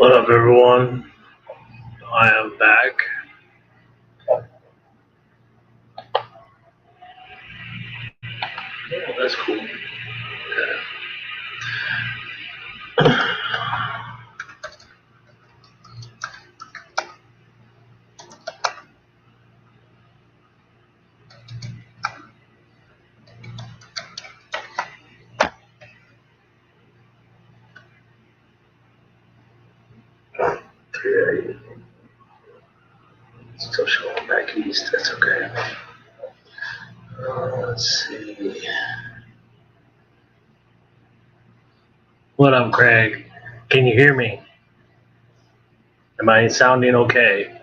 What up, everyone? I am back. Oh, that's cool. Okay. Okay. Still showing back east. That's okay. Let's see. What up, Craig? Can you hear me? Am I sounding okay?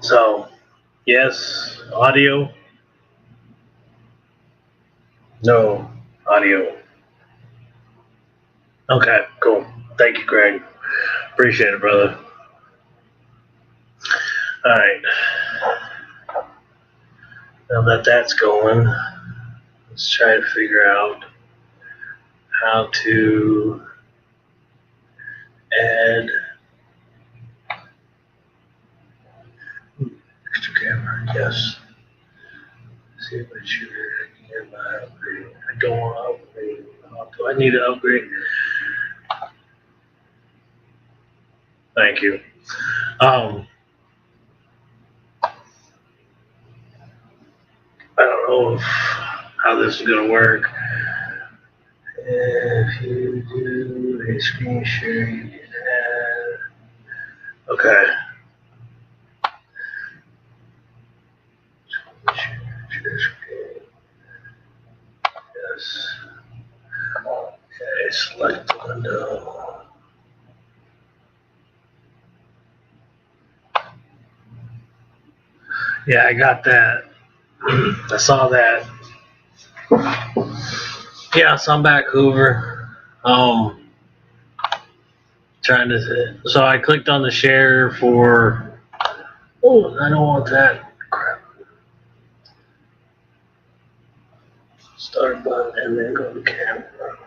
So, yes, audio. No, audio. Okay, cool. Thank you, Craig. Appreciate it, brother. All right. Now that that's going, let's try to figure out how to add extra camera. Yes. See if I should get my upgrade. I don't want to upgrade. Do I need to upgrade? Thank you. I don't know how this is going to work. If you do a screen share, you can add. Okay. Share screen. Yes. Okay, select the window. Yeah, I got that. I saw that. Yeah, so I'm back, Hoover. Trying to. So I clicked on the share for. Oh, I don't want that. Crap. Start button and then go to camera.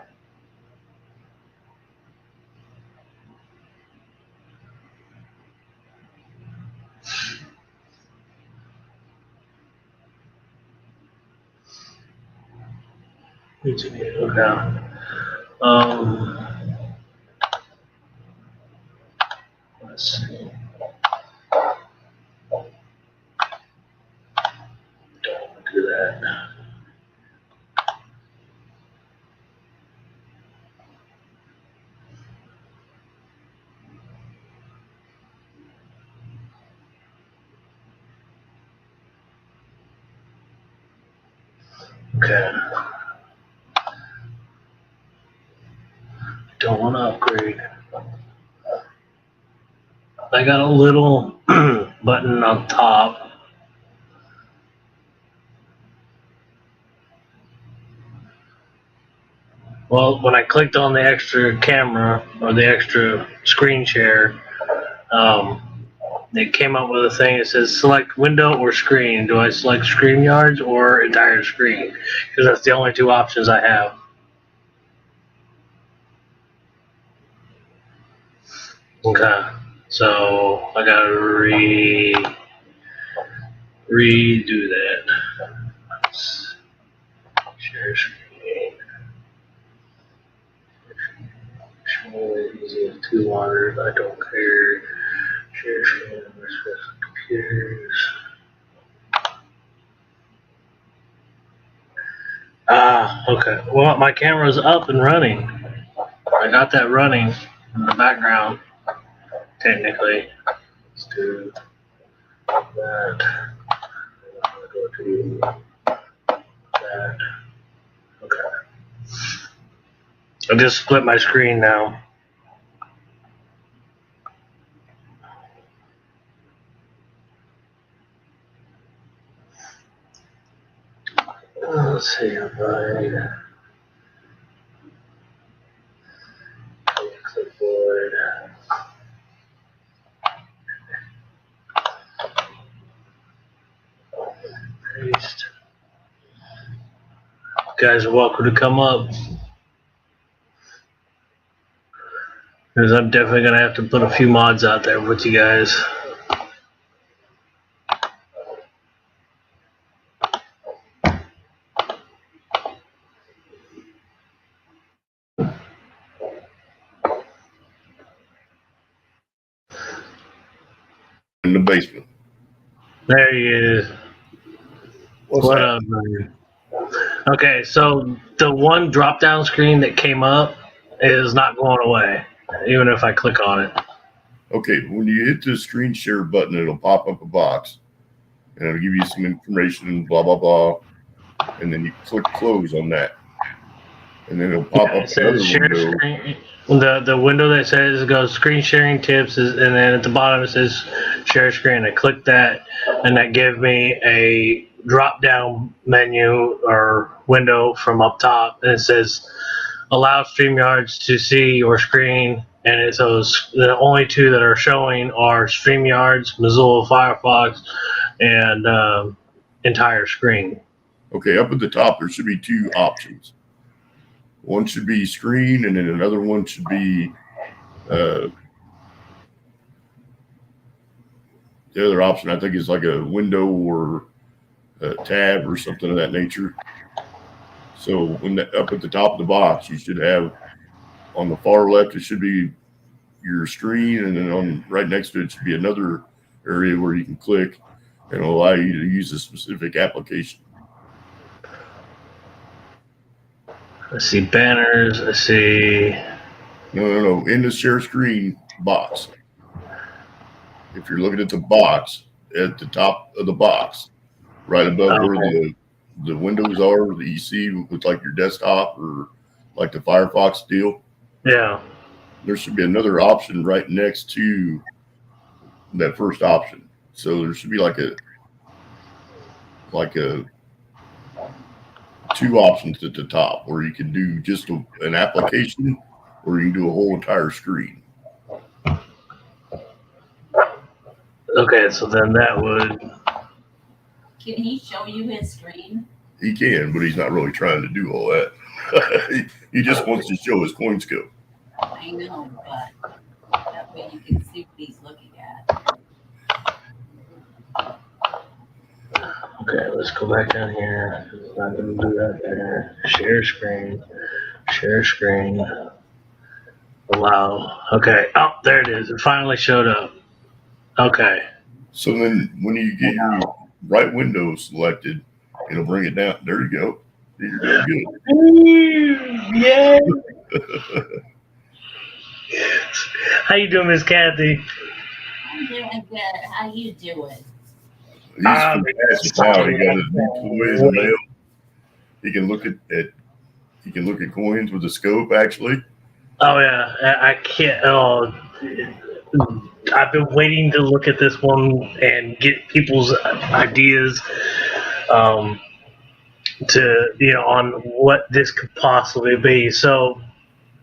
Okay. Let's see. Don't do that. Okay. Don't want to upgrade. I got a little button on top. Well, when I clicked on the extra camera or the extra screen share, it came up with a thing that says select window or screen. Do I select StreamYards or entire screen? Because that's the only two options I have. Okay, so I gotta redo that. Share screen. Easy with two monitors. I don't care. Share screen. Computers. Okay. Well, my camera's up and running. I got that running in the background. Technically, let's do that. I'm gonna go to that. Okay. I just split my screen now. Let's see if I clipboard. Paste. guys are welcome to come up. Because I'm definitely going to have to put a few mods out there with you guys. In the basement. There he is. What up, man? Okay, so the one drop-down screen that came up is not going away, even if I click on it. Okay, when you hit the screen share button, it'll pop up a box, and it'll give you some information and blah, blah, blah. And then you click close on that. And then it'll pop up another window. Screen. The window that says goes screen sharing tips, and then at the bottom it says share screen. I click that, and that gives me a drop down menu or window from up top, and it says allow StreamYards to see your screen. And it's the only two that are showing are StreamYards, Mozilla Firefox, and entire screen. Okay, up at the top there should be two options. One should be screen, and then another one should be the other option. I think is like a window or a tab or something of that nature. So when up at the top of the box, you should have on the far left it should be your screen, and then on right next to it should be another area where you can click and it'll allow you to use a specific application. I see banners. I see. No. In the share screen box. If you're looking at the box, at the top of the box, right above where the windows are that you see with like your desktop or like the Firefox deal. Yeah. There should be another option right next to that first option. So there should be like a two options at the top where you can do just an application or you can do a whole entire screen. Okay, so then that would. Can he show you his screen? He can, but he's not really trying to do all that. He just wants to show his coin scope. I know, but that way you can see what he's looking at. Okay, let's go back down here. It's not going to do that there. Share screen. Share screen. Allow. Okay. Oh, there it is. It finally showed up. Okay. So then when you get your right window selected, it'll bring it down. There you go. You're doing good. Yeah. How you doing, Miss Kathy? I'm doing good. How you doing? He's now. He got his new toys in the mail. He can look at coins with a scope actually. Oh yeah, I can't. Oh, I've been waiting to look at this one and get people's ideas, on what this could possibly be. So,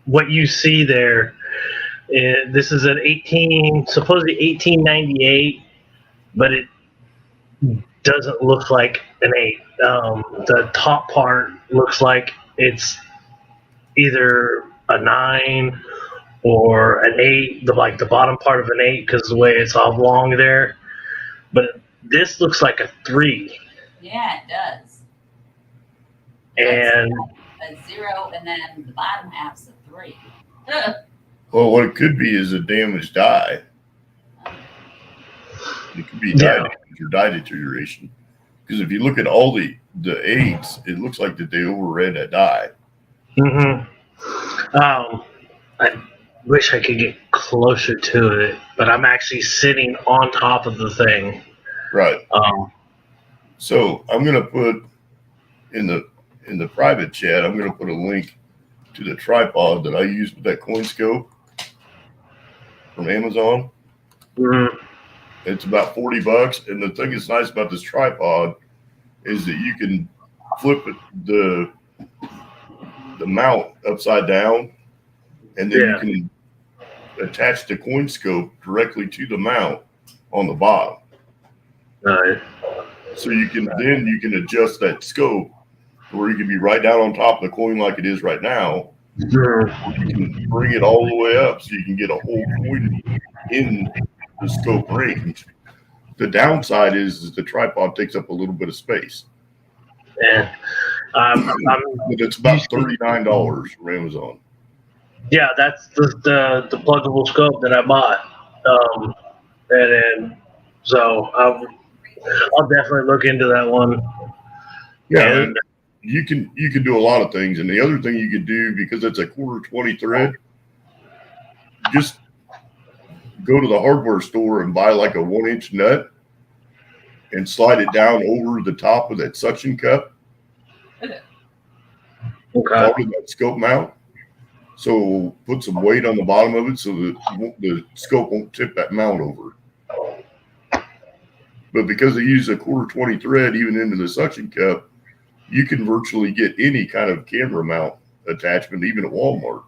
what you see there, this is an supposedly 1898, but it doesn't look like an 8. The top part looks like it's either a 9 or an 8, the bottom part of an 8 because the way it's oblong there. But this looks like a 3. Yeah, it does. And a 0, and then the bottom half's a 3. Well, what it could be is a damaged die. It could be die damage or die deterioration. Because if you look at all the 8s, it looks like that they overread that die. Mm-hmm. I wish I could get closer to it, but I'm actually sitting on top of the thing. Right. So I'm gonna put in the private chat. I'm gonna put a link to the tripod that I use with that coin scope from Amazon. Mm-hmm. It's about $40, and the thing that's nice about this tripod is that you can flip the mount upside down, and then you can attach the coin scope directly to the mount on the bottom. Right. So you can adjust that scope where you can be right down on top of the coin like it is right now. Sure. You can bring it all the way up so you can get a whole coin in the scope range. The downside is the tripod takes up a little bit of space. And but it's about $39 from Amazon. yeah, that's the pluggable scope that I bought. And then so I'll definitely look into that one. Yeah, and you can do a lot of things. And the other thing you could do, because it's a 1/4-20 thread, just go to the hardware store and buy like a 1-inch nut and slide it down over the top of that suction cup. Okay. Part of that scope mount. So put some weight on the bottom of it so that the scope won't tip that mount over. But because they use a 1/4-20 thread even into the suction cup, you can virtually get any kind of camera mount attachment, even at Walmart.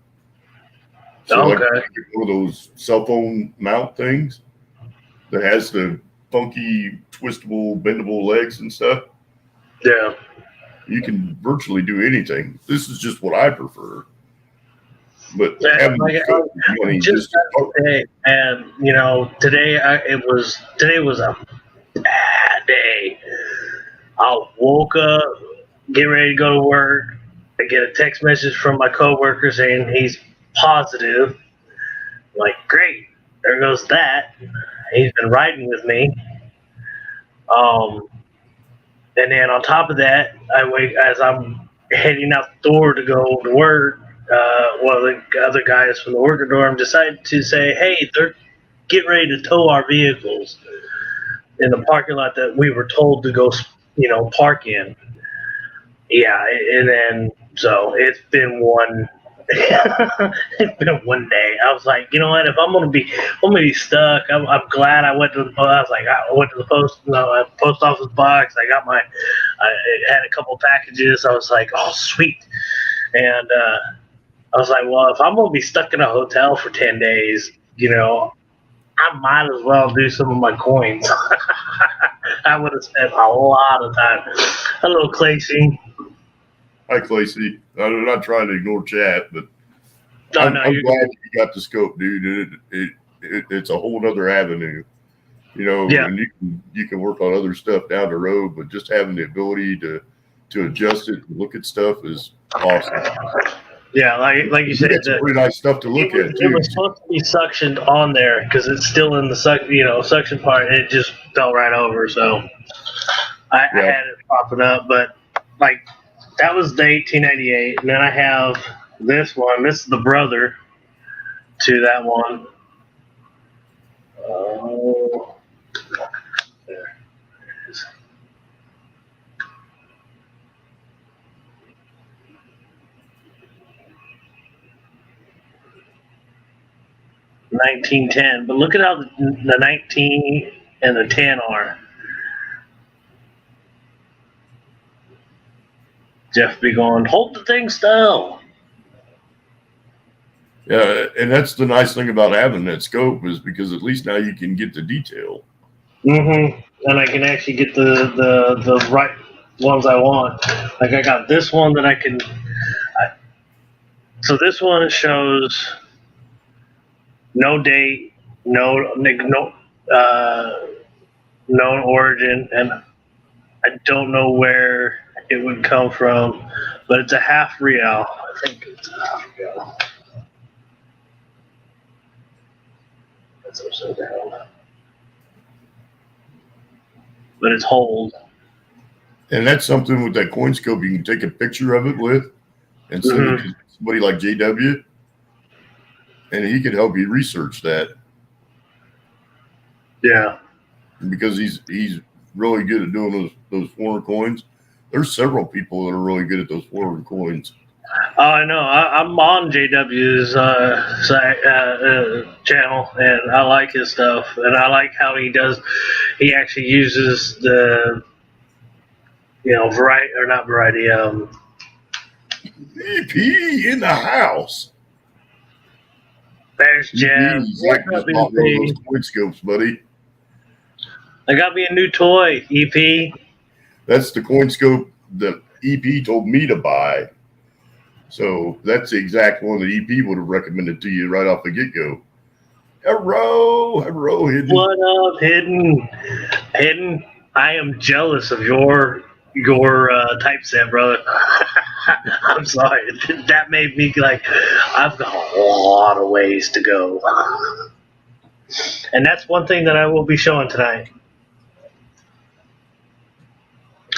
So like one of those cell phone mount things that has the funky, twistable, bendable legs and stuff. Yeah. You can virtually do anything. This is just what I prefer. But Yeah, having money just today, and you know, today was a bad day. I woke up, get ready to go to work. I get a text message from my coworker saying he's positive. I'm like, great, there goes that. He's been riding with me. And then on top of that, as I'm heading out the door to go to work. One of the other guys from the worker dorm decided to say, hey, they're getting ready to tow our vehicles in the parking lot that we were told to go, park in. Yeah, and then, so it's been one day. I was like, you know what, if I'm gonna be stuck, I'm glad I went to the post. I was like, I went to the post office box. I had a couple packages. I was like, oh, sweet. And, I was like, well, if I'm going to be stuck in a hotel for 10 days, I might as well do some of my coins. I would have spent a lot of time. Hello, Clacy. Hi, Clacy. I'm not trying to ignore chat, but I'm glad you got the scope, dude. It's a whole other avenue. And you can work on other stuff down the road, but just having the ability to adjust it and look at stuff is awesome. Yeah, like you said, it's pretty nice stuff to look at too. It was supposed to be suctioned on there because it's still in the suction part. It just fell right over, so I had it popping up. But like that was the 1898, and then I have this one. This is the brother to that one. There it is. $19.10, but look at how the 19 and the 10 are. Jeff be going, hold the thing still. Yeah, and that's the nice thing about having that scope is because at least now you can get the detail. Mm-hmm. And I can actually get the right ones I want. Like I got this one that I can. So this one shows no date, no origin, and I don't know where it would come from, but it's a half real. I think it's a half real. That's upside down. But it's hold. And that's something with that coin scope you can take a picture of it with and send it to somebody like JW, and he could help you research that. Yeah. Because he's really good at doing those foreign coins. There's several people that are really good at those foreign coins. Oh, I know. I'm on JW's channel, and I like his stuff, and I like how he does. He actually uses the, variety or not variety. EP in the house. There's Jeff. Like just bought one of those coin scopes, buddy. I got me a new toy, EP. That's the coin scope that EP told me to buy. So that's the exact one that EP would have recommended to you right off the get-go. Hello, Hidden. What up, Hidden? I am jealous of your typeset, brother. I'm sorry. That made me like, I've got a lot of ways to go. And that's one thing that I will be showing tonight.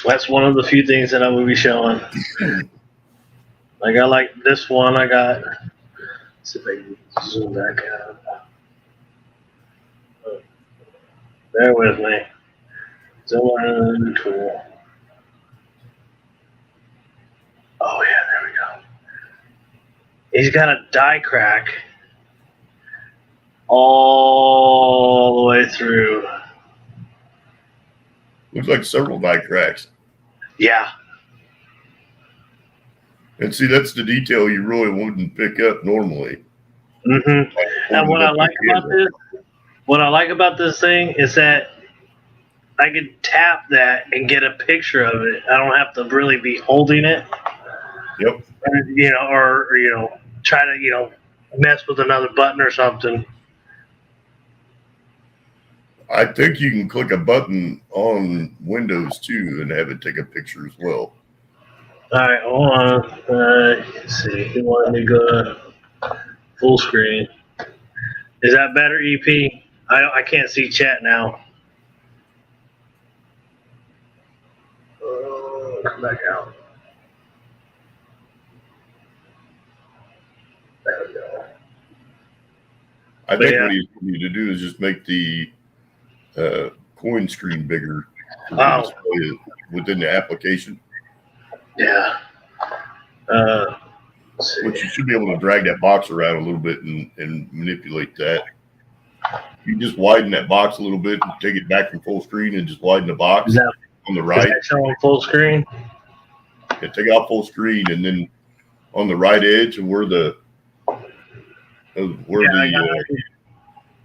That's one of the few things that I will be showing. Like, I like this one. I got, let's see if I can zoom back out. Bear with me. Zoom tool. Oh, yeah, there we go. He's got a die crack all the way through. Looks like several die cracks. Yeah. And see, that's the detail you really wouldn't pick up normally. Mm-hmm. And what I like about this thing is that I can tap that and get a picture of it. I don't have to really be holding it. Yep. Or try to, mess with another button or something. I think you can click a button on Windows too and have it take a picture as well. All right, hold on. Let's see. He wanted me to go to full screen. Is that better, EP? I can't see chat now. Come back out. There we go. I think what you need to do is just make the coin screen bigger to display it within the application. Yeah. Which you should be able to drag that box around a little bit and manipulate that. You just widen that box a little bit and take it back from full screen and just widen the box on the right. Is that showing full screen? Yeah, take out full screen and then on the right edge of where the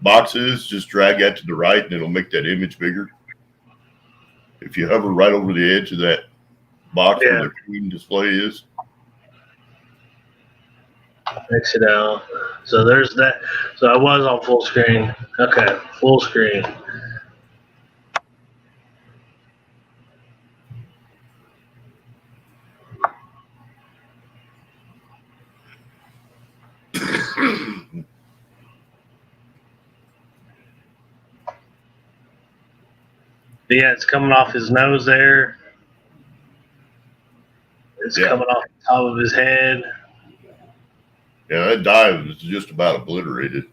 box is, just drag that to the right and it'll make that image bigger. If you hover right over the edge of that box where the screen display is. Exit out. So there's that. So I was on full screen. Okay, full screen. Yeah, it's coming off his nose there. It's coming off the top of his head. Yeah, that dive is just about obliterated.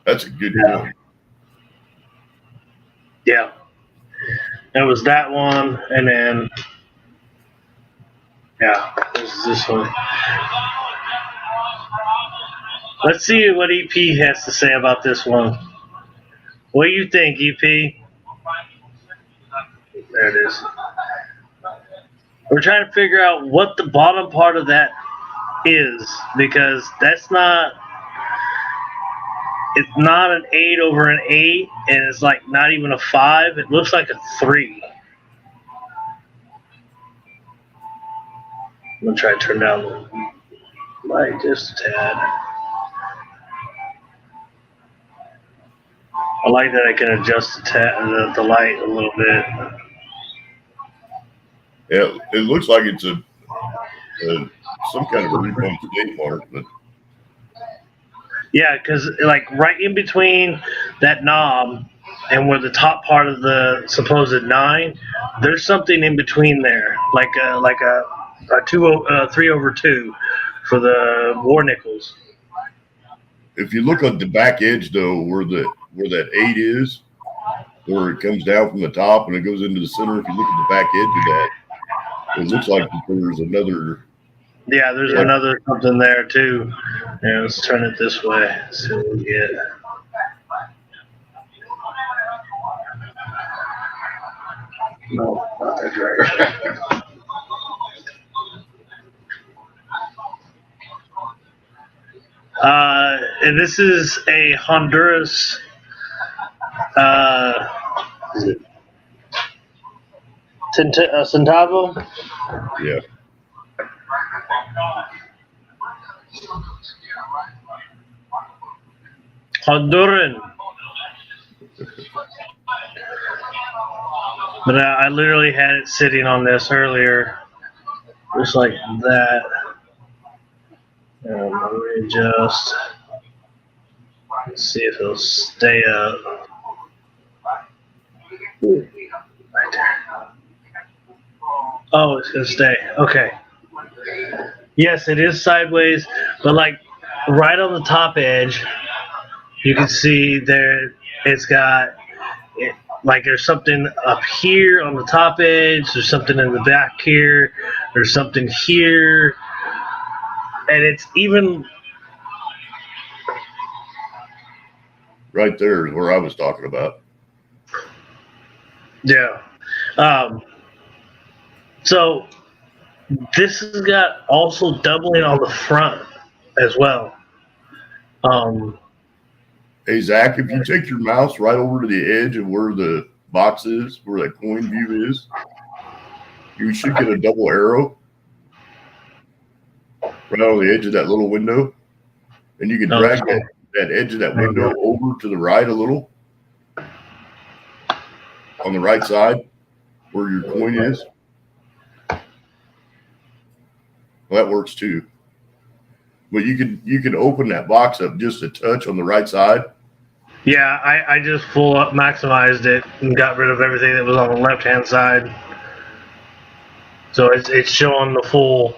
That's a good one. Yeah. It was that one, and then, this is this one. Let's see what EP has to say about this one. What do you think, EP? There it is. We're trying to figure out what the bottom part of that is, because it's not an 8 over an 8, and it's like not even a 5. It looks like a 3. I'm gonna try to turn down the light just a tad. I like that I can adjust the light a little bit. Yeah, it looks like it's some kind of a repunch date mark, but yeah, because like right in between that knob and where the top part of the supposed 9, there's something in between there, like a 3 over 2 for the war nickels. If you look at the back edge though, where that 8 is, where it comes down from the top and it goes into the center, if you look at the back edge of that, it looks like there's another. Yeah, there's another something there too. Yeah, let's turn it this way. See what we get. No, not that direction. And this is a Honduras. Centavo? Yeah. Honduran. But I literally had it sitting on this earlier, just like that. Let me just see if it'll stay up. Right there. Oh, it's gonna stay. Okay. Yes, it is sideways, but like right on the top edge, you can see there it's got it, like there's something up here on the top edge, there's something in the back here, there's something here, and it's even Right there is where I was talking about. yeah. So this has got also doubling on the front as well. Hey, Zach, if you take your mouse right over to the edge of where the box is, where that coin view is, you should get a double arrow right on the edge of that little window. And you can drag that edge of that window over to the right a little on the right side where your coin is. Well, that works too. But you can open that box up just a touch on the right side. Yeah, I just full up maximized it and got rid of everything that was on the left hand side. So it's showing the full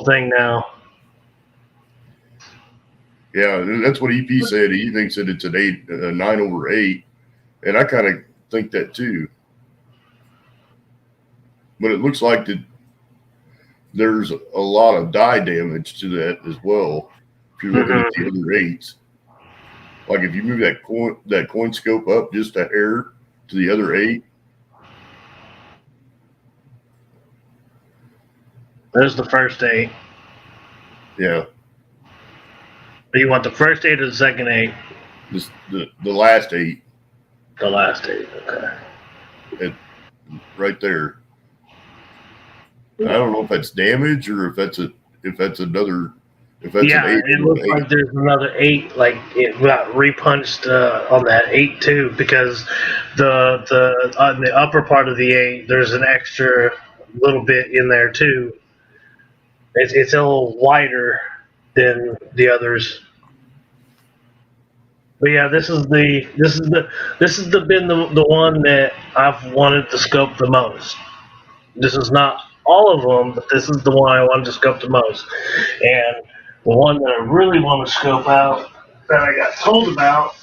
thing now. Yeah, that's what EP said. He thinks that it's an 9/8, and I kind of think that too. But it looks like that there's a lot of die damage to that as well. If you're looking at the other 8s, like if you move that coin scope up just a hair to the other 8. There's the first 8. Yeah. You want the first 8 or the second 8? The last 8. The last 8, okay. Right there. I don't know if that's damage or if that's another. If that's yeah, an 8, it looks like there's another 8. Like it got repunched on that 8 too, because the on the upper part of the 8, there's an extra little bit in there too. It's a little wider than the others. But yeah, this is the one that I've wanted to scope the most. This is not all of them, but this is the one I wanted to scope the most. And the one that I really want to scope out that I got told about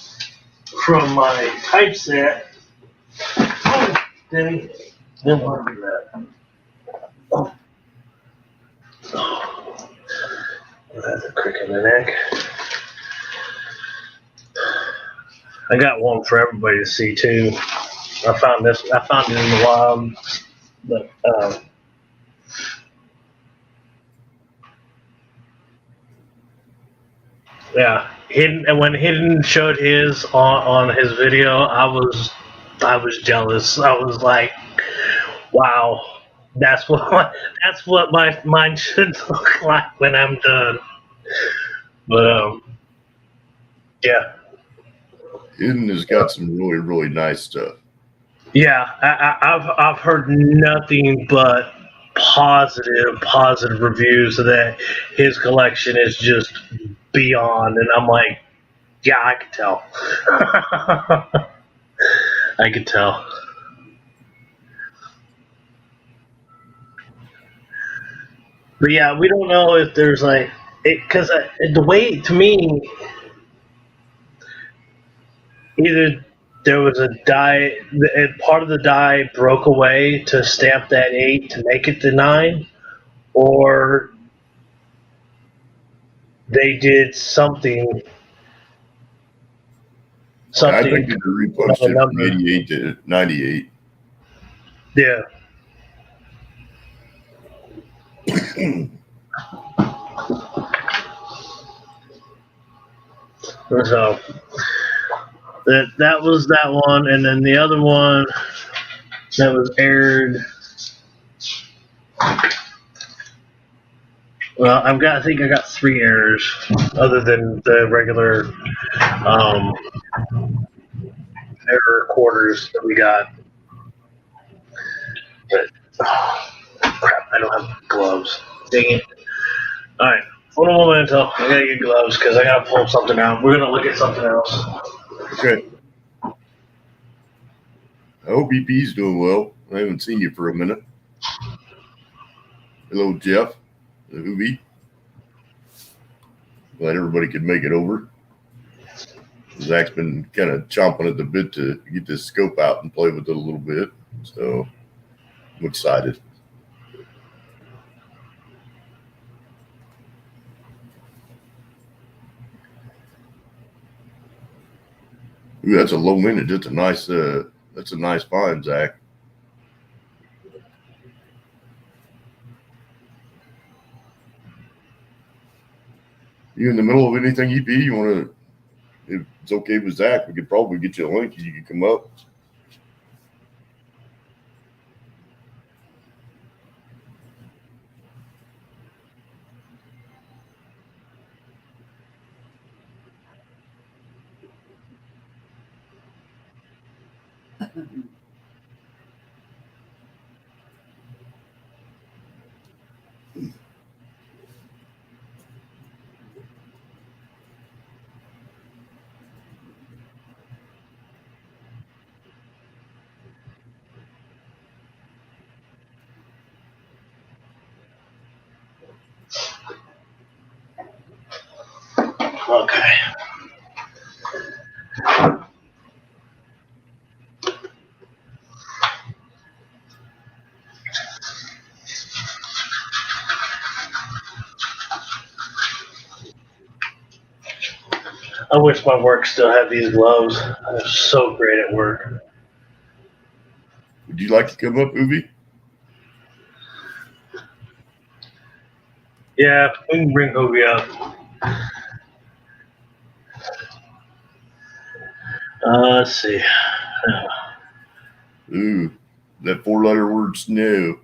from my typeset. Oh, Denny, didn't want to do that. Oh, that's a crick in the neck. I got one for everybody to see too. I found it in the wild, but yeah, when Hidden showed his on his video, I was jealous. I was like, wow, that's what my mine should look like when I'm done. But yeah. Hidden has got some really, really nice stuff. Yeah, I've heard nothing but positive reviews that his collection is just beyond, and I'm like, yeah, I could tell. I could tell. But yeah, we don't know if there's like it because the way to me, either there was a die, part of the die broke away to stamp that 8 to make it the 9, or they did something. I think they repunched it from 88 to 98. Yeah. So that was that one, and then the other one that was aired Well, I think I got 3 errors, other than the regular um, error quarters that we got. But crap, I don't have gloves. Dang it! All right, hold on a momento. I gotta get gloves because I gotta pull something out. We're gonna look at something else. Okay. I hope EP's doing well. I haven't seen you for a minute. Hello, Jeff. The Hoobie. Glad everybody could make it over. Zach's been kind of chomping at the bit to get this scope out and play with it a little bit. So I'm excited. Ooh, that's a low minute. That's a nice find, Zach. You in the middle of anything, EP? You want to? If it's okay with Zach, we could probably get you a link. You could come up. Okay. I wish my work still had these gloves. I'm so great at work. Would you like to come up, Ubi? Yeah, we can bring Hobie up. Let's see. Ooh, that 4-letter word snow.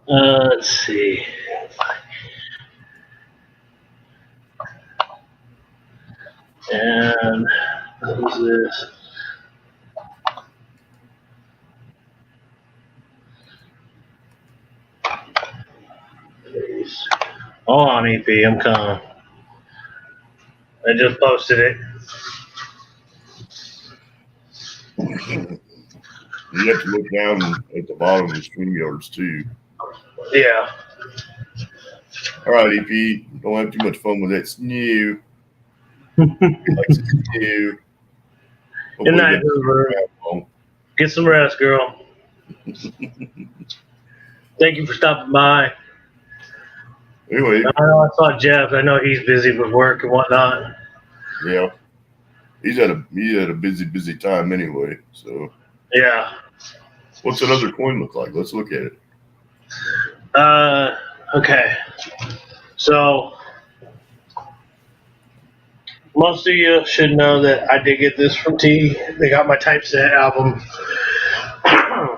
Let's see. And what was this? Hold on, EP. I'm coming. I just posted it. You have to look down at the bottom of the StreamYards too. Yeah. All right, EP. Don't have too much fun with that snow. He likes the snow. Good Hopefully night, that's Hoover. long. Get some rest, girl. Thank you for stopping by. Anyway, I saw Jeff. I know he's busy with work and whatnot. yeah, he's had a busy time anyway. So, Yeah. what's that other coin look like? Let's look at it. Okay. So, most of you should know that I did get this from T. They got my typeset album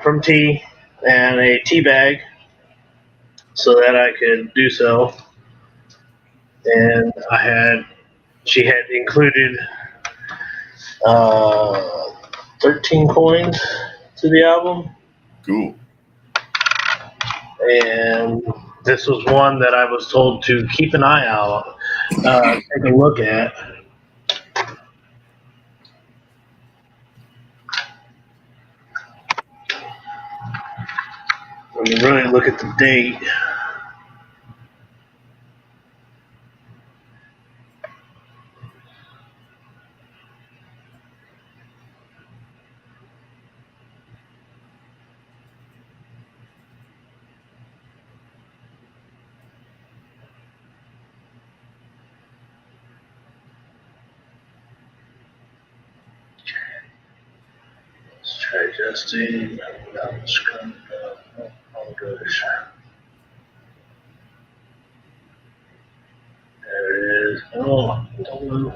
from T and a tea bag so that I could do so. And she had included 13 coins to the album. Cool. And this was one that I was told to keep an eye out, take a look at. When you really look at the date, let's try adjusting. Oh, gosh. There it is. Oh, don't move.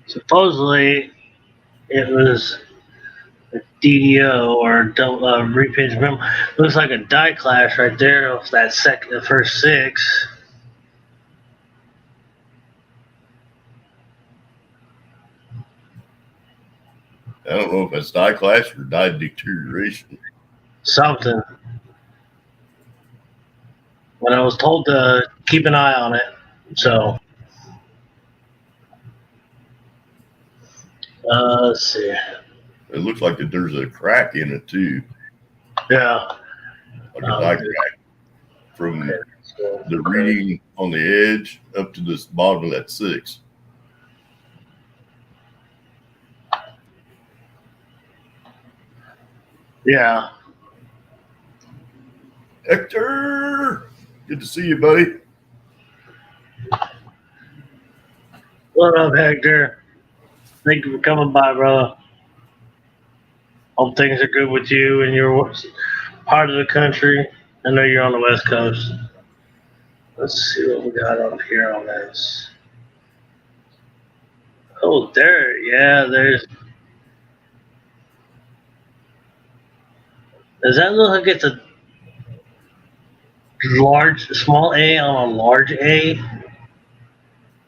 So supposedly it was a DDO or repinch memo. Looks like a die clash right there of that the first 6. I don't know if that's die clash or die deterioration. Something. But I was told to keep an eye on it. So, let's see. It looks like that there's a crack in it too, Yeah. like a die crack from the reading on the edge up to the bottom of that 6. Yeah. Hector, good to see you, buddy. What up, Hector? Thank you for coming by, brother. Hope things are good with you and your part of the country. I know you're on the West Coast. Let's see what we got up here on this. Oh, there. Yeah, there's. Does that look like it's a small A on a large A?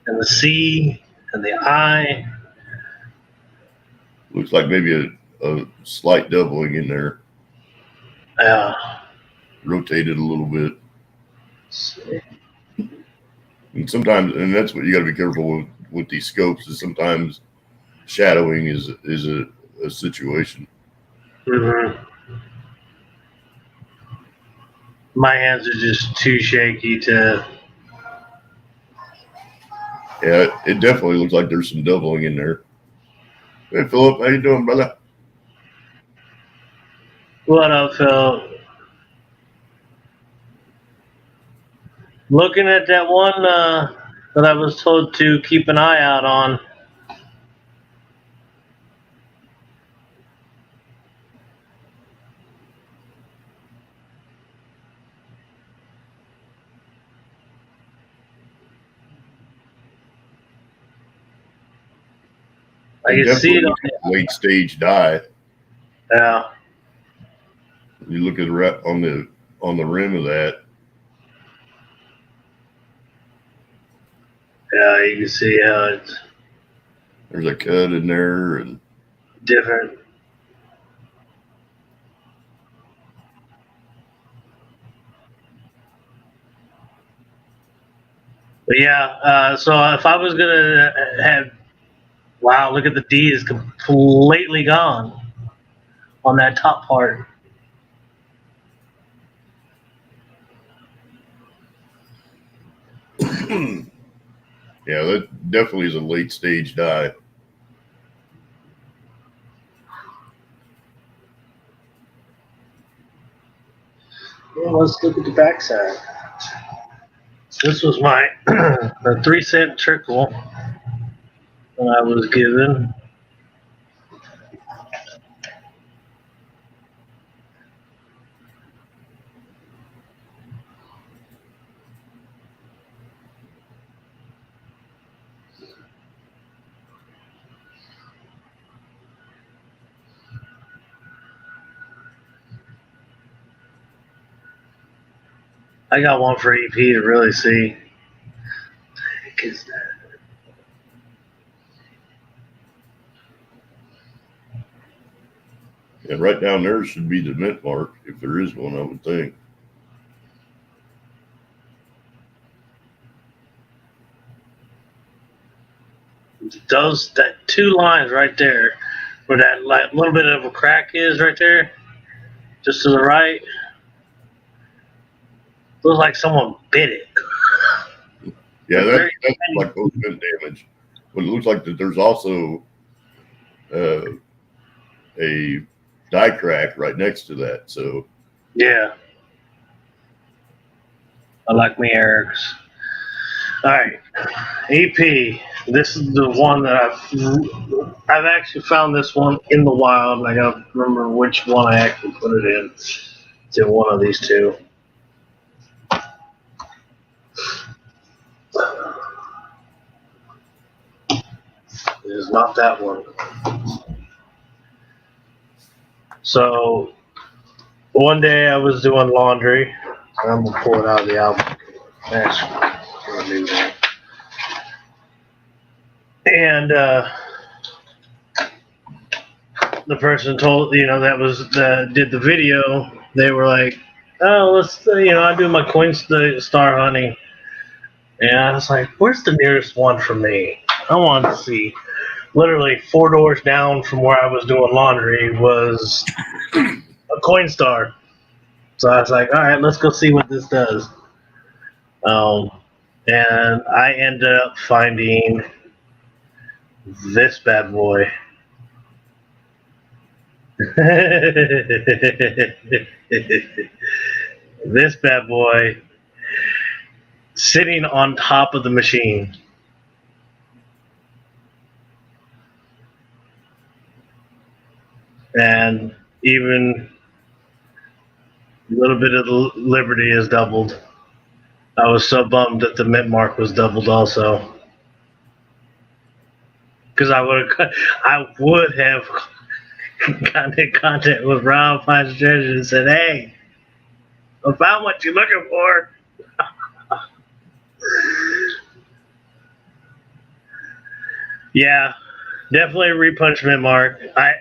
And the C and the I? Looks like maybe a slight doubling in there. Yeah. Rotated a little bit. And sometimes, and that's what you got to be careful with these scopes, is sometimes shadowing is a situation. Mm-hmm. My hands are just too shaky to. Yeah, it definitely looks like there's some doubling in there. Hey, Philip, how you doing, brother? What up, Phil? Looking at that one that I was told to keep an eye out on. I can see it on the late stage die. Yeah. You look at on the rim of that. Yeah, you can see how it's There's a cut in there and different. But yeah, so if I was gonna have, wow, look at the D is completely gone on that top part. yeah, that definitely is a late stage die. Well, let's look at the backside. This was my a 3-cent trickle that I was given. I got one for EP to really see. What the heck is that? And right down there should be the mint mark, if there is one, I would think. That 2 lines right there, where that little bit of a crack is right there, just to the right, looks like someone bit it. Yeah, that's like post mint damage. But it looks like that there's also a die crack right next to that. So Yeah. I like me Eric's. All right, AP. This is the one that I've actually found this one in the wild, and I gotta remember which one I actually put it in. To one of these two. is not that one. So one day I was doing laundry. I'm gonna pull it out of the album. And the person told that was did the video. They were like, "Oh, let's I do my coin star hunting." And I was like, "Where's the nearest one for me? I want to see." Literally 4 doors down from where I was doing laundry was a coin star. So I was like, all right, let's go see what this does. And I ended up finding this bad boy. This bad boy sitting on top of the machine. And even a little bit of the liberty is doubled. I was so bummed that the mint mark was doubled also. Because I would have gotten in contact with Rob Finds Treasure and said, "Hey, I found what you're looking for." Yeah, definitely a repunch mint mark. I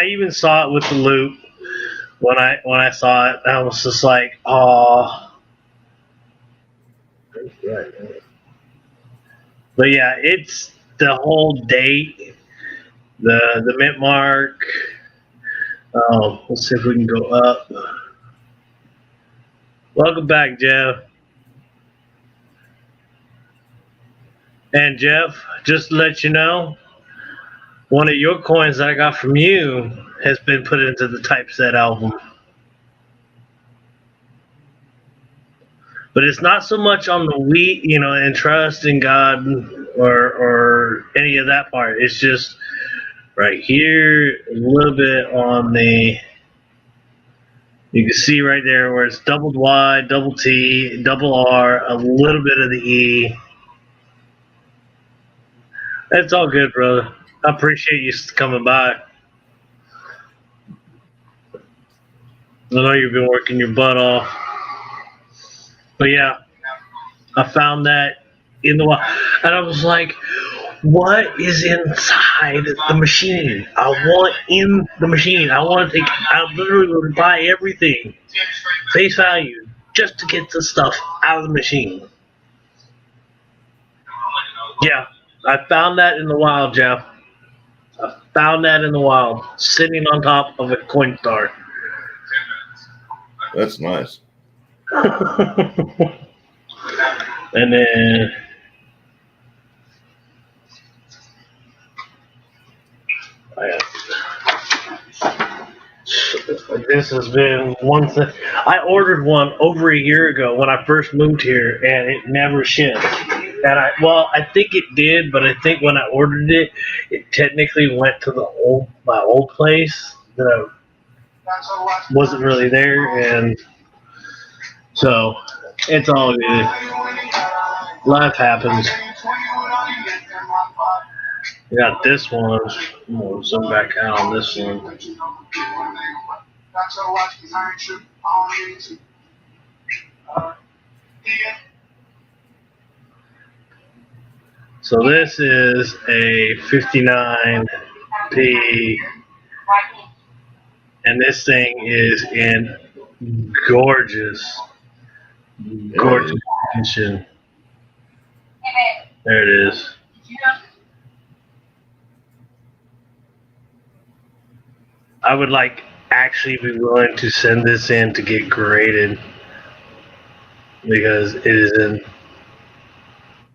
even saw it with the loop when I saw it. I was just like, "Oh." But yeah, it's the whole date, the mint mark. Let's see if we can go up. Welcome back, Jeff. And Jeff, just to let you know, one of your coins that I got from you has been put into the Typeset album. But it's not so much on the wheat, and trust in God or any of that part. It's just right here, a little bit on the. You can see right there where it's doubled Y, double T, double R, a little bit of the E. It's all good, brother. I appreciate you coming by. I know you've been working your butt off. But yeah, I found that in the wild. And I was like, what is inside the machine? I want in the machine. I literally would buy everything, face value, just to get the stuff out of the machine. Yeah, I found that in the wild, Jeff. I found that in the wild, sitting on top of a coin star. That's nice. And then this has been one thing. I ordered one over a year ago when I first moved here, and it never shipped. And I think it did, but I think when I ordered it, it technically went to my old place that I wasn't really there, and so it's all good. Life happens. We got this one. I'm gonna zoom back out on this one. So this is a 59p, and this thing is in gorgeous condition. There it is. I would actually be willing to send this in to get graded because it is in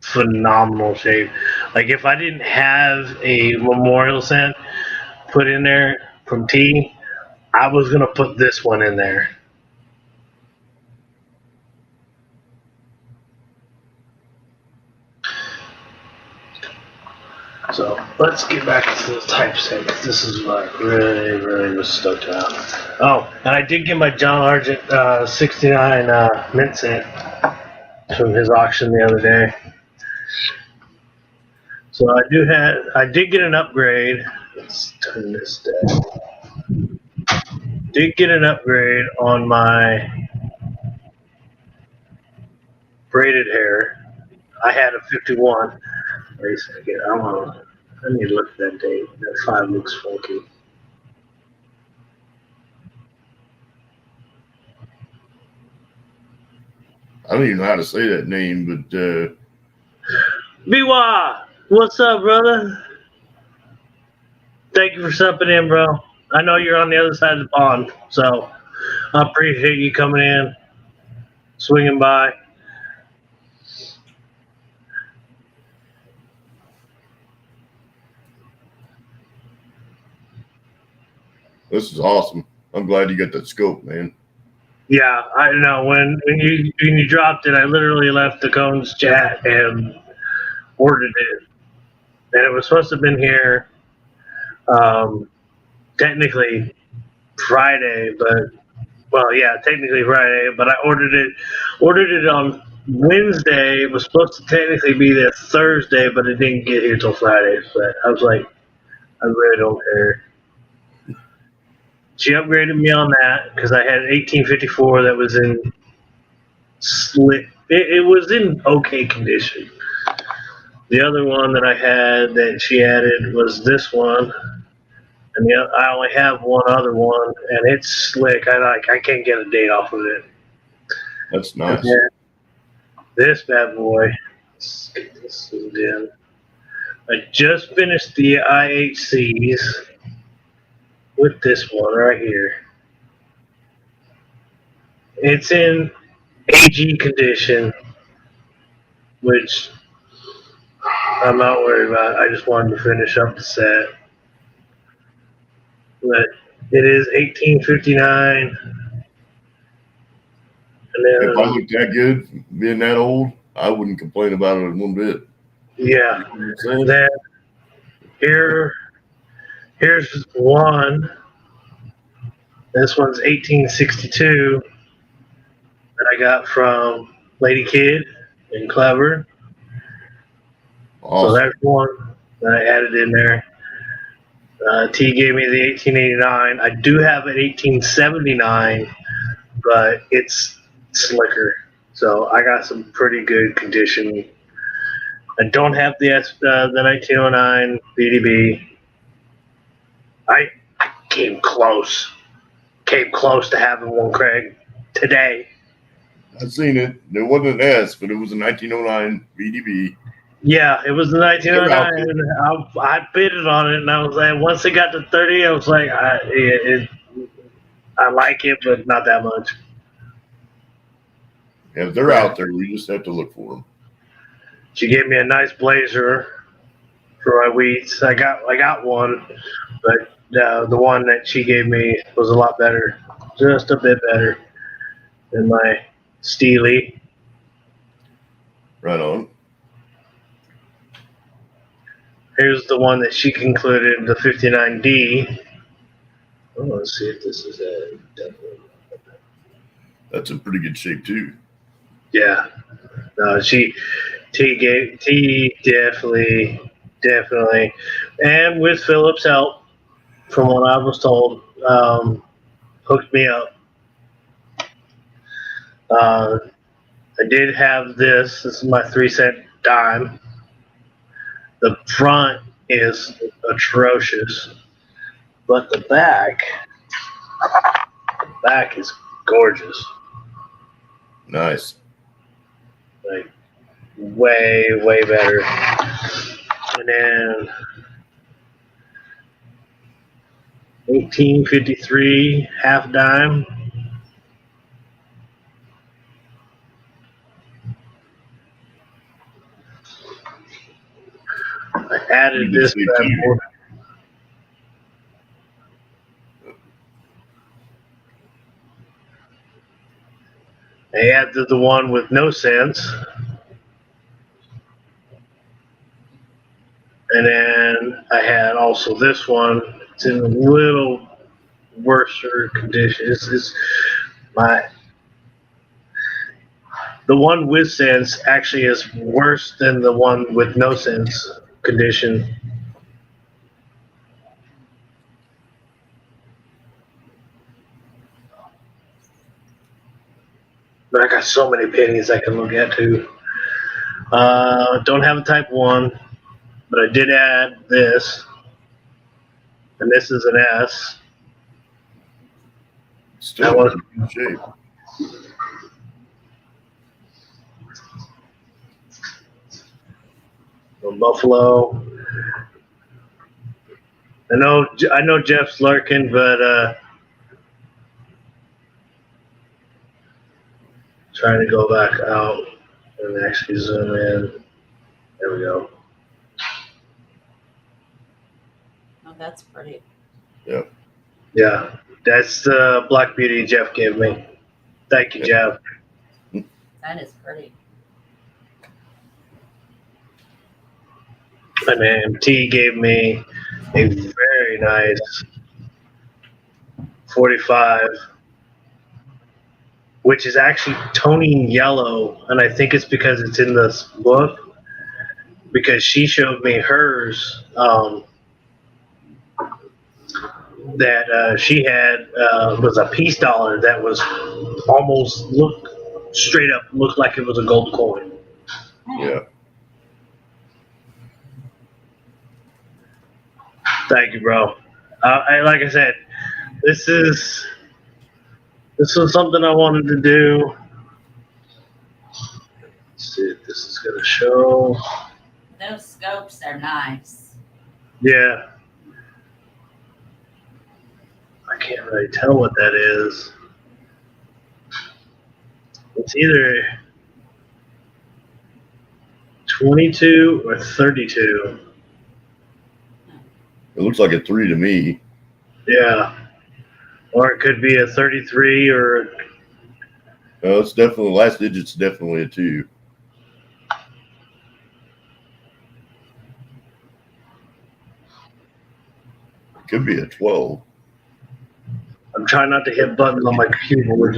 phenomenal shape. Like if I didn't have a memorial cent put in there from T, I was gonna put this one in there. So let's get back to the Typeset because this is what really, really was stoked about. Oh, and I did get my John Argent 69 mint cent from his auction the other day. So I did get an upgrade. Let's turn this down. Did get an upgrade on my braided hair. I had a 51. Wait a second. I need to look at that date. That 5 looks funky. I don't even know how to say that name, but Biwa, what's up, brother? Thank you for stepping in, bro. I know you're on the other side of the pond, so I appreciate you coming in, swinging by. this is awesome. I'm glad you got that scope, man. Yeah, I know. When you dropped it, I literally left the Cones chat and ordered it, and it was supposed to have been here technically Friday, technically Friday, but I ordered it on Wednesday. It was supposed to technically be there Thursday, but it didn't get here till Friday. But I was like, I really don't care. She upgraded me on that because I had 1854 that was in slick. It was in okay condition. The other one that I had that she added was this one, and I only have one other one, and it's slick. I can't get a date off of it. That's nice. This bad boy. Let's get this in. I just finished the IHCs with this one right here. It's in AG condition, which I'm not worried about. I just wanted to finish up the set. But it is 1859. And then, If I looked that good, being that old, I wouldn't complain about it one bit. yeah. You know what I'm saying? Then here's one. This one's 1862 that I got from Lady Kid and Clever. Awesome. So there's one that I added in there. T gave me the 1889. I do have an 1879, but it's slicker. So I got some pretty good condition. I don't have the 1909 BDB. I came close to having one, Craig, today. I've seen it. It wasn't an S, but it was a 1909 VDB. Yeah, it was the 1909. And I bid it on it, and I was like, once it got to 30, I was like, I like it, but not that much. If they're out there, we just have to look for them. She gave me a nice blazer for my wheats. I got one, but the one that she gave me was a lot better, just a bit better than my Steely. Right on. Here's the one that she concluded, the 59D. Oh, let's see if this is a definitely. That's in pretty good shape too. Yeah. No, T definitely, and with Philip's help, from what I was told, hooked me up. I did have this. This is my 3-cent dime. The front is atrocious, but the back is gorgeous. Nice. Like way better. And then 1853 half dime. I added this bad boy. I added the one with no cents. And then I had also this one. It's in a little worse condition. It's the one with cents actually is worse than the one with no cents. condition. But I got so many pennies I can look at too. Don't have a type 1, but I did add this. And this is an S. Still That was in good shape. from Buffalo. I know Jeff's lurking, but trying to go back out and actually zoom in. There we go. Oh, that's pretty. Yeah, that's the Black Beauty Jeff gave me. Thank you, Jeff. That is pretty. And MT gave me a very nice 45, which is actually toning yellow, and I think it's because it's in this book. Because she showed me hers that she had was a peace dollar that was almost looked like it was a gold coin. Yeah. Thank you, bro. Like I said, this was something I wanted to do. Let's see if this is gonna show. Those scopes are nice. Yeah. I can't really tell what that is. It's either 22 or 32. It looks like a 3 to me. Yeah. Or it could be a 33 or. It's definitely, last digit's definitely a 2. It could be a 12. I'm trying not to hit buttons on my keyboard.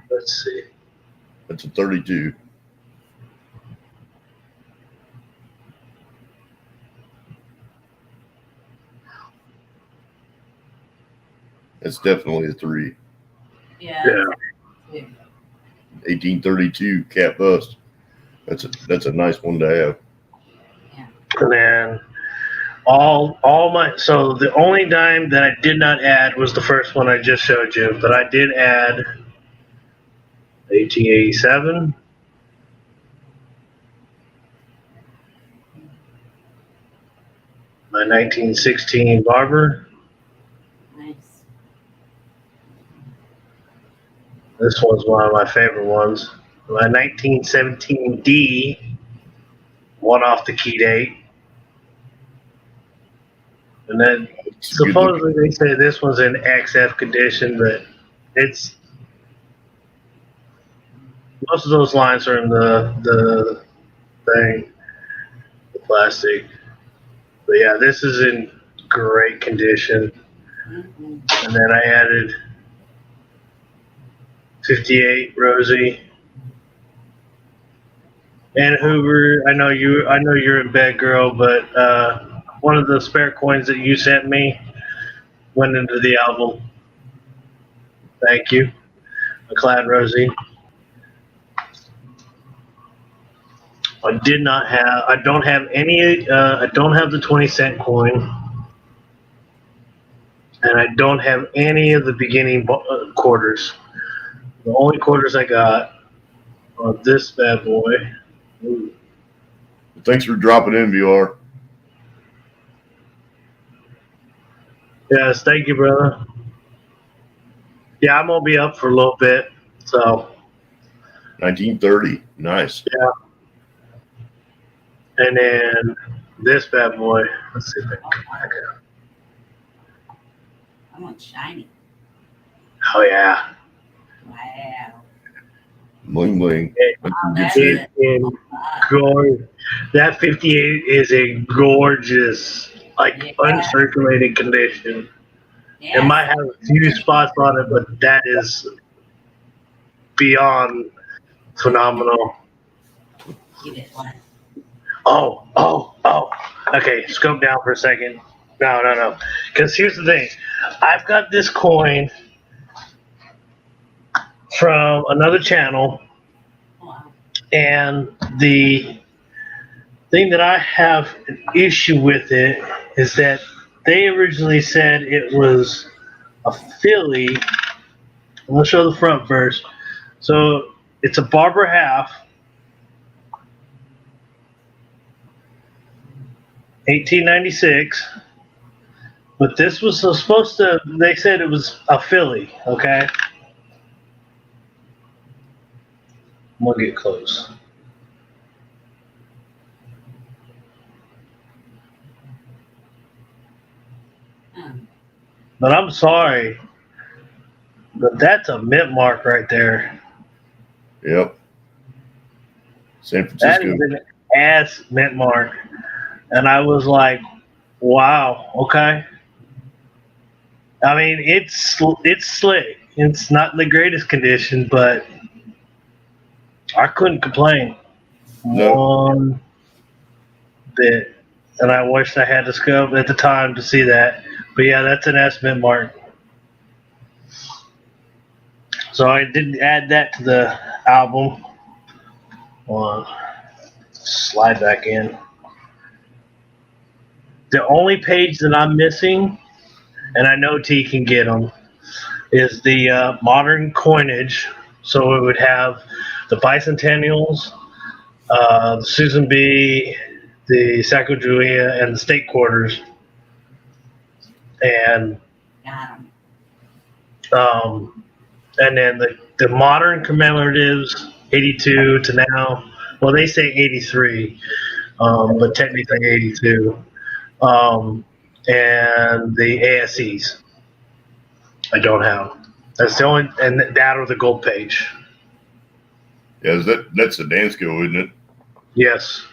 Let's see. That's a 32. It's definitely a 3. Yeah. Yeah. 1832 cat bust. That's a nice one to have. And then so the only dime that I did not add was the first one I just showed you, but I did add 1887. My 1916 Barber. Nice. This one's one of my favorite ones. My 1917 D, one off the key date. And then supposedly they say this one's in XF condition, but it's most of those lines are in the thing, the plastic. But yeah, this is in great condition. Mm-hmm. And then I added 58 Rosie. And Hoover, I know you're in bed, girl, but one of the spare coins that you sent me went into the album. Thank you. McLeod Rosie. I don't have the 20-cent coin. And I don't have any of the beginning quarters. The only quarters I got are this bad boy. Ooh. Thanks for dropping in, VR. Yes, thank you, brother. Yeah, I'm gonna be up for a little bit. So 1930. Nice. yeah. And then this bad boy. Let's see if I can come back up. I want shiny. Oh yeah. Wow. Bling bling. That's in good That's shape. it. And that 58 is a gorgeous, uncirculated condition. Yes. It might have a few spots on it, but that is beyond phenomenal. Give it one. Oh. Okay, scope down for a second. No. Because here's the thing. I've got this coin from another channel, Wow. and the thing that I have an issue with it is that they originally said it was a Philly. I'm gonna show the front first. So it's a Barber half, 1896. But this was supposed to. They said it was a Philly. Okay, I'm gonna get close. But I'm sorry, but that's a mint mark right there. Yep. San That Francisco. is an ass mint mark. And I was like, wow, okay. I mean, it's slick. It's not in the greatest condition, but I couldn't complain No. one bit. And I wished I had the scope at the time to see that. But yeah, that's an S mint mark. So I did add that to the album. Slide back in. The only page that I'm missing, and I know T can get them, is the modern coinage. So it would have the bicentennials, the Susan B, the Sacagawea, and the state quarters. And Got 'em. and then the modern commemoratives, 82 to now. Well, they say 83, but technically 82. And the ASEs, I don't have. That's the only, and that or the gold page. Yeah, that's the Dansko, isn't it? Yes.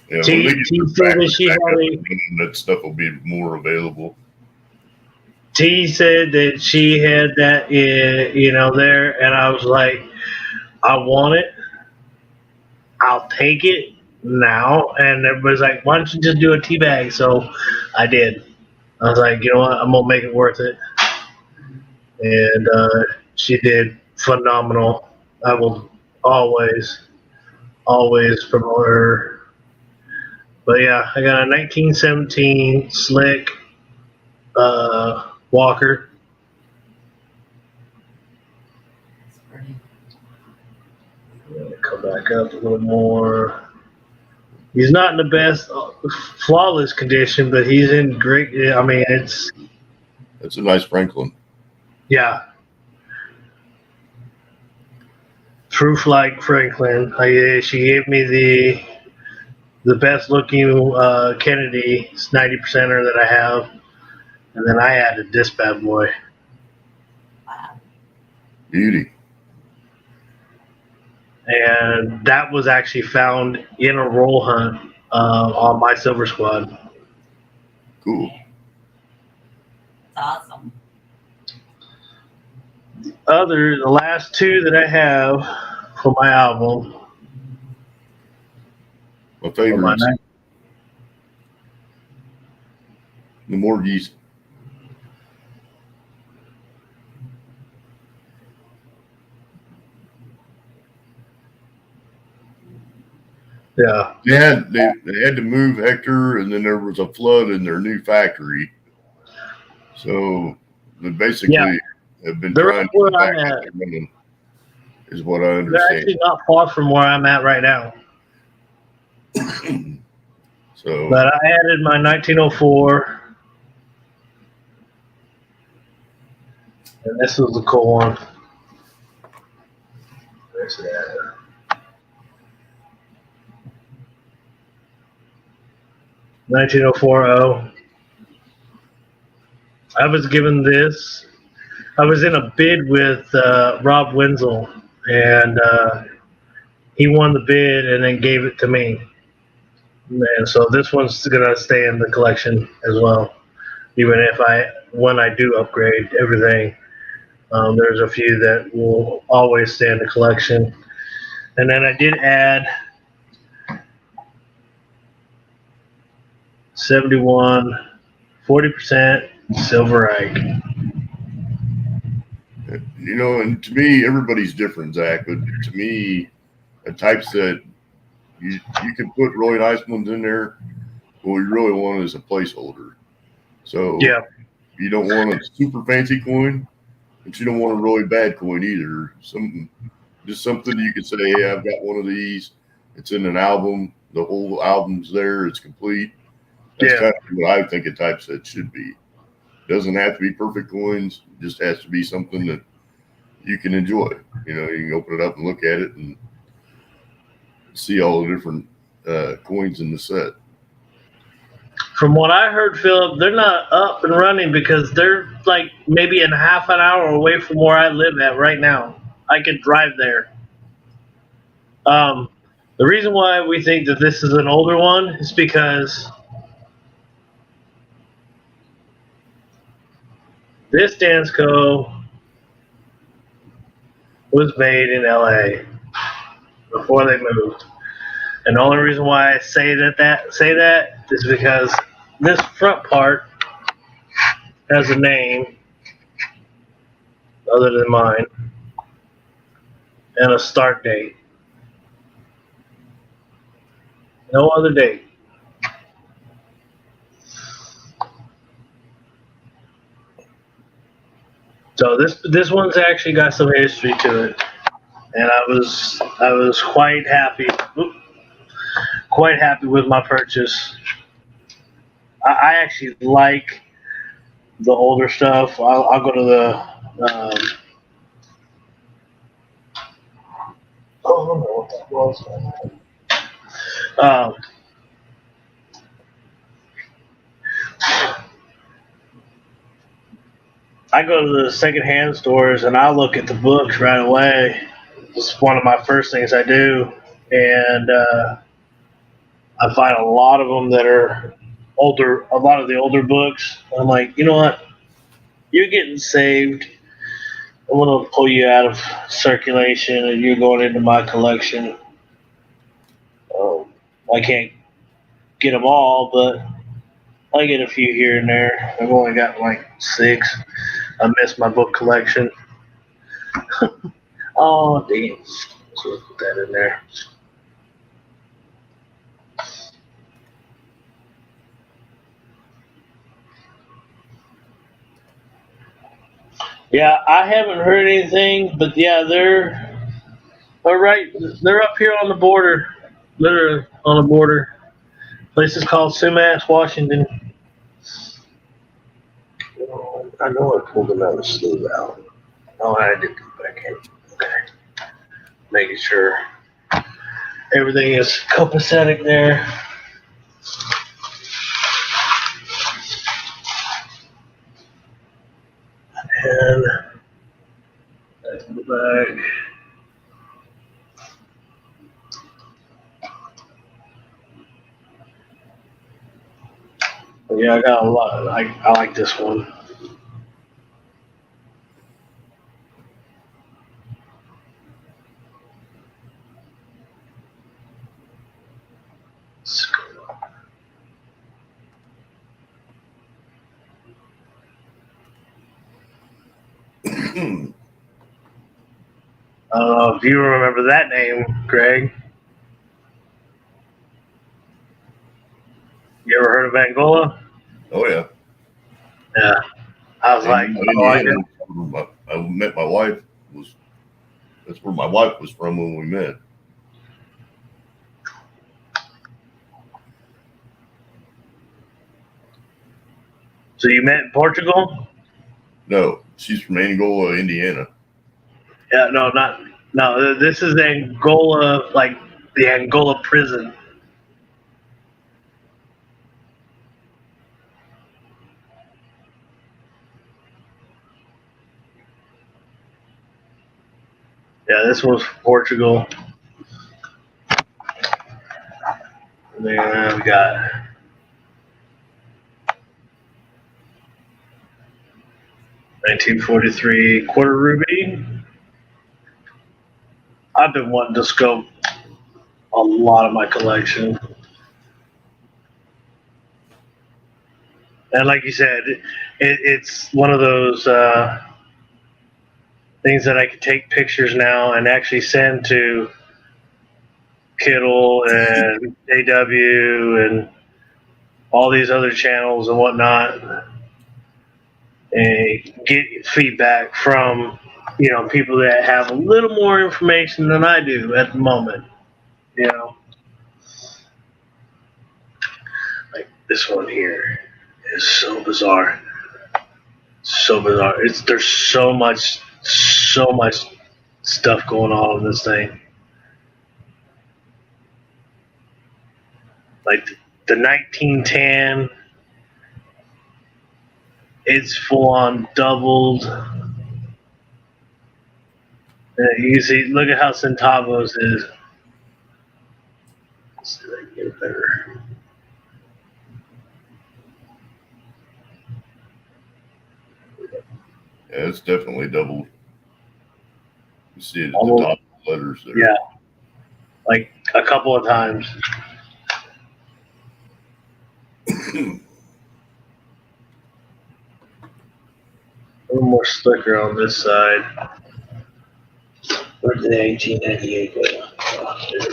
Yeah, T- when they get T the said factory that she back had up a- and running, that stuff will be more available. T said that she had that, there, and I was like, I want it. I'll take it now. And everybody's like, why don't you just do a tea bag? So I did. I was like, you know what? I'm gonna make it worth it. And she did phenomenal. I will always promote her. But yeah, I got a 1917 slick Walker. It's pretty. Come back up a little more. He's not in the best, flawless condition, but he's in great. I mean, it's That's a nice Franklin. yeah. Proof like Franklin. She gave me the best looking Kennedy 90%er that I have, and then I added this bad boy. Wow. Beauty. And that was actually found in a roll hunt on my Silver Squad. Cool. It's awesome. The last two that I have for my album, My for my favorites. The Morgies. yeah, They had to move Hector, and then there was a flood in their new factory. So they basically have been They're trying to where get back I'm up at. and running, is what I they're understand. actually not far from where I'm at right now. So But I added my 1904, and this was the cool one. Where's it at? 1904. I was given this. I was in a bid with Rob Wenzel, and he won the bid and then gave it to me. And so this one's gonna stay in the collection as well, even if when I do upgrade everything. There's a few that will always stay in the collection. And then I did add 71, 40% silverite. You know, and to me, everybody's different, Zach. But to me, a typeset, you can put really nice ones in there. What we really want is a placeholder. So Yeah. you don't want a super fancy coin, but you don't want a really bad coin either. Just something you can say, hey, I've got one of these. It's in an album. The whole album's there. It's complete. That's Yeah. kind of what I think a typeset should be. Doesn't have to be perfect coins. It just has to be something that you can enjoy. You know, you can open it up and look at it and see all the different coins in the set. From what I heard, Philip, they're not up and running because they're like maybe in half an hour away from where I live at right now. I could drive there. The reason why we think that this is an older one is because this Dansko was made in LA before they moved. And the only reason why I say that is because this front part has a name other than mine and a start date. No other date. So this one's actually got some history to it, and I was quite happy with my purchase. I actually like the older stuff. I'll go to the oh no, what the was that? I go to the secondhand stores and I look at the books right away. It's one of my first things I do, and I find a lot of them that are older. A lot of the older books. I'm like, you know what? You're getting saved. I'm gonna pull you out of circulation, and you're going into my collection. I can't get them all, but I get a few here and there. I've only got like 6. I miss my book collection. Oh, damn. So let's put that in there. Yeah, I haven't heard anything, but yeah, they're right. They're up here on the border, literally on the border. Place is called Sumas, Washington. I know I pulled another sleeve out. Oh, I did put back in. Okay. Making sure everything is copacetic there. And that's the back. But yeah, I got a lot. I like this one. I don't know if you remember that name, Greg. You ever heard of Angola? Oh yeah. Yeah. I was like, Indiana. I met my wife. That's where my wife was from when we met. So you met in Portugal? No, she's from Angola, Indiana. Yeah, no. This is Angola, like the Angola prison. Yeah, this was Portugal. And then we got $1943 quarter ruby. I've been wanting to scope a lot of my collection. And like you said, it's one of those things that I could take pictures now and actually send to Kittle and AW and all these other channels and whatnot, and get feedback from people that have a little more information than I do at the moment. Like this one here is so bizarre, so bizarre. There's so much stuff going on in this thing. Like the 1910, it's full on doubled. You can see, look at how Centavos is. Let's see if I can get it better. Yeah, it's definitely doubled. You see it at Almost, the top of the letters there. Yeah, like a couple of times. A little more slicker on this side. Where did the 1898 go? Oh, there it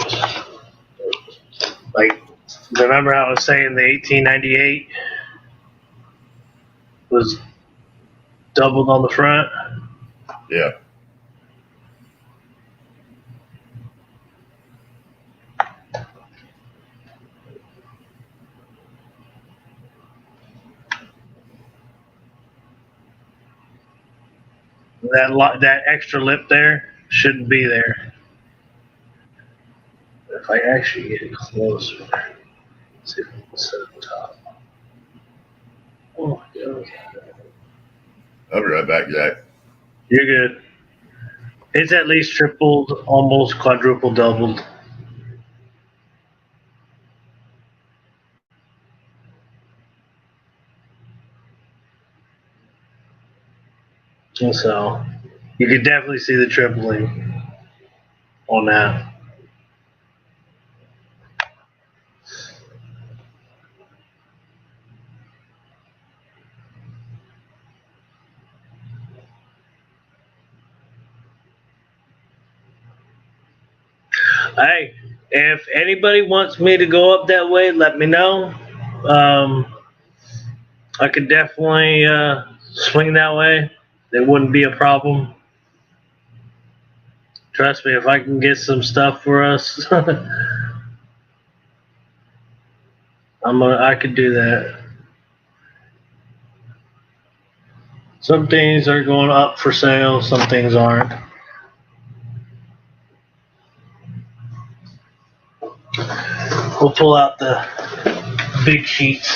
is. Like, remember how I was saying the 1898 was doubled on the front? Yeah. That extra lip there shouldn't be there. If I actually get it closer, let's see if we can set it on top. Oh my God. I'll be right back, Jack. You're good. It's at least tripled, almost quadruple doubled. And so you could definitely see the tripling on that. Hey, if anybody wants me to go up that way, let me know. I could definitely swing that way. It wouldn't be a problem. Trust me, if I can get some stuff for us, I could do that. Some things are going up for sale, some things aren't. We'll pull out the big sheets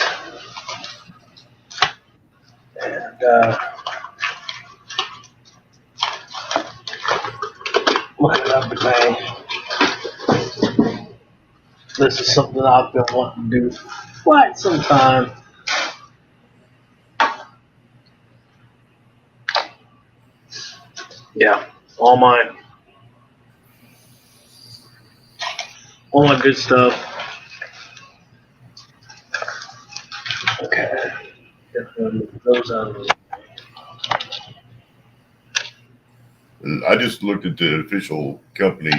and look it up today. This is something I've been wanting to do for quite some time. Yeah, all my good stuff. Okay, get those out of the way. And I just looked at the official company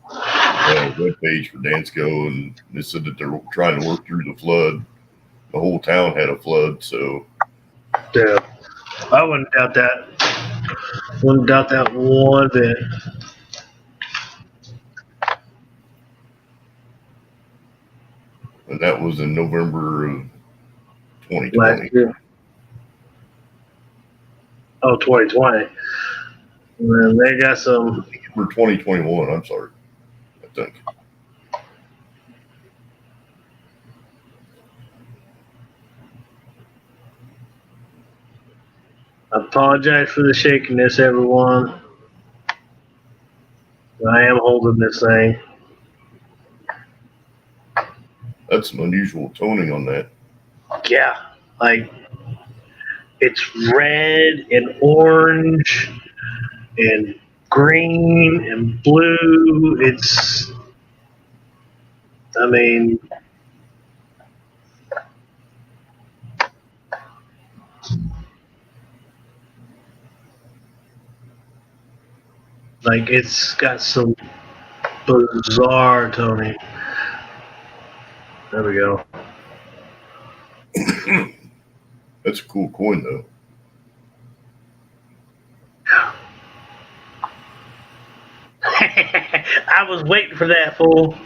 webpage for Dansco, and they said that they're trying to work through the flood. The whole town had a flood, so Yeah, I wouldn't doubt that. Wouldn't doubt that one bit. and that was in November of 2020. Last year. Oh, 2020. And they got some. For 2021, I'm sorry, I think. I apologize for the shakiness, everyone. I am holding this thing. That's some unusual toning on that. Yeah, like it's red and orange and green and blue. Like it's got some bizarre toning. There we go. That's a cool coin, though. I was waiting for that, fool.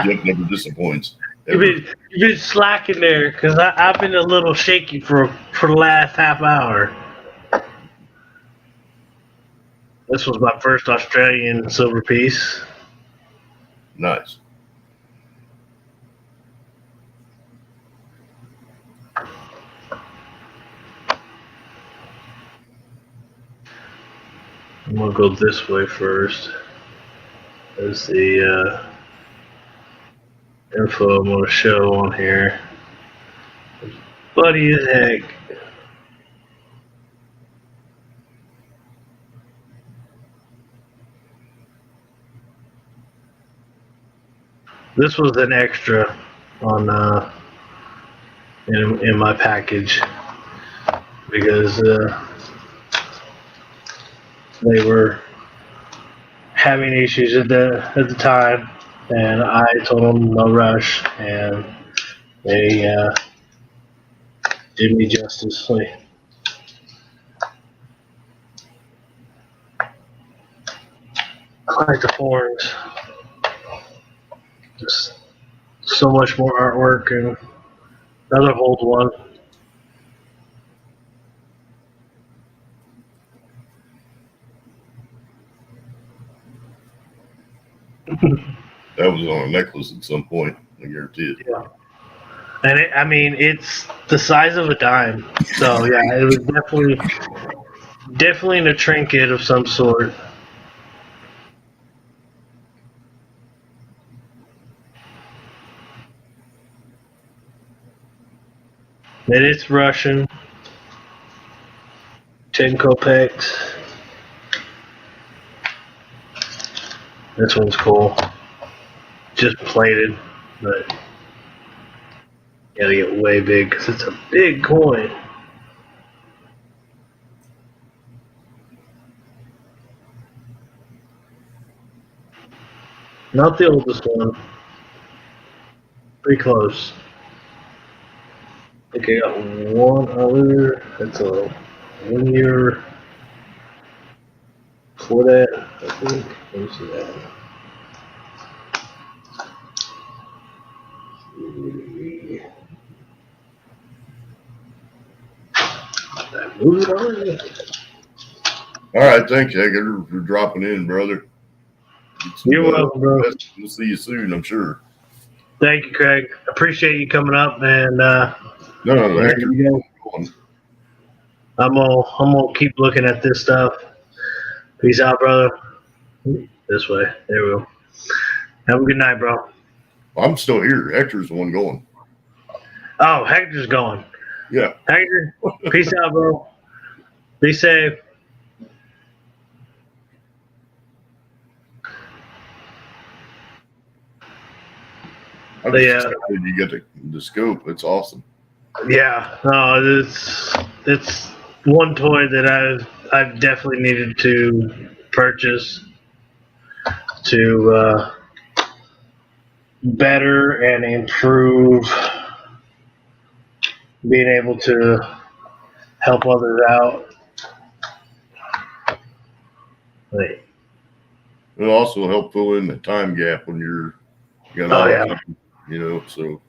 Jeff never disappoints. You've Ever. been slacking there because I've been a little shaky for the last half hour. This was my first Australian silver piece. Nice. I'm gonna go this way first. There's the info I'm gonna show on here. Buddy as heck. This was an extra on in my package because they were having issues at the time, and I told them no rush, and they did me justice. I like the horns. Just so much more artwork and another old one. That was on a necklace at some point, I guarantee it. Yeah. And it's the size of a dime. So yeah, it was definitely in a trinket of some sort. And it's Russian. 10 kopecks. This one's cool. Just plated, but you gotta get way big because it's a big coin. Not the oldest one. Pretty close. I think I got one other. That's a 1 year before that, I think. Let me see that. That moved already? All right, thanks, Edgar, for dropping in, brother. You're welcome, bro. We'll see you soon, I'm sure. Thank you, Craig. Appreciate you coming up, and No, there Edgar, you go. I'm gonna keep looking at this stuff. Peace out, brother. This way. There we go. Have a good night, bro. I'm still here. Hector's the one going. Oh, Hector's going. Yeah. Hector, peace out, bro. Be safe. I'm But just yeah. excited you get the scope. It's awesome. Yeah, no, it's one toy that I've definitely needed to purchase to better and improve being able to help others out. Wait. It'll also help fill in the time gap when you got Oh, all yeah. time, so.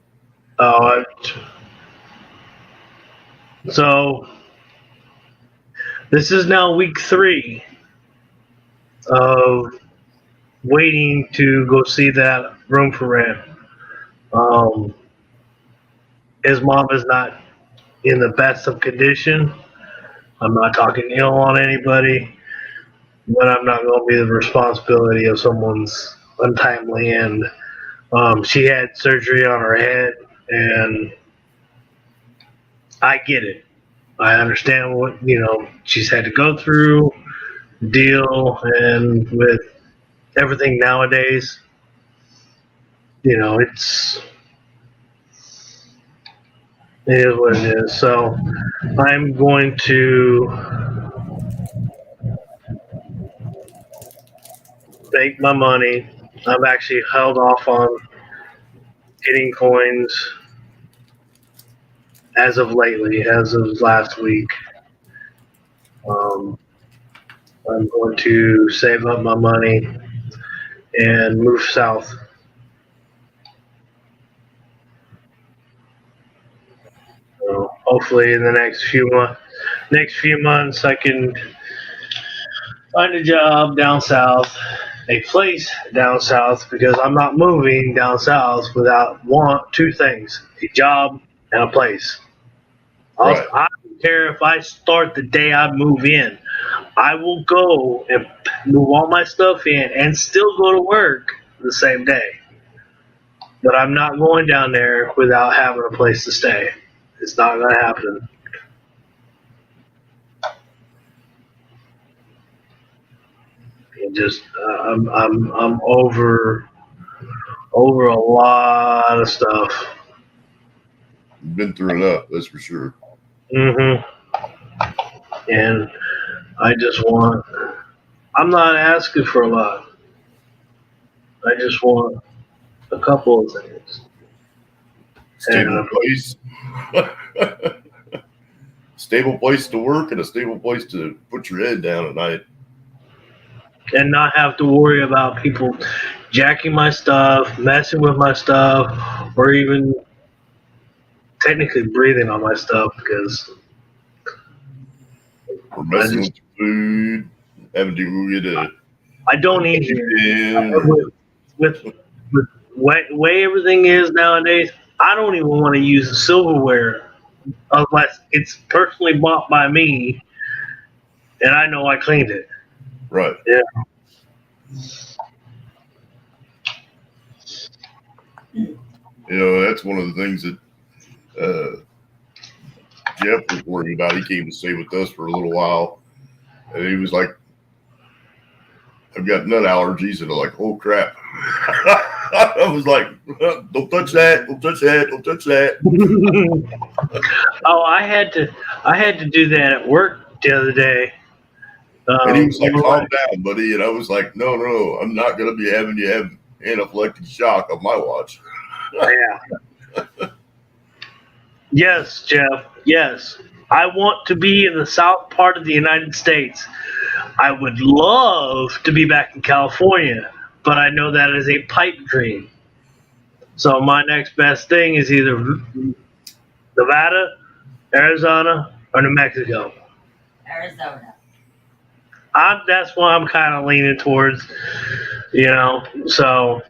So this is now week 3 of waiting to go see that room for rent. His mom is not in the best of condition. I'm not talking ill on anybody, but I'm not going to be the responsibility of someone's untimely end. She had surgery on her head, and I get it. I understand what she's had to go through, deal, and with everything nowadays, it is what it is. So I'm going to make my money. I've actually held off on getting coins as of lately, as of last week. I'm going to save up my money and move south. So hopefully, in the next few months, I can find a job down south, a place down south, because I'm not moving down south without two things: a job and a place. Right. I don't care if I start the day I move in. I will go and move all my stuff in and still go to work the same day. But I'm not going down there without having a place to stay. It's not going to happen. It just I'm over a lot of stuff. You've been through enough, that's for sure. And I just want. I'm not asking for a lot. I just want a couple of things. Stable place. Stable place to work and a stable place to put your head down at night. And not have to worry about people jacking my stuff, messing with my stuff, or even technically breathing on my stuff because Or messing with your food, having to get a. I don't eat here. With way everything is nowadays, I don't even want to use the silverware unless it's personally bought by me and I know I cleaned it. Right. Yeah. That's one of the things that Jeff was worried about. He came to stay with us for a little while, and he was like, I've got nut allergies, and I'm like, oh crap. I was like, don't touch that, don't touch that, don't touch that. Oh, I had to do that at work the other day. And he was like, calm down, buddy. And I was like, no, I'm not going to be having you have anaphylactic shock on my watch. Yeah. Yes, Jeff. Yes. I want to be in the south part of the United States. I would love to be back in California, but I know that is a pipe dream. So my next best thing is either Nevada, Arizona, or New Mexico. Arizona. That's what I'm kind of leaning towards, So,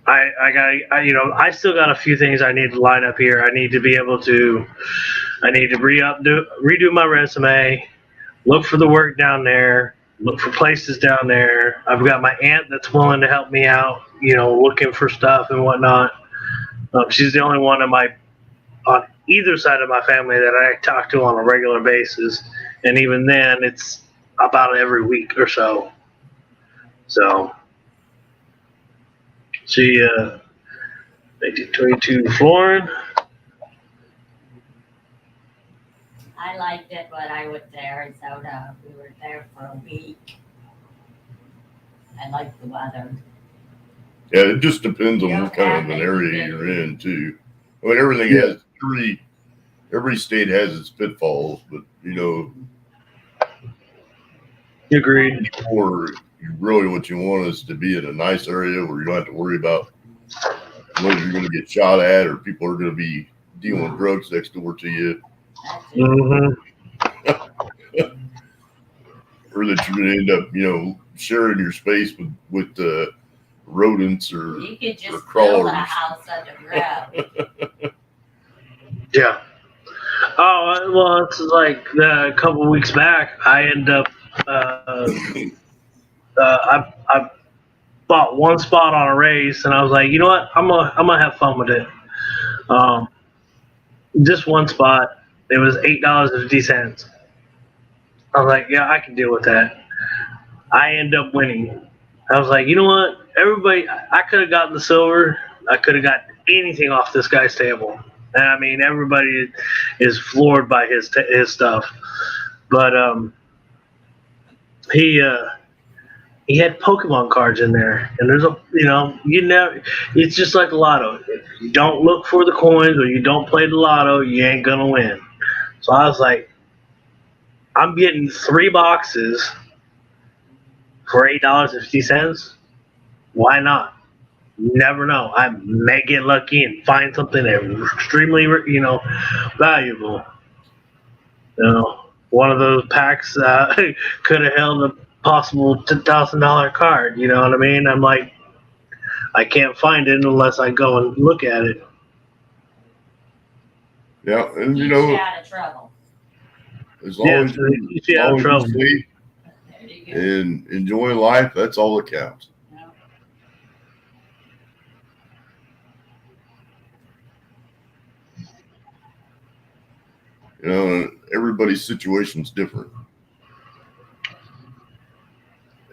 I still got a few things I need to line up here. I need to redo my resume, look for the work down there, look for places down there. I've got my aunt that's willing to help me out, looking for stuff and whatnot. She's the only one on either side of my family that I talk to on a regular basis, and even then, it's about every week or so. So, she 1922 flooring. I liked it when I went to Arizona. We were there for a week. I liked the weather. Yeah, it just depends on what kind of an area you're in, too. I mean, everything has every state has its pitfalls, but Agreed. Or really, what you want is to be in a nice area where you don't have to worry about whether you're going to get shot at or people are going to be dealing drugs next door to you. Mm-hmm. Or that you're going to end up, sharing your space with rodents or you could just or crawlers. Build a house underground. Yeah. Oh, well, it's like a couple weeks back, I ended up, I bought one spot on a race, and I was like, you know what, I'm gonna have fun with it. Just one spot. It was $8.50. I was like, yeah, I can deal with that. I ended up winning. I was like, you know what, everybody, I could have gotten the silver. I could have got anything off this guy's table. And I mean, everybody is floored by his stuff. But he he had Pokemon cards in there, and there's a you never. It's just like a lotto. If you don't look for the coins or you don't play the lotto, you ain't gonna win. So I was like, I'm getting 3 boxes for $8.50. Why not? You never know. I may get lucky and find something extremely valuable. One of those packs could have held a possible $10,000 card. You know what I mean? I'm like, I can't find it unless I go and look at it. Yeah, and Keeps you out of trouble. as long as keeps you out of trouble. you're safe There you go. and enjoying life, that's all that counts. Everybody's situation's different.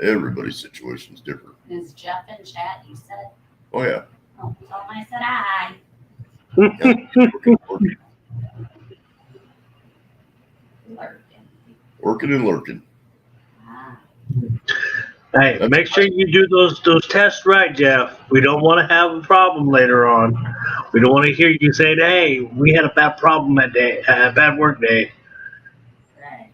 Everybody's situation's different. Is Jeff in chat, you said? Oh, yeah. Oh, tell him I said hi. Working and lurking. Ah. Hey, make sure you do those tests right, Jeff. We don't want to have a problem later on. We don't want to hear you saying, "Hey, we had a bad problem that day, a bad work day." Right.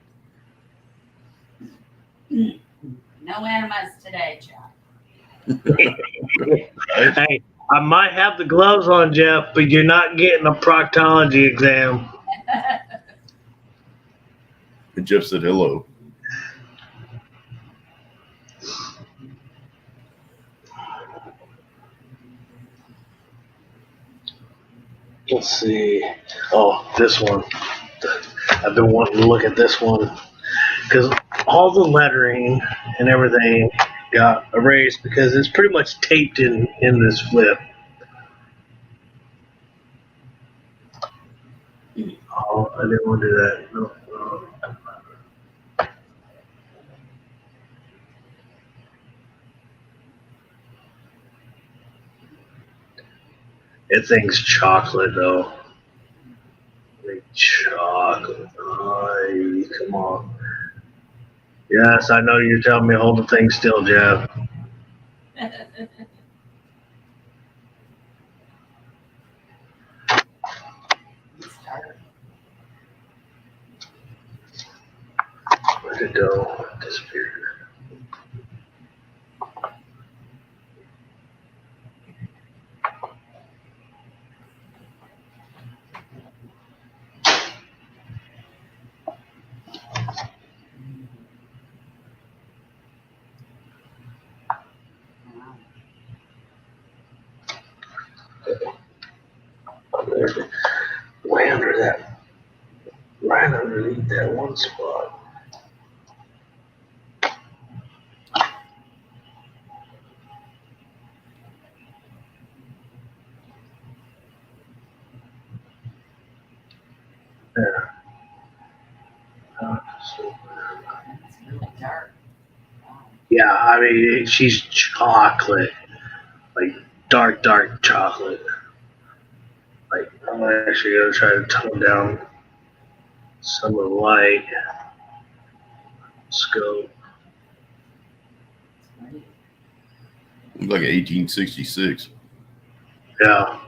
No animals today, Jeff. Hey, I might have the gloves on, Jeff, but you're not getting a proctology exam. And Jeff said hello. Let's see. Oh, this one. I've been wanting to look at this one because all the lettering and everything got erased because it's pretty much taped in this flip. Oh, I didn't want to do that. No. That thing's chocolate, though. Like chocolate. Oh, come on. Yes, I know you're telling me to hold the thing still, Jeff. Where'd it go? It disappeared. Way under that, right underneath that one spot. There. It's really dark. Yeah, I mean, she's chocolate. Like, dark chocolate. Like, I'm actually going to try to tone down some of the light. Scope. Looks like 1866. Yeah.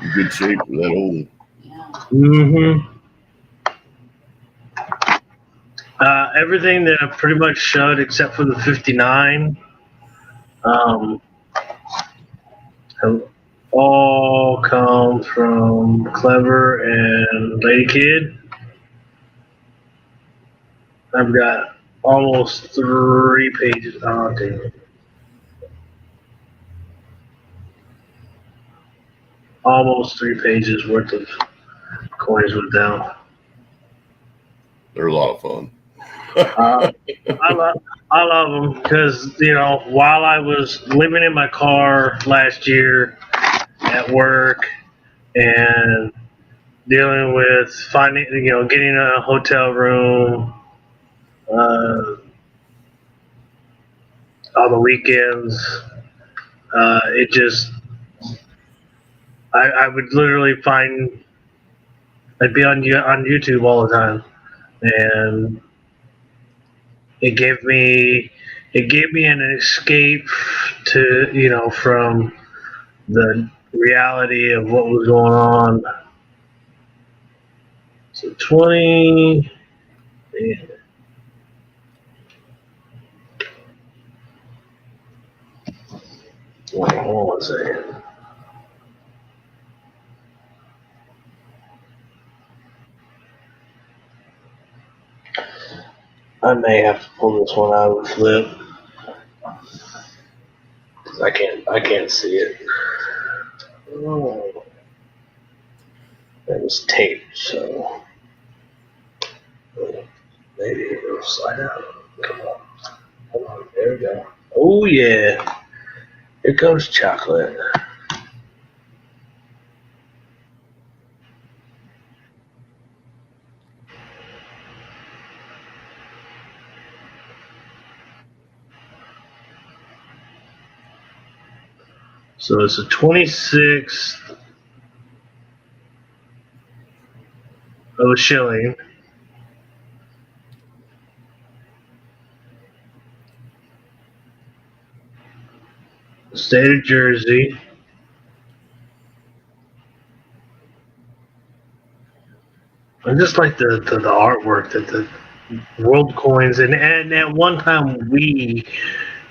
In good shape for that old. Yeah. Mm-hmm. Everything that I pretty much showed except for the 59 have all come from Clever and Lady Kid. I've got almost 3 pages. Oh, dang it. Almost 3 pages worth of coins went down. They're a lot of fun. I love them because, while I was living in my car last year at work and dealing with finding, getting a hotel room on the weekends, it just, I would literally find, I'd be on YouTube all the time, and it gave me an escape to from the reality of what was going on. So 20. Man. Wait, hold on a second. I may have to pull this one out of the flip. 'Cause I can't see it. Oh, that was tape, so maybe it'll slide out. Come on. Come on, there we go. Oh yeah. Here comes chocolate. So it's the 26th of a shilling. State of Jersey. I just like the artwork that the world coins and at one time we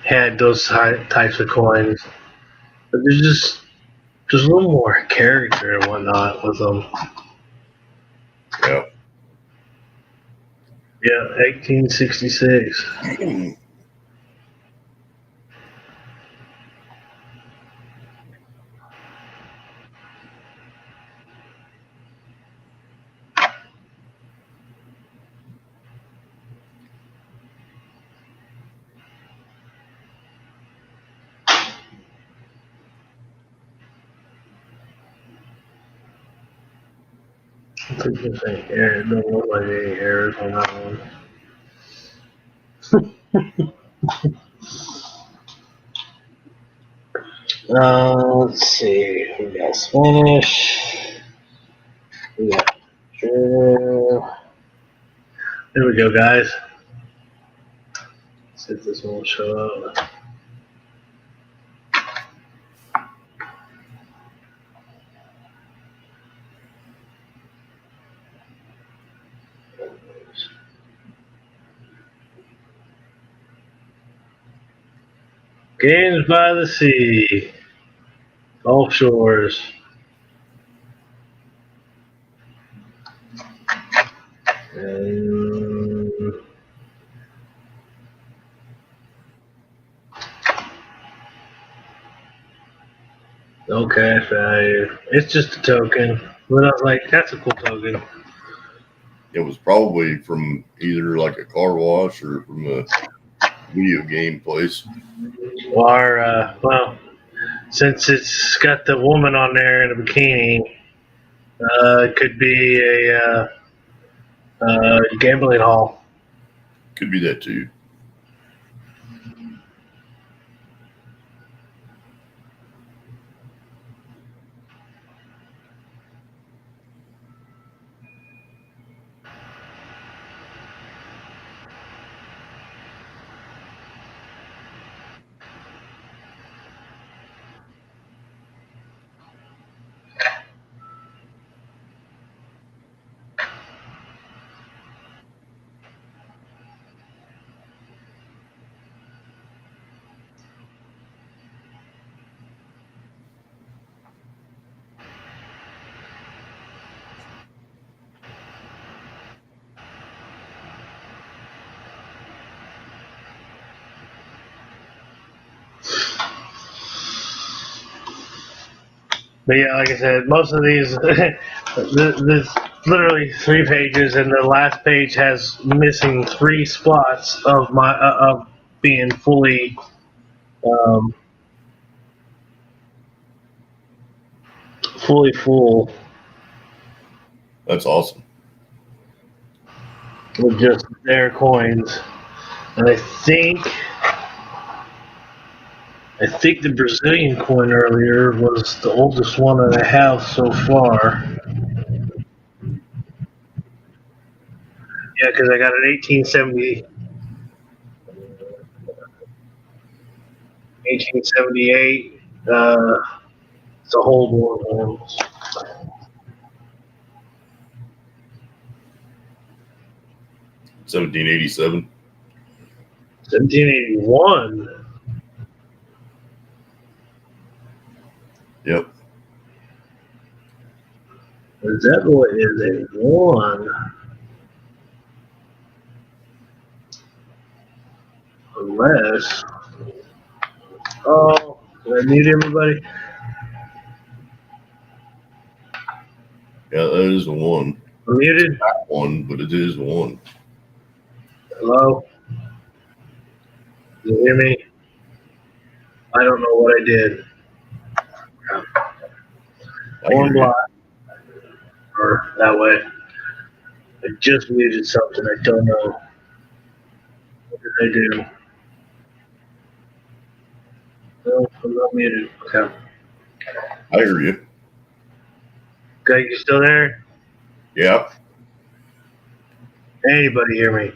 had those types of coins, but there's just a little more character and whatnot with them. Yeah. Yeah, 1866. I think there's any hair. It don't look like any hairs on that one. Let's see. We got Spanish. We got Drew. There we go, guys. Let's see if this one will show up. Games by the sea. Gulf shores. No cash value. It's just a token. But I was like, that's a cool token. It was probably from either like a car wash or from a video game place. Or, well, since it's got the woman on there in a bikini, it could be a gambling hall. Could be that too. But yeah, like I said, most of these, there's literally 3 pages, and the last page has missing 3 spots of my of being fully fully full That's awesome. with just their coins. And I think the Brazilian coin earlier was the oldest one that I have so far. Yeah, because I got an 1870. 1878. It's a whole war. 1787. 1781. Yep. That boy is a one. Unless. Oh, did I mute everybody? Yeah, that is a one. I'm muted. Not one, but it is a one. Hello? Can you hear me? I don't know what I did. I hear One you. block. Or that way. I just muted something. I don't know. What did I do? No, I'm not muted. Okay. I hear you. Okay, you still there? Yeah, Anybody hear me?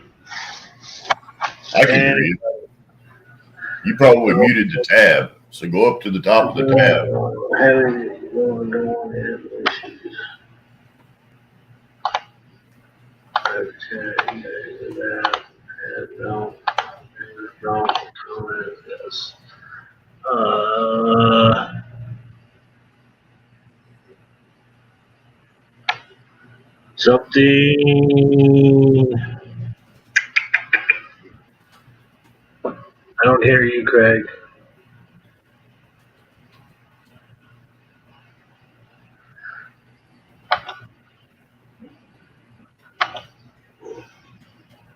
I can hear you. You probably muted the tab, so go up to the top of the tab. Something. I don't hear you, Craig.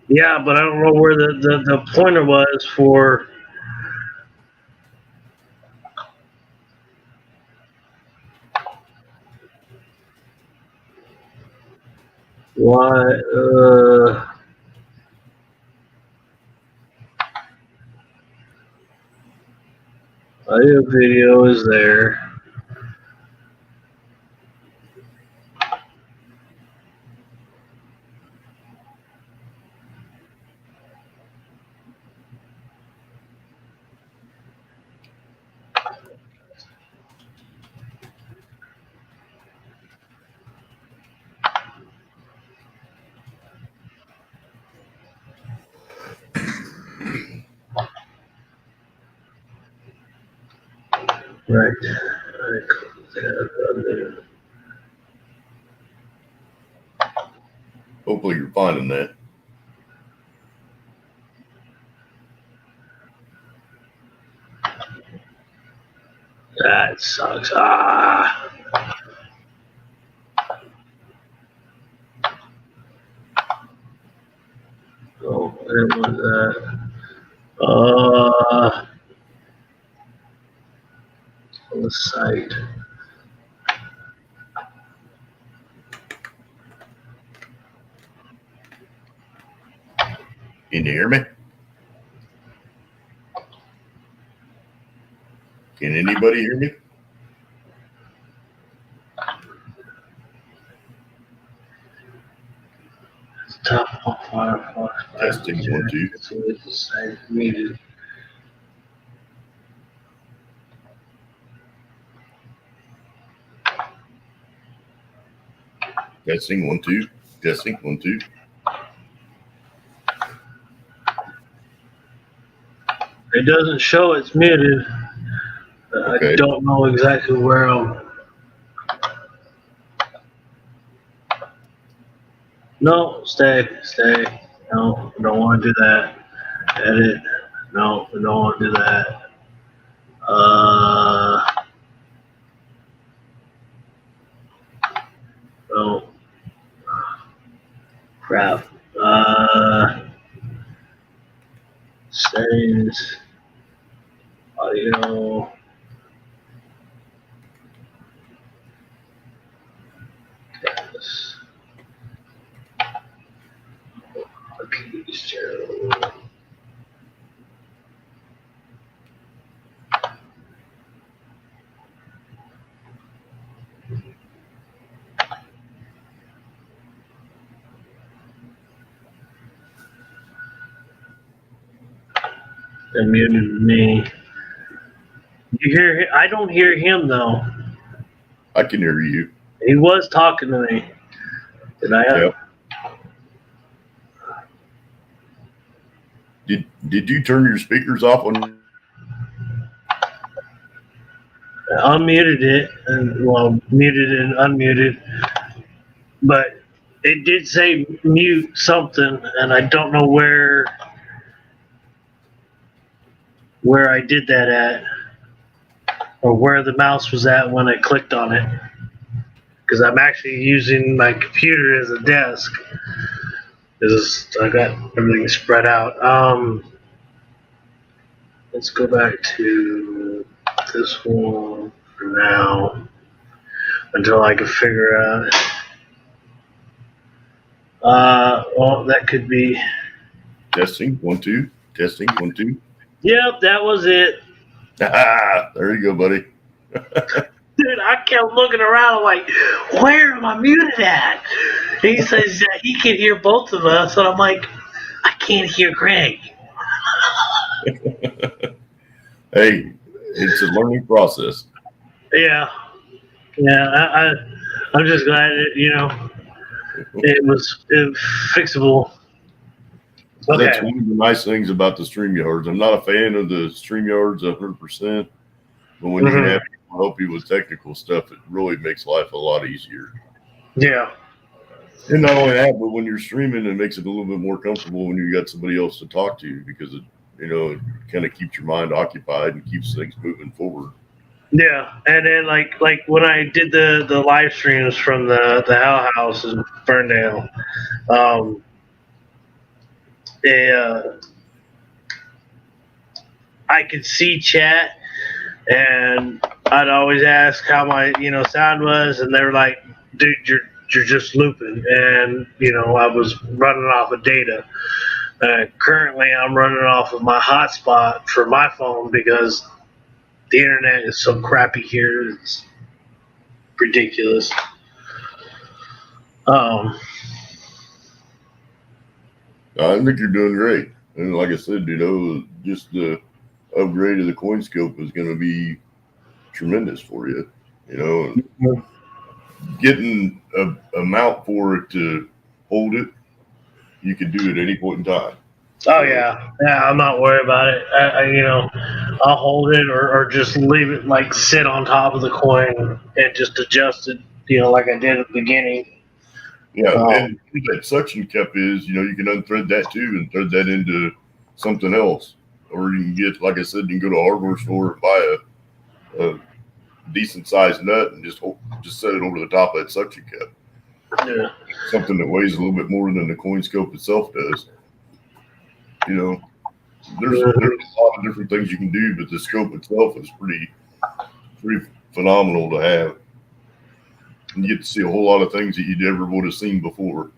Yeah, but I don't know where the pointer was for. Why? Audio video is there. Right. Hopefully you're finding that. That sucks. Ah. Oh, it was that. On the site. Can you hear me? Can anybody hear me? Top of Firefox. Testing 1 2. It's always the site muted. Testing 1 2. Testing 1 2. It doesn't show it's muted. Okay. I don't know exactly where I'm. No, stay. No, I don't want to do that. Edit. No, I don't want to do that. No. Crap. Settings. Audio. Yes. Keys, Gerald. They muted me. You hear? I don't hear him though. I can hear you. He was talking to me. Did I? Yep. Did you turn your speakers off on? Unmuted it, and well, muted and unmuted, but it did say mute something, and I don't know where I did that at, or where the mouse was at when I clicked on it, because I'm actually using my computer as a desk. I got everything spread out. Let's go back to this one for now until I can figure out. Well, that could be. Testing 1 2. Testing 1 2. Yep, that was it. There you go, buddy. Dude, I kept looking around like, where am I muted at? And he says that he can hear both of us, and I'm like, I can't hear Greg. Hey, it's a learning process. Yeah, I'm just glad it was fixable. Okay. That's one of the nice things about the StreamYards. I'm not a fan of the StreamYards 100%, but when you can have people help you with technical stuff, it really makes life a lot easier. Yeah. And not only that, but when you're streaming, it makes it a little bit more comfortable when you got somebody else to talk to, because it kind of keeps your mind occupied and keeps things moving forward. Yeah, and then like when I did the live streams from the Hell House in Ferndale, I could see chat, and I'd always ask how my sound was, and they were like, "Dude, you're just looping," and I was running off of data. Currently, I'm running off of my hotspot for my phone because the internet is so crappy here. It's ridiculous. I think you're doing great. And like I said, just the upgrade of the coin scope is going to be tremendous for you. And getting a mount for it to hold it, you could do at any point in time. Oh yeah, I'm not worried about it. I'll hold it or just leave it like sit on top of the coin and just adjust it, like I did at the beginning. Yeah, and that suction cup is, you can unthread that too and thread that into something else, or you can get, like I said, you can go to a hardware store and buy a decent sized nut and just set it over the top of that suction cup. Yeah, something that weighs a little bit more than the coin scope itself does. There's a lot of different things you can do, but the scope itself is pretty phenomenal to have. And you get to see a whole lot of things that you never would have seen before.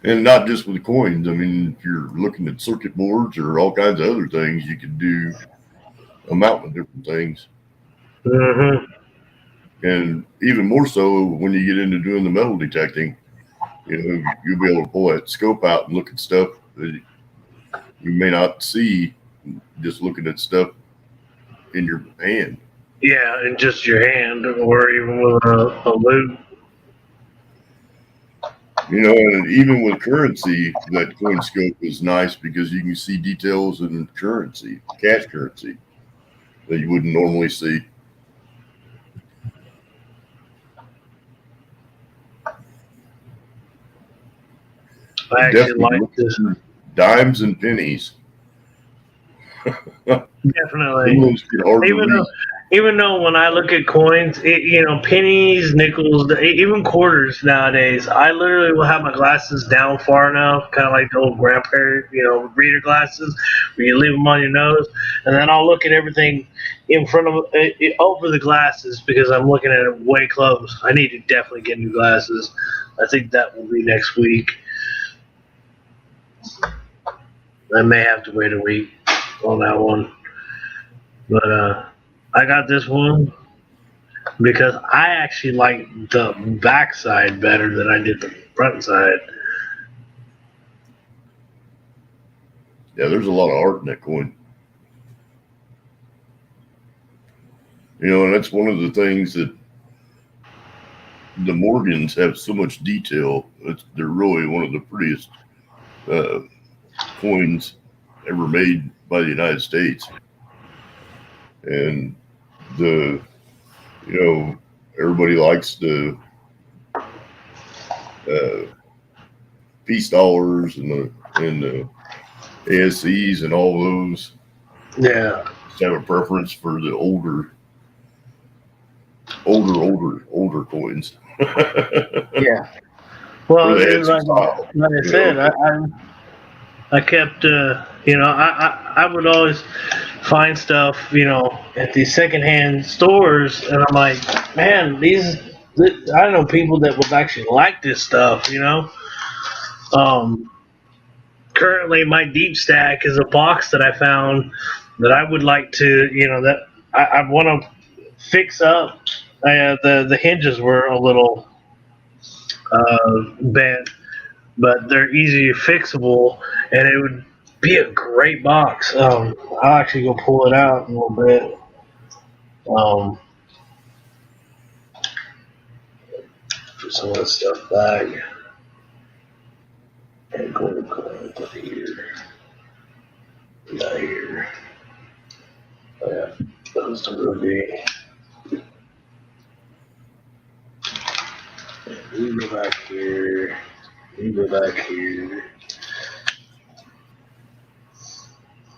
And not just with coins. I mean, if you're looking at circuit boards or all kinds of other things, you can do a mountain of different things. Mm-hmm. And even more so when you get into doing the metal detecting, you'll be able to pull that scope out and look at stuff that you may not see just looking at stuff in your hand. Yeah, in just your hand, or even with a loop. And even with currency, that coin scope is nice because you can see details in currency, cash currency, that you wouldn't normally see. I actually like this. Dimes and pennies. Definitely. Even though when I look at coins, pennies, nickels, even quarters nowadays, I literally will have my glasses down far enough, kind of like the old grandparent, reader glasses, where you leave them on your nose, and then I'll look at everything in front of over the glasses because I'm looking at it way close. I need to definitely get new glasses. I think that will be next week. I may have to wait a week on that one, but I got this one because I actually like the backside better than I did the front side. Yeah, there's a lot of art in that coin. You know, and that's one of the things that the Morgans have so much detail. They're really one of the prettiest coins ever made by the United States. And everybody likes the peace dollars and the ASCs and all those. Yeah. Just have a preference for the older coins. Yeah. Well, They had some like style, I said, I kept, I would always find stuff, at these secondhand stores, and I'm like, man, I know people that would actually like this stuff, Currently, my deep stack is a box that I found that I would like to, that I want to fix up. The hinges were a little bent, but they're easy fixable, and it would be a great box. I'll actually go pull it out in a little bit. Put some of that stuff back. And go here. Not here. Oh yeah, those will be. You go back here. You go back here.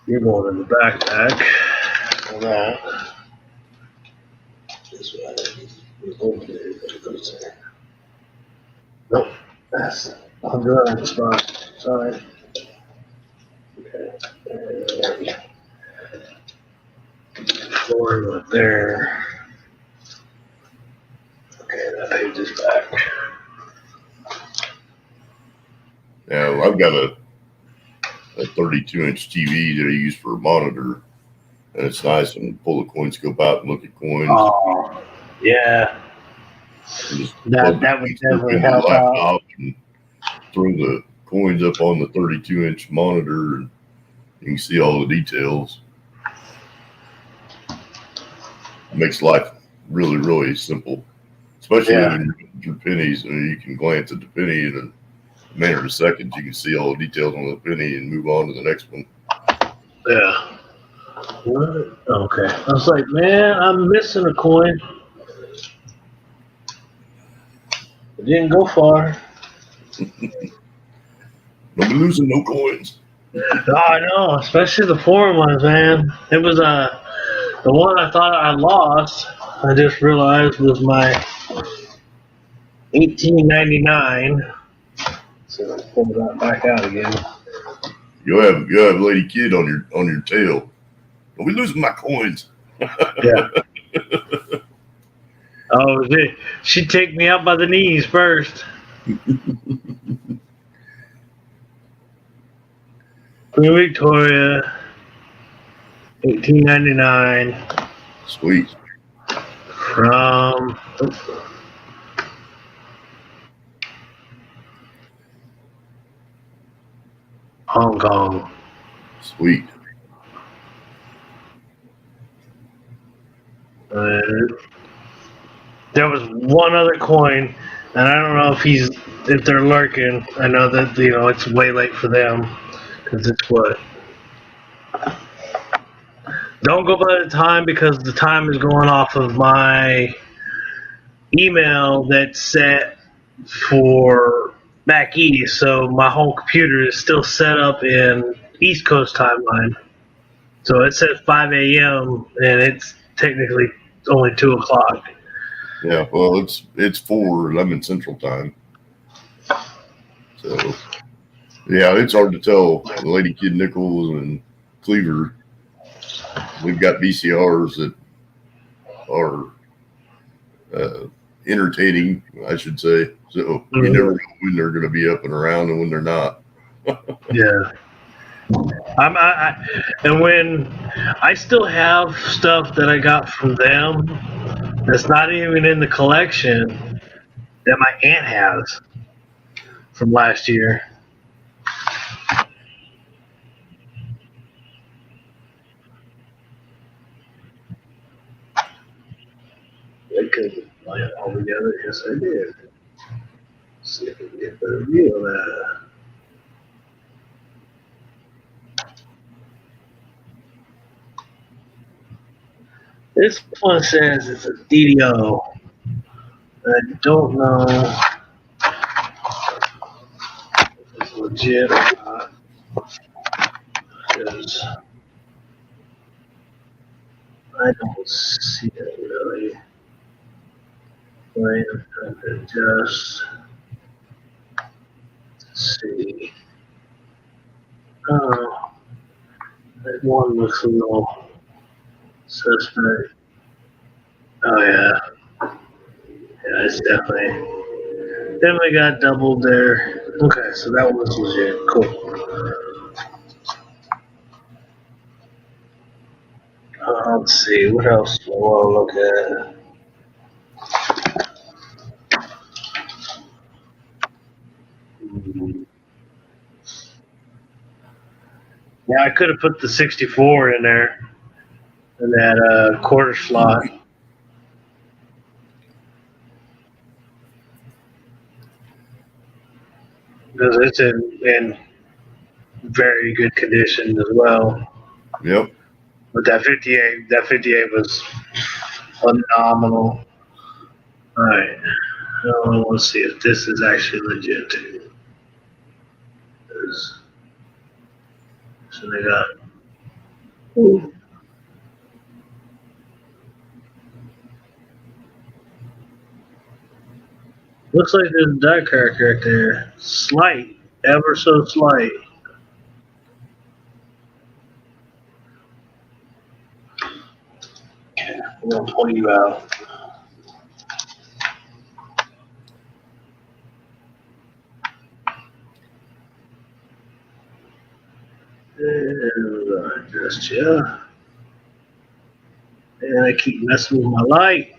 You're going in the backpack. All that. This way. Over there. It goes there. Nope. That's Honduran spot. Sorry. Okay. Floor right there. Okay, that page is back. Now I've got a 32-inch TV that I use for a monitor, and it's nice and pull the coin scope out and look at coins. Oh, yeah. That would definitely help out. And throw the coins up on the 32-inch monitor, and you can see all the details. It makes life really, really simple, especially when your pennies. You can glance at the penny in a matter of seconds. You can see all the details on the penny and move on to the next one. Yeah. What? Okay. I was like, man, I'm missing a coin. It didn't go far. Don't be losing no coins. Oh, I know, especially the foreign ones, man. It was the one I thought I lost. I just realized was my 1899. So let's pull that back out again. You have Lady Kid on your tail. Don't be losing my coins. Yeah. Oh, she'd take me out by the knees first. Queen Victoria, 1899. Sweet. From Hong Kong. Sweet. There was one other coin, and I don't know if they're lurking. I know that it's way late for them because it's what. Don't go by the time because the time is going off of my email that's set for back east. So my whole computer is still set up in East Coast timeline. So it says 5 a.m. and it's technically only 2 o'clock. Yeah, well, it's 4, and I'm in Central Time. So, yeah, it's hard to tell. Lady Kid Nichols and Cleaver, we've got VCRs that are entertaining, I should say. So you never know when they're going to be up and around and when they're not. Yeah. And when I still have stuff that I got from them that's not even in the collection that my aunt has. from last year. They could play it all together. Yes, I did. See if we can get a better view of that. This one says it's a DDO. I don't know if it's legit or not. Because I don't see it really. Wait, I'm trying to just see. Oh, that one looks a little suspect. Oh yeah, yeah, it's definitely got doubled there. Okay, so that was legit. Cool. Let's see, what else do I want to look at? Yeah, I could have put the 64 in there in that quarter slot. Because it's in very good condition as well. Yep. But that 58 was phenomenal. All right, now let's see if this is actually legit. So they got. Ooh. Looks like there's a die crack right there. Slight, ever so slight. Okay, I'm gonna pull you out. And adjust you. And I keep messing with my light.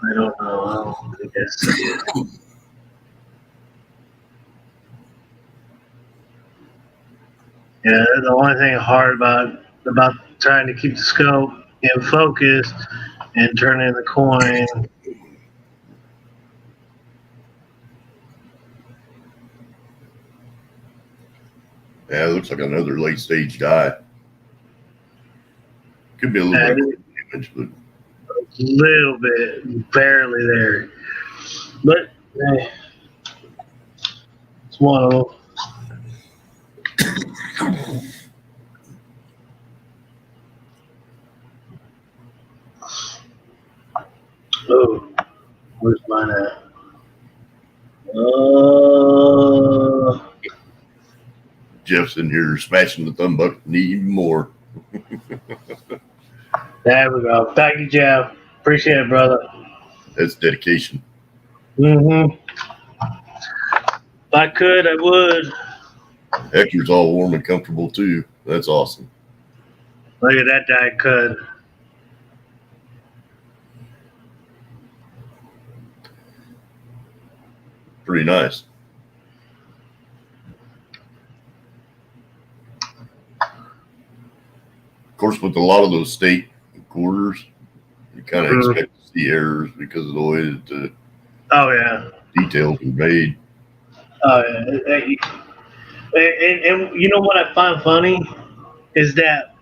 I don't know. I don't think I see it. Yeah, the only thing hard about trying to keep the scope in focus and turning the coin. Yeah, it looks like another late stage die. Could be a little bit damage, but A little bit, barely there. But hey, it's one of them. Oh, where's mine at? Jeff's in here smashing the thumb bucket even more. There we go. Thank you, Jeff. Appreciate it, brother. That's dedication. Mm-hmm. If I could, I would. Hector's all warm and comfortable too. That's awesome. Look at that die cut. Pretty nice. Of course, with a lot of those state quarters, you kind of expect to see errors because of the way that the details are made. Oh yeah. And you know what I find funny is that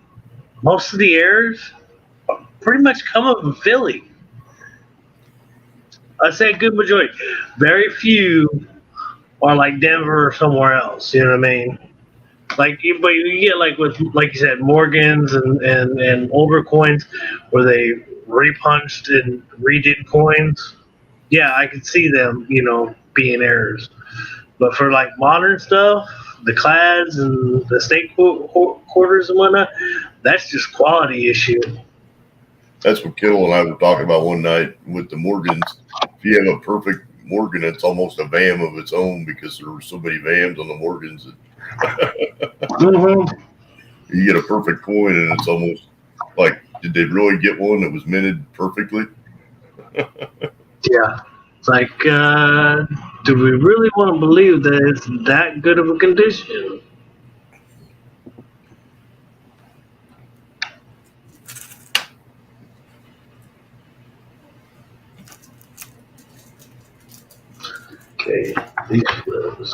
most of the errors pretty much come up in Philly. I say a good majority. Very few are like Denver or somewhere else. You know what I mean? But you get like you said, Morgans and older coins where they repunched and redid coins. Yeah, I could see them, being errors. But for like modern stuff, the clads and the state quarters and whatnot, that's just quality issue. That's what Kittle and I were talking about one night with the Morgans. If you have a perfect Morgan, it's almost a VAM of its own because there were so many VAMs on the Morgans. Mm-hmm. You get a perfect coin, and it's almost like, did they really get one that was minted perfectly? Yeah. It's like, do we really want to believe that it's that good of a condition? Okay, these flips.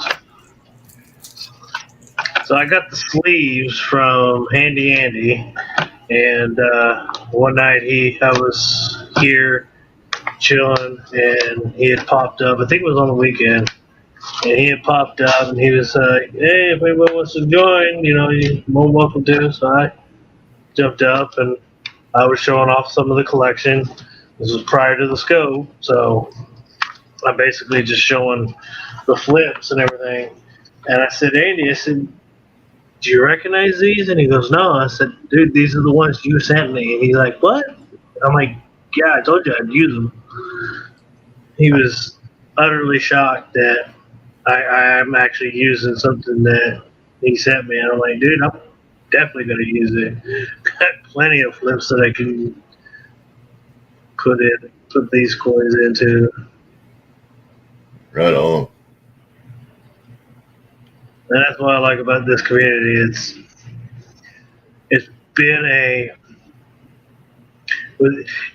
So I got the sleeves from Handy Andy, and one night I was here chilling, and he had popped up. I think it was on the weekend, and he had popped up, and he was like, "Hey, if anyone wants to join, you're more welcome to." So I jumped up, and I was showing off some of the collection. This was prior to the scope, so I'm basically just showing the flips and everything. And I said, Andy, I said, do you recognize these? And he goes, no. I said, dude, these are the ones you sent me. And he's like, what? I'm like, yeah, I told you I'd use them. He was utterly shocked that I'm actually using something that he sent me. And I'm like, dude, I'm definitely going to use it. Got plenty of flips that I can put these coins into. Right on. And that's what I like about this community. It's been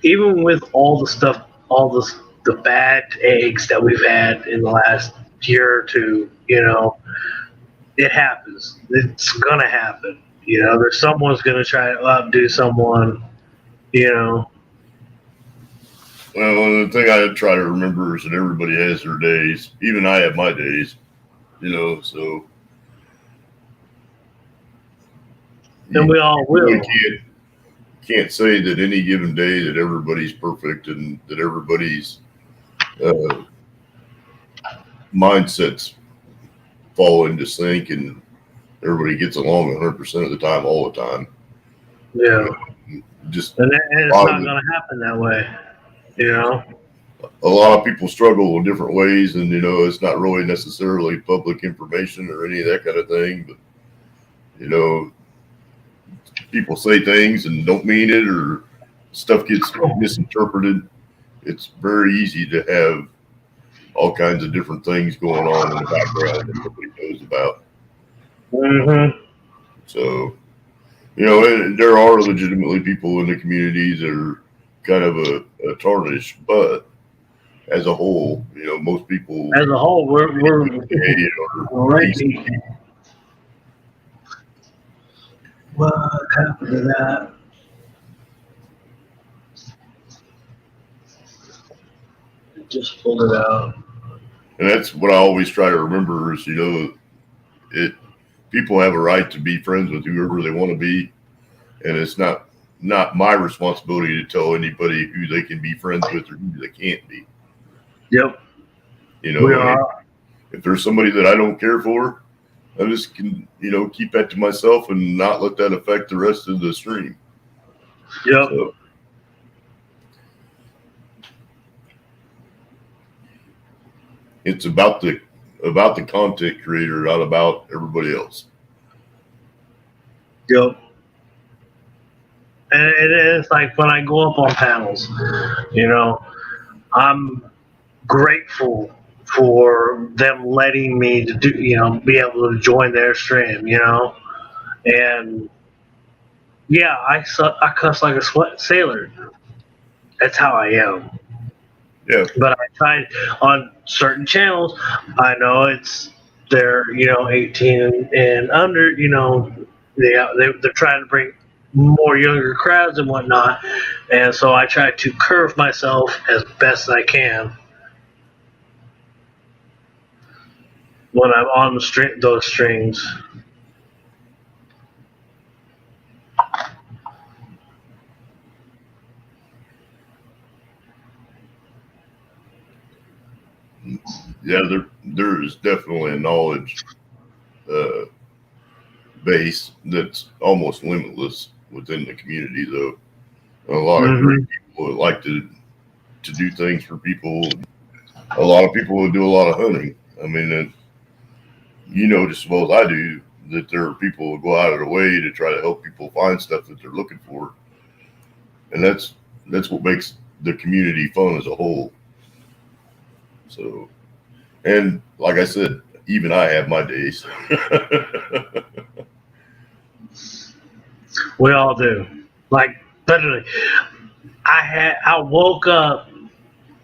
even with all the stuff, all the bad eggs that we've had in the last year or two, it happens. It's gonna happen. There's someone's gonna try to outdo someone. Well, the thing I try to remember is that everybody has their days. Even I have my days, so. And we all will. You can't say that any given day that everybody's perfect and that everybody's mindsets fall into sync and everybody gets along 100% of the time, all the time. Yeah. Just and it's not going to happen that way. A lot of people struggle in different ways, and it's not really necessarily public information or any of that kind of thing, but people say things and don't mean it, or stuff gets misinterpreted. It's very easy to have all kinds of different things going on in the background that nobody knows about. Mm-hmm. So, there are legitimately people in the community that are kind of a tarnish, but as a whole, most people. As a whole, we're right. What happened to that? Just pulled it out. And that's what I always try to remember is, people have a right to be friends with whoever they want to be. And it's not my responsibility to tell anybody who they can be friends with or who they can't be. Yep. If there's somebody that I don't care for, I just can, keep that to myself and not let that affect the rest of the stream. Yep. So, it's about the content creator, not about everybody else. Yep. And it's like when I go up on panels, I'm grateful for them letting me to do, be able to join their stream, and yeah, I cuss like a sailor. That's how I am. Yeah. But I tried on certain channels. I know they're 18 and under. They're trying to bring more younger crowds and whatnot, and so I try to curve myself as best I can when I'm on those strings. Yeah, there is definitely a knowledge base that's almost limitless within the community, though. A lot of great people would like to do things for people. A lot of people would do a lot of hunting. I mean, you know just as well as I do that there are people who go out of their way to try to help people find stuff that they're looking for, and that's what makes the community fun as a whole. So, and like I said, even I have my days. We all do. Like literally, I woke up.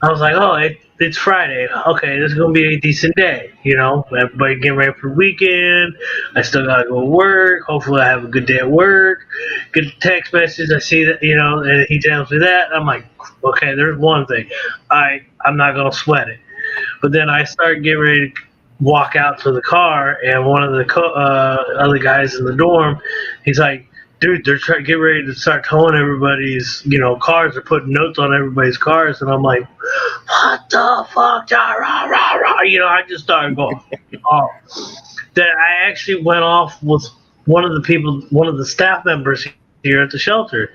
I was like, oh, it's Friday. Okay, this is gonna be a decent day. You know, everybody getting ready for the weekend. I still gotta go to work. Hopefully, I have a good day at work. Get the text message. I see that, you know, and he tells me that. I'm like, okay, there's one thing. I'm not gonna sweat it. But then I start getting ready to walk out to the car, and one of the other guys in the dorm, he's like, dude, they're trying to get ready to start towing everybody's, you know, cars. They're putting notes on everybody's cars. And I'm like, what the fuck? Rah, rah, rah. You know, I just started going, oh. Then I actually went off with one of the staff members here at the shelter.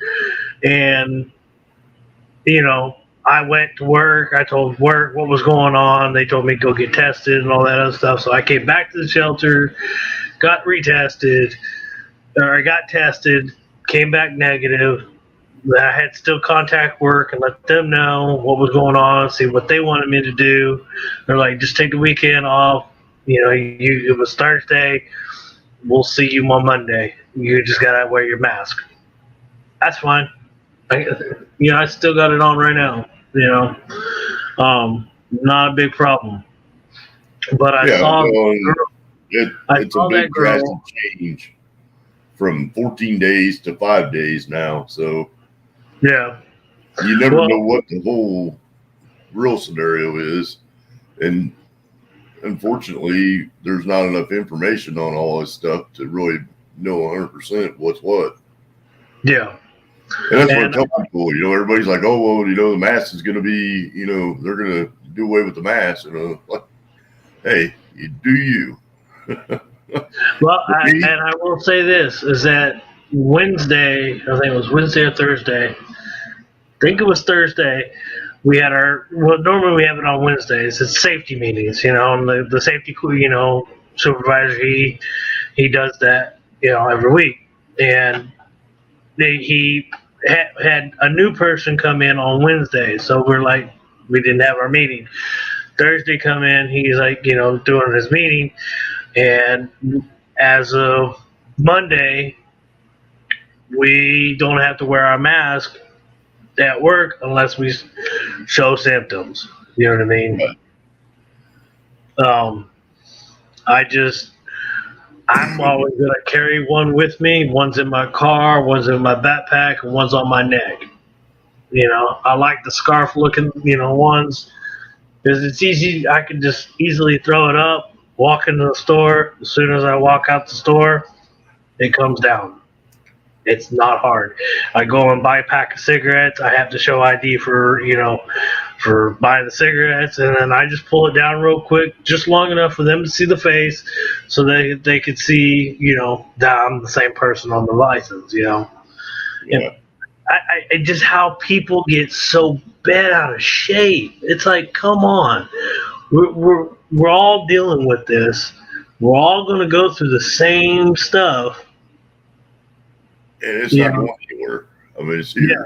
And, you know, I went to work. I told work what was going on. They told me to go get tested and all that other stuff. So I came back to the shelter, got retested. Or I got tested, came back negative. I had to still contact work and let them know what was going on, see what they wanted me to do. They're like, just take the weekend off. You know, it was Thursday. We'll see you on Monday. You just gotta wear your mask. That's fine. I still got it on right now. You know, not a big problem. But I saw it's a big drastic change from 14 days to 5 days now. So yeah, you never know what the whole real scenario is. And unfortunately, there's not enough information on all this stuff to really know 100% what's what. Yeah. And that's what I tell people, you know, everybody's like, oh, well, you know, the mask is going to be, you know, they're going to do away with the mask. And like, hey, you do you. Well, and I will say this, is that Wednesday, I think it was Wednesday or Thursday, I think it was Thursday, we had normally we have it on Wednesdays, it's safety meetings, you know, and the safety, you know, supervisor, he does that, you know, every week. And he had a new person come in on Wednesday, so we didn't have our meeting. Thursday come in, he's like, you know, doing his meeting. And as of Monday, we don't have to wear our mask at work unless we show symptoms. You know what I mean? I'm always going to carry one with me. One's in my car, one's in my backpack, and one's on my neck. You know, I like the scarf looking, you know, ones because it's easy. I can just easily throw it up. Walk into the store. As soon as I walk out the store, it comes down. It's not hard. I go and buy a pack of cigarettes. I have to show ID for buying the cigarettes, and then I just pull it down real quick, just long enough for them to see the face, so they could see, you know, that I'm the same person on the license. You know, Yeah. And I just how people get so bent out of shape. It's like, come on, we're all dealing with this. We're all going to go through the same stuff. And it's not going anywhere. I mean, it's here. Yeah.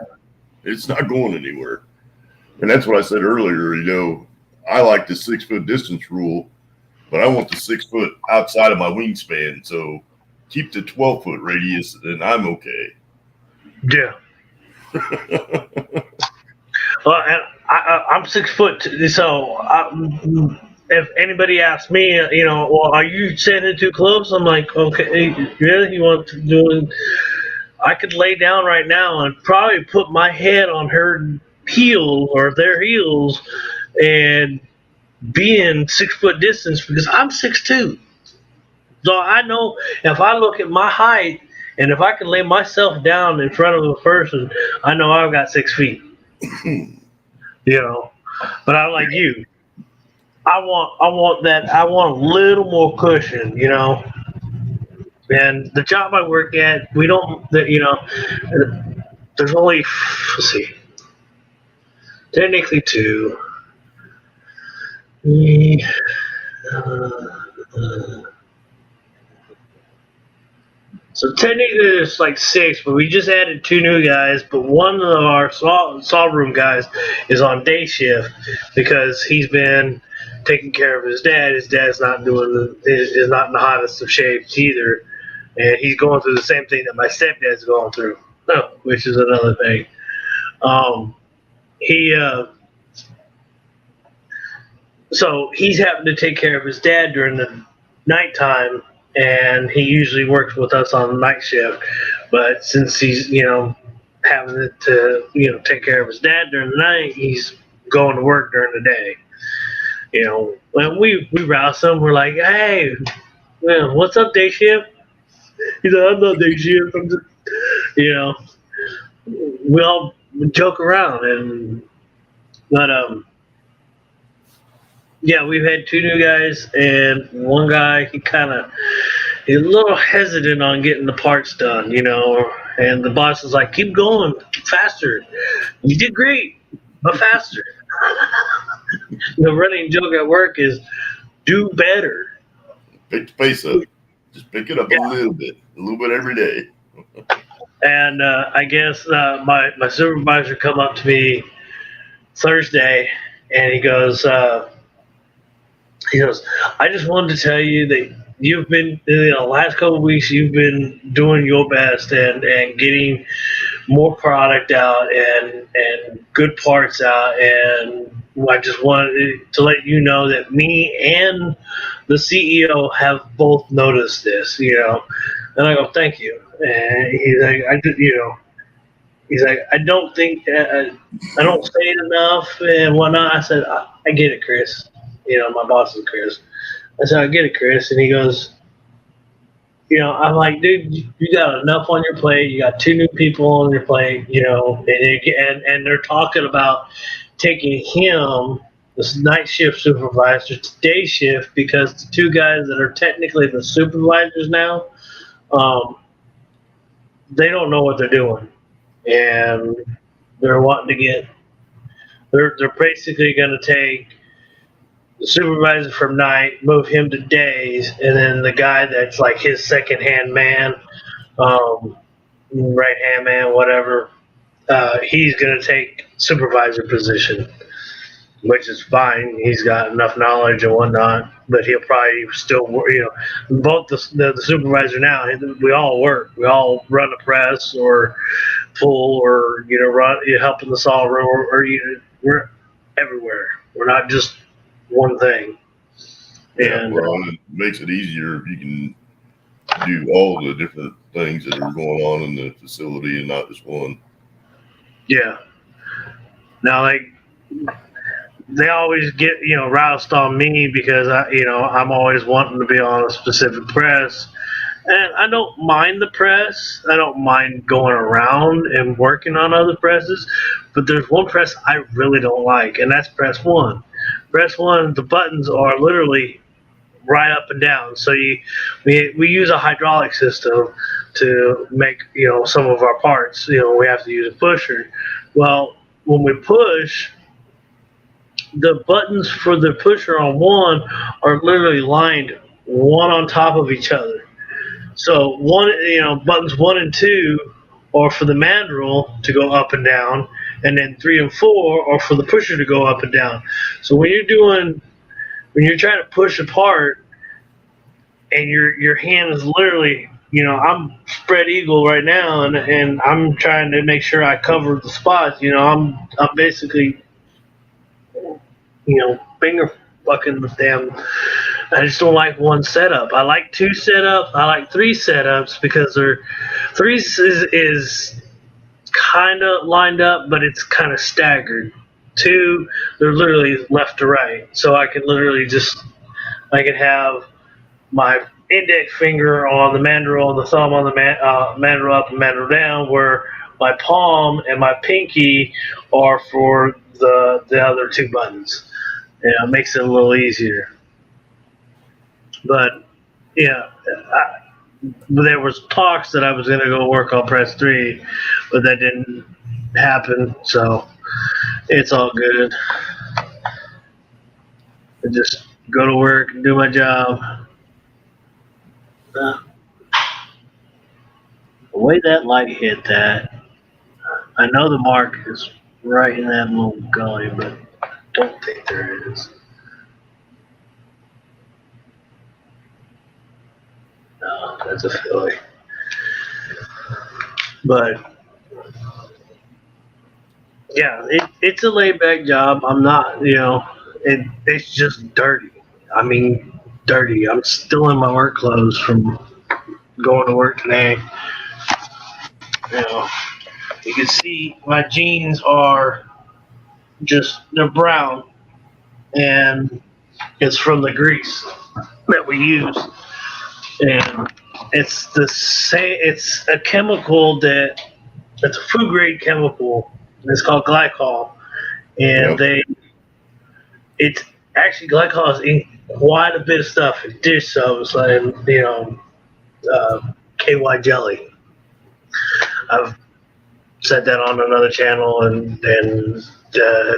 It's not going anywhere. And that's what I said earlier. You know, I like the 6 foot distance rule, but I want the 6 foot outside of my wingspan. So keep the 12 foot radius, and I'm okay. Yeah. Well, and I'm 6 foot, so if anybody asks me, you know, well, are you standing too close? I'm like, okay, really? You want to do it? I could lay down right now and probably put my head on her heel or their heels and be in 6 foot distance because I'm 6'2". So I know if I look at my height and if I can lay myself down in front of a person, I know I've got 6 feet. You know, but I'm like you. I want a little more cushion, you know. And the job I work at, we don't, you know, there's only, let's see, technically two. So technically there's like six, but we just added two new guys. But one of our saw room guys is on day shift because he's been taking care of his dad. His dad's not is not in the hottest of shapes either, and he's going through the same thing that my stepdad's going through, which is another thing. So he's having to take care of his dad during the nighttime, and he usually works with us on the night shift. But since he's, having to, take care of his dad during the night, he's going to work during the day. When we rouse him, we're like, hey, man, what's up, day shift? He's like, I'm not day shift. I'm just, we all joke around, but yeah, we've had two new guys, and one guy, he's a little hesitant on getting the parts done, and the boss is like, keep going, faster. You did great, but faster. The running joke at work is do better. Pick the pace up. Just pick it up a little bit every day. And I guess my supervisor come up to me Thursday, and he goes, I just wanted to tell you that you've been, last couple of weeks, you've been doing your best and getting more product out and good parts out. And I just wanted to let you know that me and the CEO have both noticed this, And I go, thank you. And he's like, he's like, I don't think that I don't say it enough and whatnot. I said, I get it, Chris. My boss is Chris. I said, I get it, Chris. And he goes, I'm like, dude, you got enough on your plate. You got two new people on your plate, and they're talking about taking him, this night shift supervisor, to day shift because the two guys that are technically the supervisors now, they don't know what they're doing. And they're wanting to they're basically going to take the supervisor from night, move him to days, and then the guy that's like his second hand man, right hand man, whatever, he's going to take supervisor position, which is fine. He's got enough knowledge and whatnot, but he'll probably still work. Both the supervisor now, we all work. We all run a press or pull or run, help in the saw room, or we're everywhere. We're not just one thing. And it makes it easier if you can do all the different things that are going on in the facility and not just one. Yeah. Now, like, they always get roused on me because I'm always wanting to be on a specific press, and I don't mind the press. I don't mind going around and working on other presses, but there's one press I really don't like, and that's press one. Press one, the buttons are literally right up and down. So we use a hydraulic system to make some of our parts. We have to use a pusher. Well, when we push, the buttons for the pusher on one are literally lined one on top of each other. So buttons 1 and 2 are for the mandrel to go up and down, and then 3 and 4 are for the pusher to go up and down. So when you're trying to push a part, and your hand is literally, I'm spread eagle right now, and I'm trying to make sure I cover the spots. I'm basically, finger fucking the damn. I just don't like one setup. I like two setups. I like three setups because three is kind of lined up, but it's kind of staggered. Two, they're literally left to right. So I can literally I can have my index finger on the mandrel and the thumb on the mandrel up and mandrel down, where my palm and my pinky are for the other two buttons. It makes it a little easier. But yeah, there was talks that I was going to go work on press 3, but that didn't happen. So it's all good. I just go to work and do my job. The way that light hit that, I know the mark is right in that little gully, but I don't think there is. No, that's a filly. But yeah, it's a laid back job. I'm not, it's just dirty. I mean, dirty. I'm still in my work clothes from going to work today. You know, you can see my jeans are they're brown, and it's from the grease that we use. And it's the same, it's a chemical it's a food grade chemical. It's called glycol. And Yep. it's actually glycol is in quite a bit of stuff in dish soaps, like KY jelly. I've said that on another channel, and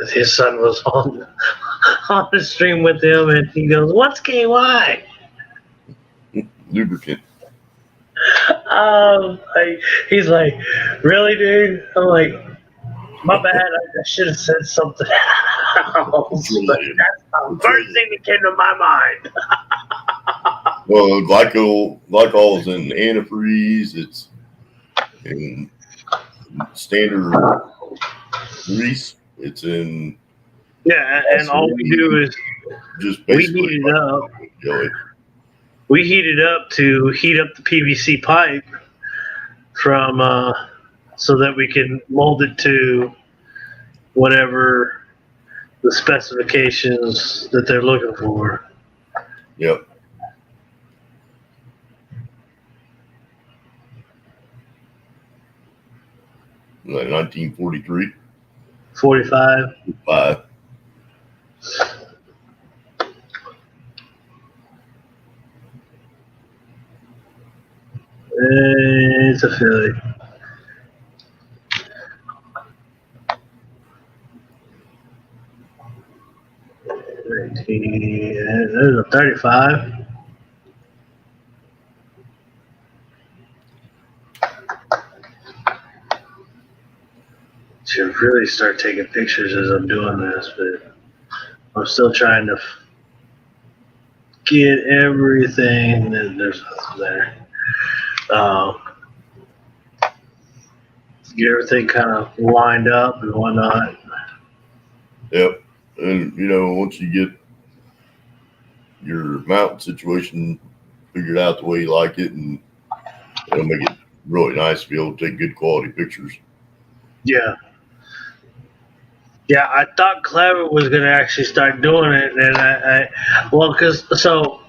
his son was on the stream with him, and he goes, "What's KY?" Lubricant. He's like, "Really, dude?" I'm like, "My bad. I should have said something else." But that's the first thing that came to my mind. Well, glycol is in antifreeze. It's in standard grease. It's in Yeah, and all we do is just we basically heat it up. jelly. We heat it up to heat up the PVC pipe from so that we can mold it to whatever the specifications that they're looking for. Yep. Like 1943. 45. 5. It's a filly. There's a 35. Should really start taking pictures as I'm doing this, but I'm still trying to get everything. There's nothing there. Get everything kind of lined up and whatnot. Yep. And once you get your mountain situation figured out the way you like it, and it'll make it really nice to be able to take good quality pictures. Yeah. Yeah, I thought Clever was going to actually start doing it, and so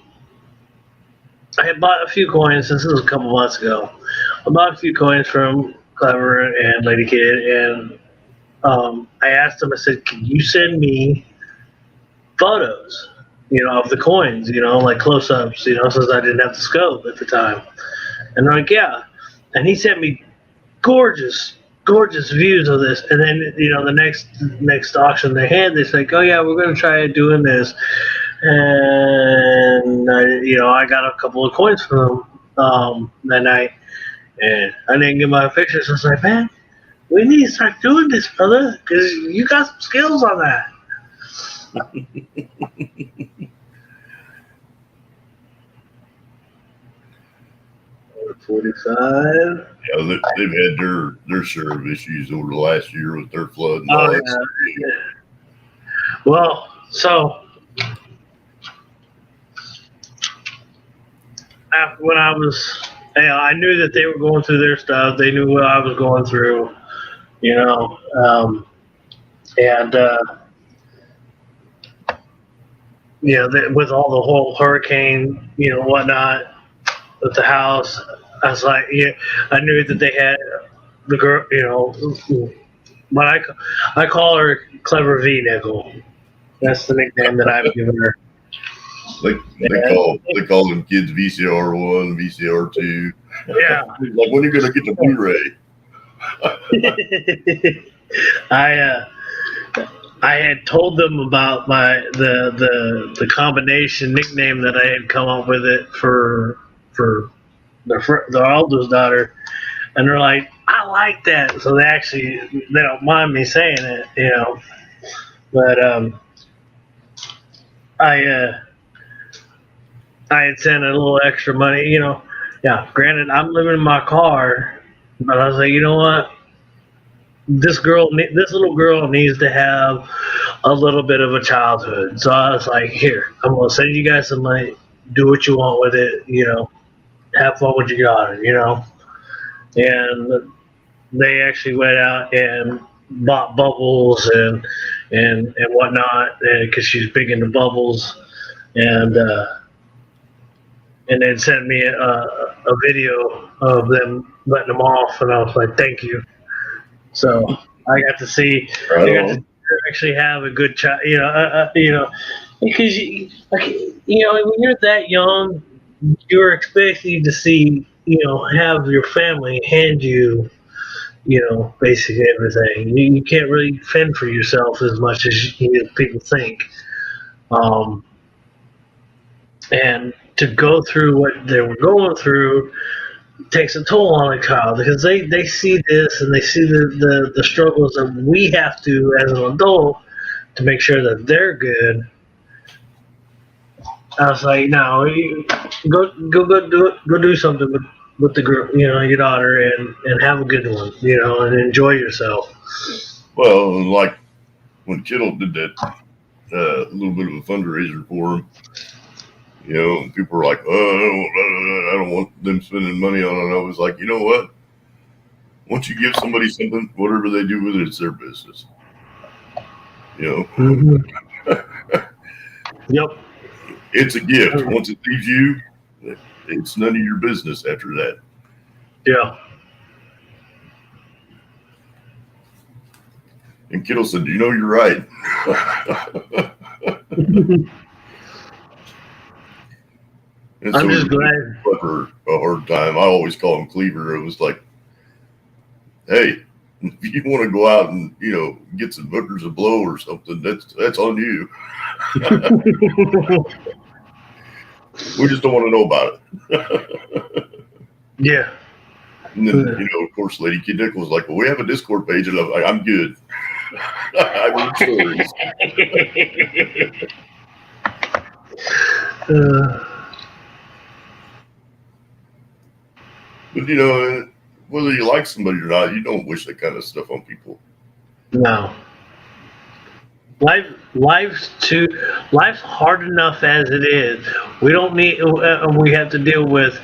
I had bought a few coins. This was a couple months ago. I bought a few coins from Clever and Lady Kid, and I asked them. I said, "Can you send me photos, of the coins, like close-ups, since I didn't have the scope at the time?" And they're like, "Yeah." And he sent me gorgeous views of this. And then the next auction they had, they said, "Oh yeah, we're going to try doing this." And I got a couple of coins from them that night, and I didn't get my pictures. I was like, "Man, we need to start doing this, brother, because you got some skills on that." 45. Yeah, they've had their share of issues over the last year with their flood and all Oh, that. yeah. Well, so when I was, I knew that they were going through their stuff. They knew what I was going through, and with all the whole hurricane, whatnot with the house, I was like, yeah, I knew that they had the girl, but I call her Clever V Nickel. That's the nickname that I've given her. They call them kids VCR 1, VCR 2. Yeah. Like, when are you gonna get the Blu-ray? I had told them about the combination nickname that I had come up with it for the oldest daughter, and they're like, I like that. So they don't mind me saying it, But I had sent a little extra money, Yeah, granted, I'm living in my car, but I was like, you know what? This little girl needs to have a little bit of a childhood. So I was like, here, I'm gonna send you guys some money. Do what you want with it, Have fun with your daughter, And they actually went out and bought bubbles and whatnot, because she's big into bubbles, and and then sent me a video of them letting them off, and I was like, thank you. So I got to see, Right I got to on. actually have a good child, because when you're that young, you're expecting to see, have your family hand you, basically everything. You can't really fend for yourself as much as people think. Um, and to go through what they were going through takes a toll on a child, because they see this and they see the struggles that we have to as an adult to make sure that they're good. I was like, no, go do something with the group, your daughter, and have a good one, and enjoy yourself. Well, like when Kittle did that little bit of a fundraiser for him, and people were like, I don't want them spending money on it. I was like, you know what? Once you give somebody something, whatever they do with it, it's their business. Mm-hmm. Yep. It's a gift. Once it leaves you, it's none of your business after that. Yeah. And Kittle said, you're right. And I'm so just glad. For a hard time. I always call him Cleaver. It was like, hey, if you want to go out and get some hookers a blow or something, that's on you. We just don't want to know about it. Yeah. And then of course, Lady Kid Nichols was like, well, we have a Discord page, and I'm like, I'm good. I read stories. But whether you like somebody or not, you don't wish that kind of stuff on people. No. Life's hard enough as it is. We don't need. We have to deal with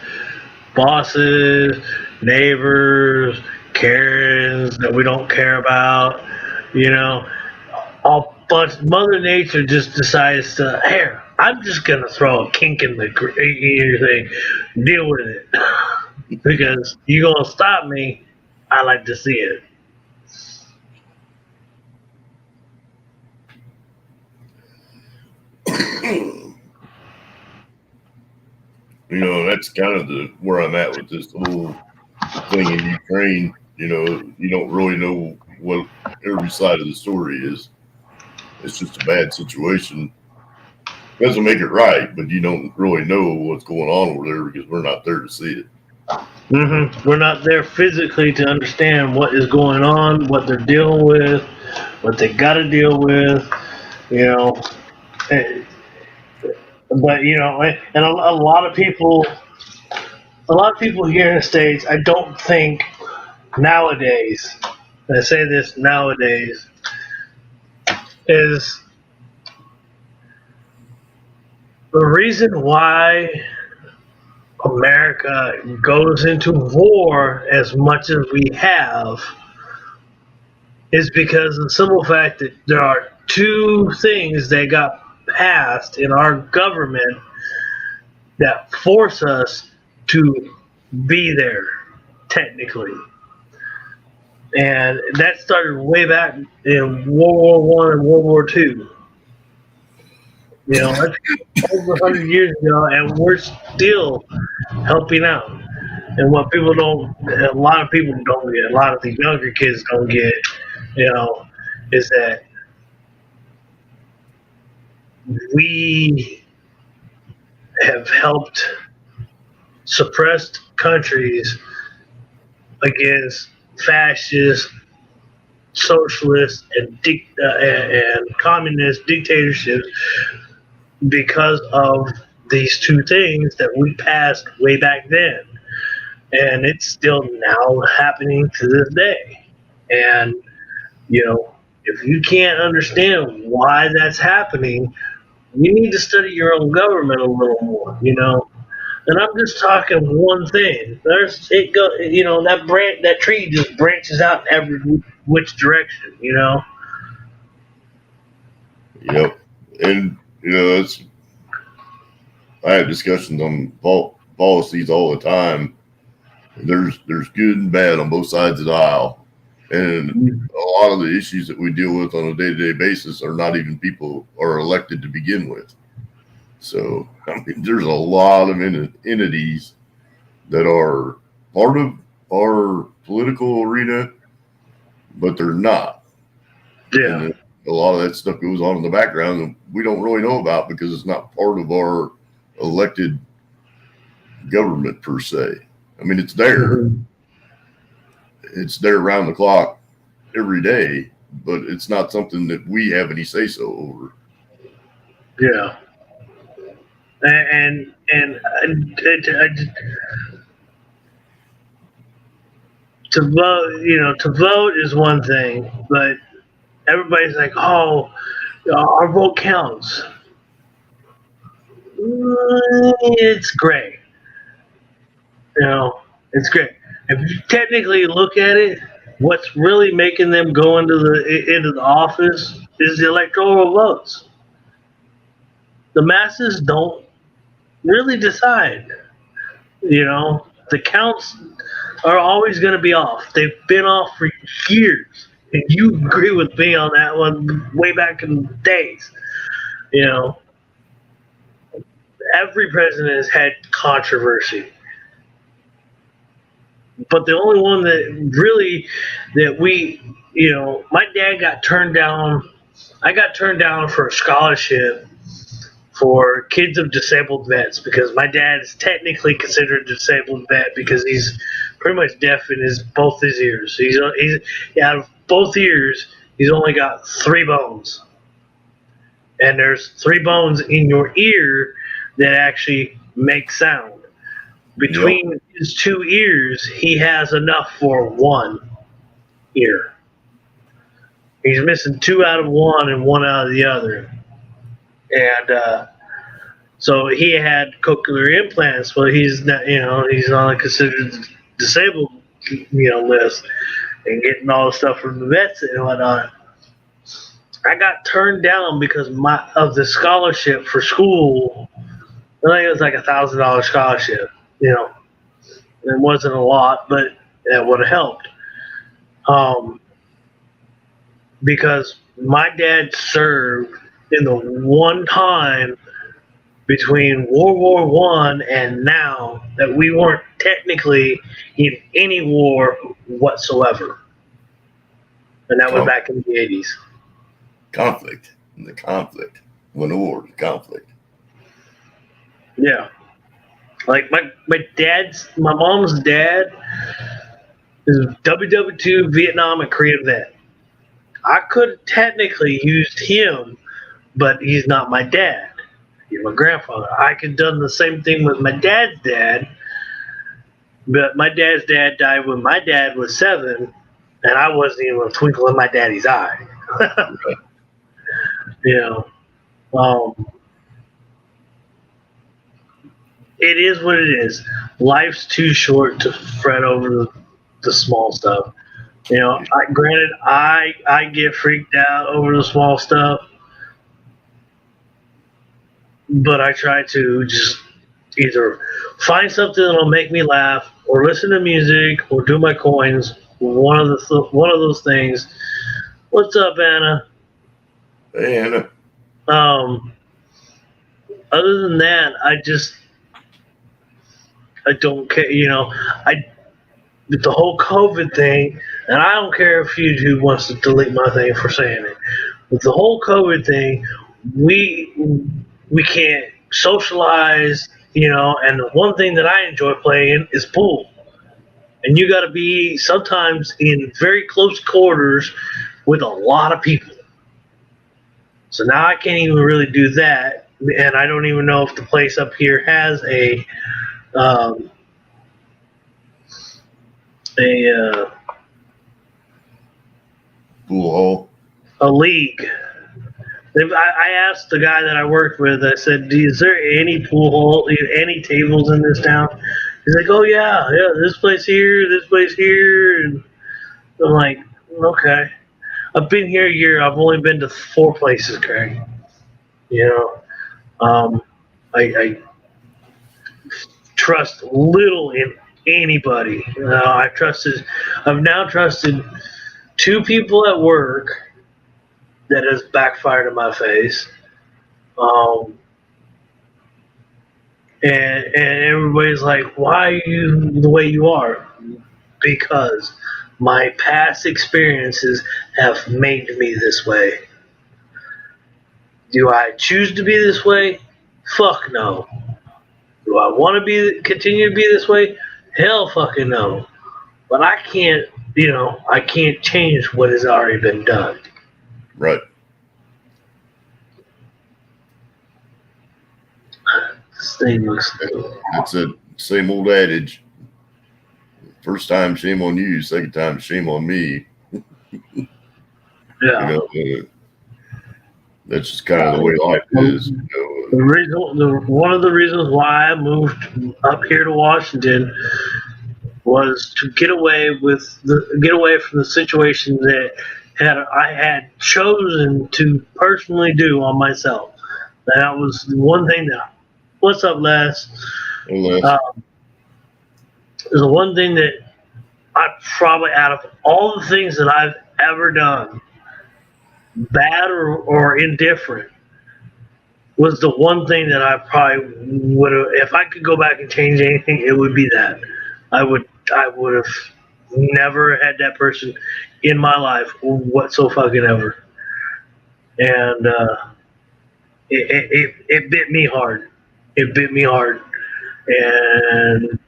bosses, neighbors, Karens that we don't care about. But Mother Nature just decides to. Here, I'm just gonna throw a kink in the ear thing. Deal with it, because you're gonna stop me. I like to see it. That's kind of where I'm at with this whole thing in Ukraine. You don't really know what every side of the story is. It's just a bad situation. Doesn't make it right, but you don't really know what's going on over there because we're not there to see it. Mm-hmm. We're not there physically to understand what is going on, what they're dealing with, what they got to deal with, But and a lot of people here in the States, I don't think nowadays, and I say this nowadays, is the reason why America goes into war as much as we have is because of the simple fact that there are two things that got passed in our government that force us to be there, technically. And that started way back in World War I and World War II. You know, that's over 100 years ago, and we're still helping out. And what people don't, a lot of people don't get, a lot of the younger kids don't get, you know, is that we have helped suppressed countries against fascist, socialist, and communist dictatorships because of these two things that we passed way back then. And it's still now happening to this day. And, you know, if you can't understand why that's happening, you need to study your own government a little more, you know. And I'm just talking one thing. That tree just branches out in every which direction, you know. Yep. And, I have discussions on policies all the time. There's good and bad on both sides of the aisle. And a lot of the issues that we deal with on a day-to-day basis are not even people are elected to begin with. So, I mean, there's a lot of entities that are part of our political arena, but they're not. Yeah. And a lot of that stuff goes on in the background that we don't really know about because it's not part of our elected government per se. I mean, it's there. Mm-hmm. It's there around the clock every day, but it's not something that we have any say so over. Yeah. And to vote is one thing, but everybody's like, oh, our vote counts. It's great. You know, it's great. If you technically look at it, what's really making them go into the office is the electoral votes. The masses don't really decide. You know, the counts are always going to be off. They've been off for years. And you agree with me on that one way back in the days. You know, every president has had controversy. But the only one my dad got turned down. I got turned down for a scholarship for kids of disabled vets because my dad is technically considered a disabled vet because he's pretty much deaf in both his ears. He's out of both ears, he's only got 3 bones, and there's 3 bones in your ear that actually make sound. Between his 2 ears, he has enough for 1 ear. He's missing 2 out of 1 and 1 out of the other. And so he had cochlear implants, but he's not, he's not considered disabled, list, and getting all the stuff from the vets and whatnot. I got turned down because of the scholarship for school. I think it was like $1,000 scholarship. It wasn't a lot, but it would have helped. Because my dad served in the one time between World War One and now that we weren't technically in any war whatsoever. And that was back in the 80s. Conflict. The conflict. When the war, conflict. Yeah. Like my mom's dad is WW2 Vietnam and Korean vet. I could have technically used him, but he's not my dad. He's my grandfather. I could have done the same thing with my dad's dad, but my dad's dad died when my dad was 7, and I wasn't even a twinkle in my daddy's eye. It is what it is. Life's too short to fret over the small stuff. Granted, I get freaked out over the small stuff, but I try to just either find something that'll make me laugh, or listen to music, or do my coins. One of those things. What's up, Anna? Hey, Anna. other than that, I don't care. With the whole COVID thing, and I don't care if YouTube wants to delete my thing for saying it. With the whole COVID thing, we we can't socialize, and the one thing that I enjoy playing is pool. And you got to be sometimes in very close quarters with a lot of people. So now I can't even really do that, and I don't even know if the place up here has um, a Pool hall. a league. I asked the guy that I worked with. I said, "Is there any pool hall, any tables in this town?" He's like, "Oh yeah, this place here, this place here." And I'm like, "Okay." I've been here a year. I've only been to 4 places, Craig. You know, I trust little in anybody. I've now trusted 2 people at work that has backfired in my face. Um, and everybody's like, "Why are you the way you are?" Because my past experiences have made me this way. Do I choose to be this way? Fuck no. Do I want to continue to be this way? Hell fucking no. But I can't change what has already been done. Right. This thing looks. It's a same old adage. First time, shame on you. Second time, shame on me. Yeah. That's just kind of the way life is. One of the reasons why I moved up here to Washington was to get away from the situation that I had chosen to personally do on myself. That was the one thing that. What's up, Les? Unless, Is the one thing that I probably, out of all the things that I've ever done, bad or indifferent, was the one thing that I probably would have, if I could go back and change anything, it would be that. I would have never had that person in my life whatsoever. And it bit me hard. It bit me hard. And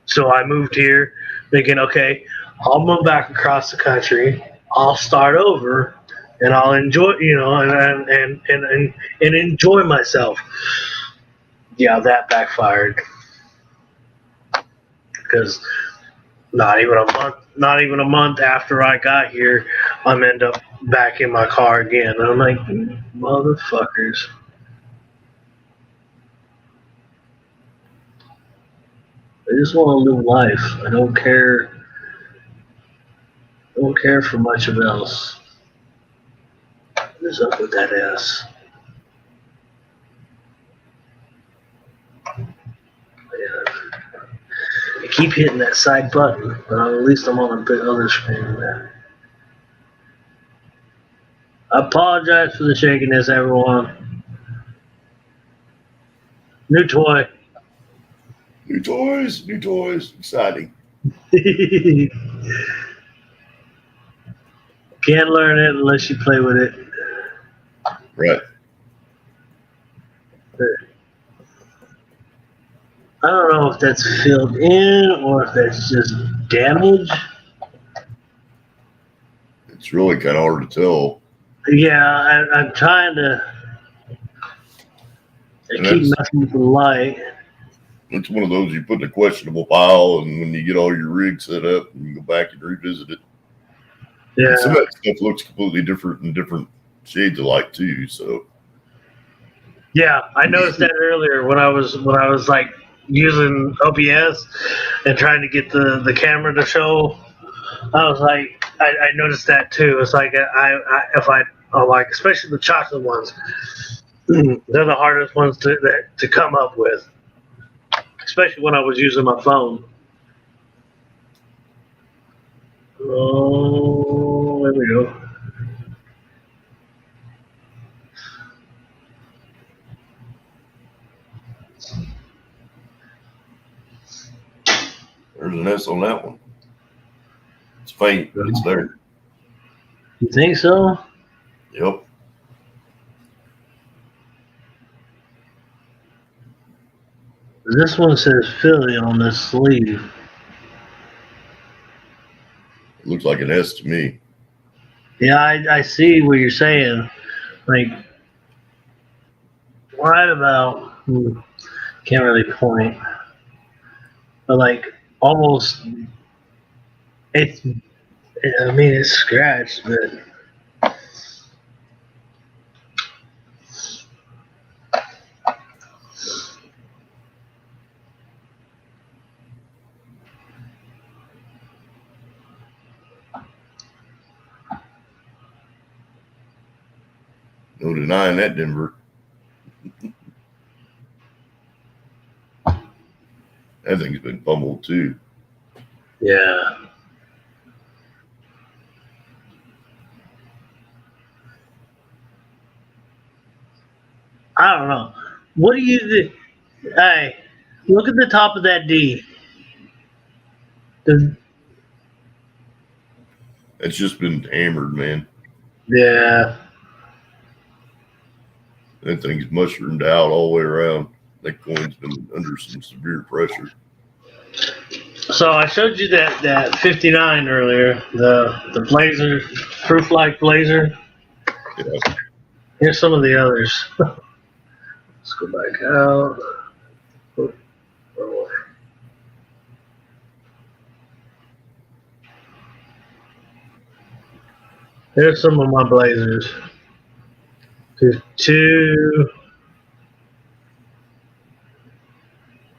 so I moved here thinking, okay, I'll move back across the country. I'll start over and I'll enjoy, and enjoy myself. Yeah, that backfired because not even a month after I got here, I'm end up back in my car again. And I'm like, motherfuckers. I just want to live life. I don't care. I don't care for much of else. What is up with that ass? I keep hitting that side button, but at least I'm on a bit other screen there. I apologize for the shakiness, everyone. New toy. new toys, exciting. Can't learn it unless you play with it. Right. I don't know if that's filled in or if that's just damage. It's really kind of hard to tell. Yeah, I'm trying to. I keep messing with the light. It's one of those you put in a questionable pile, and when you get all your rigs set up, and you go back and revisit it. Yeah. And some of that stuff looks completely different in different shades of light too. So. Yeah, I noticed that earlier when I was like using OBS and trying to get the camera to show. I was like, I noticed that too. It's like like, especially the chocolate ones, they're the hardest ones to come up with, especially when I was using my phone. Oh, there we go. There's an S on that one. It's faint, but it's there. You think so? Yep. This one says Philly on this sleeve. It looks like an S to me. Yeah, I see what you're saying. Like, right about, can't really point, but like almost, it's, I mean, it's scratched, but. No denying that, Denver. That thing's been pummeled too. Yeah. I don't know. What do you think? Hey, look at the top of that D. It's just been hammered, man. Yeah. That thing's mushroomed out all the way around. That coin's been under some severe pressure. So I showed you that 59 earlier, the Blazer, proof like Blazer. Yeah. Here's some of the others. Let's go back out. Here's some of my Blazers. There's two.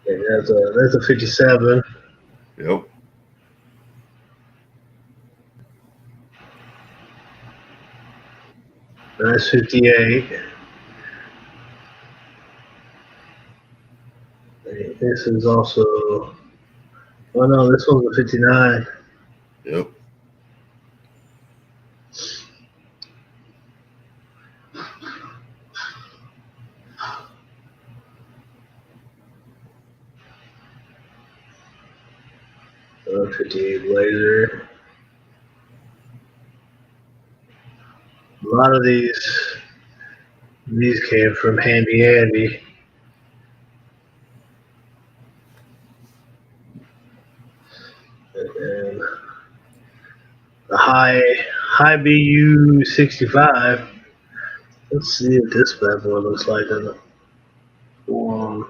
Okay, that's a 57. Yep. That's 58. This is also. Oh no, this one's a 59. Yep. Oh, 58 Blazer. A lot of these came from Handy Andy. And the high BU 65. Let's see what this bad boy looks like in the form.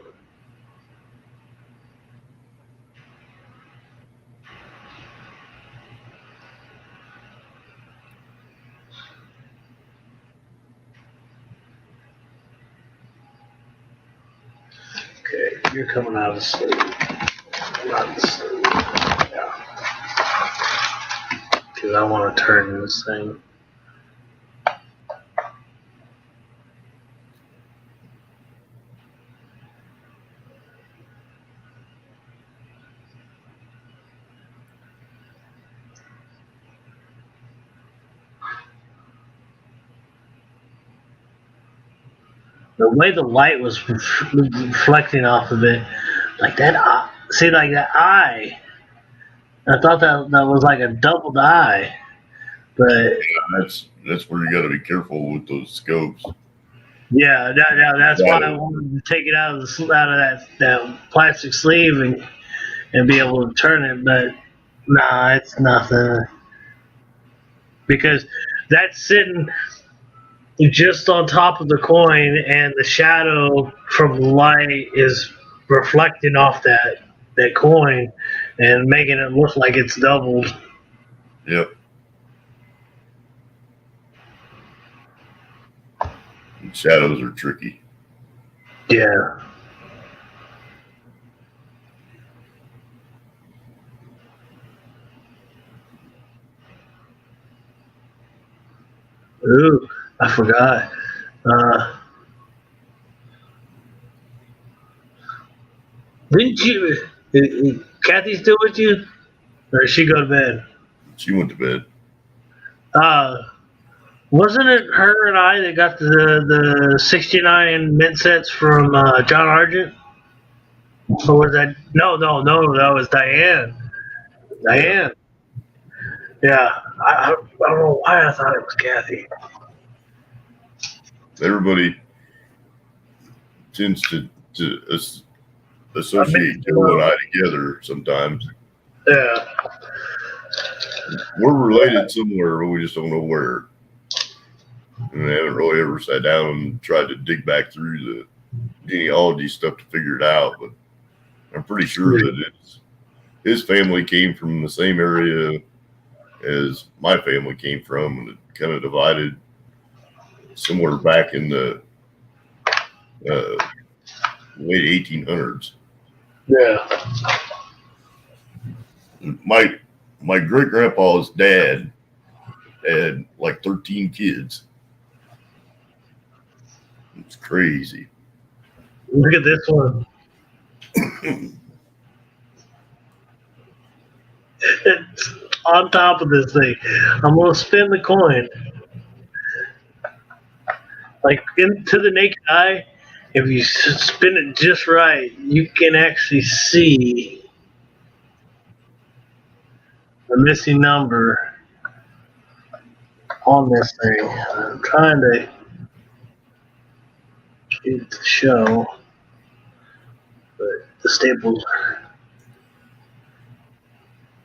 Okay, you're coming out of sleep. Out of sleep. Yeah. Because I want to turn this thing. The way the light was reflecting off of it, like that, see, like that eye. I thought that was like a doubled eye, but That's where you got to be careful with those scopes. yeah, that's why I wanted to take it out of that plastic sleeve and be able to turn it, but nah, it's nothing because that's sitting just on top of the coin, and the shadow from the light is reflecting off that coin and making it look like it's doubled. Yep. Shadows are tricky. Yeah. Ooh, I forgot. Didn't you? Is Kathy still with you, or did she go to bed? She went to bed. Wasn't it her and I that got the 69 mint sets from John Argent? Or was that? No, that was Diane. Diane. Yeah, I don't know why I thought it was Kathy. Everybody tends to associate Joe and I together sometimes. Yeah. We're related somewhere, but we just don't know where. And I haven't really ever sat down and tried to dig back through the genealogy stuff to figure it out. But I'm pretty sure that his family came from the same area as my family came from, and it kind of divided somewhere back in the late 1800s. Yeah. My great grandpa's dad had like 13 kids. It's crazy. Look at this one. It's on top of this thing. I'm gonna spin the coin. Like into the naked eye, if you spin it just right, you can actually see the missing number on this thing. I'm trying to get it to show, but the staples.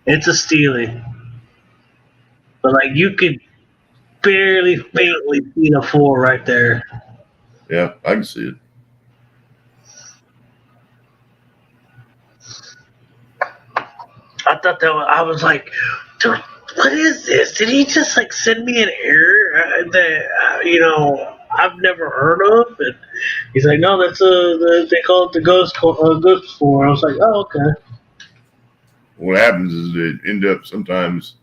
It's a Steely, but like you could barely faintly see the 4 right there. Yeah, I can see it. I thought I was like, dude, what is this? Did he just like send me an error that I've never heard of? And he's like, no, that's they call it the ghost floor. I was like, oh, okay. What happens is they end up sometimes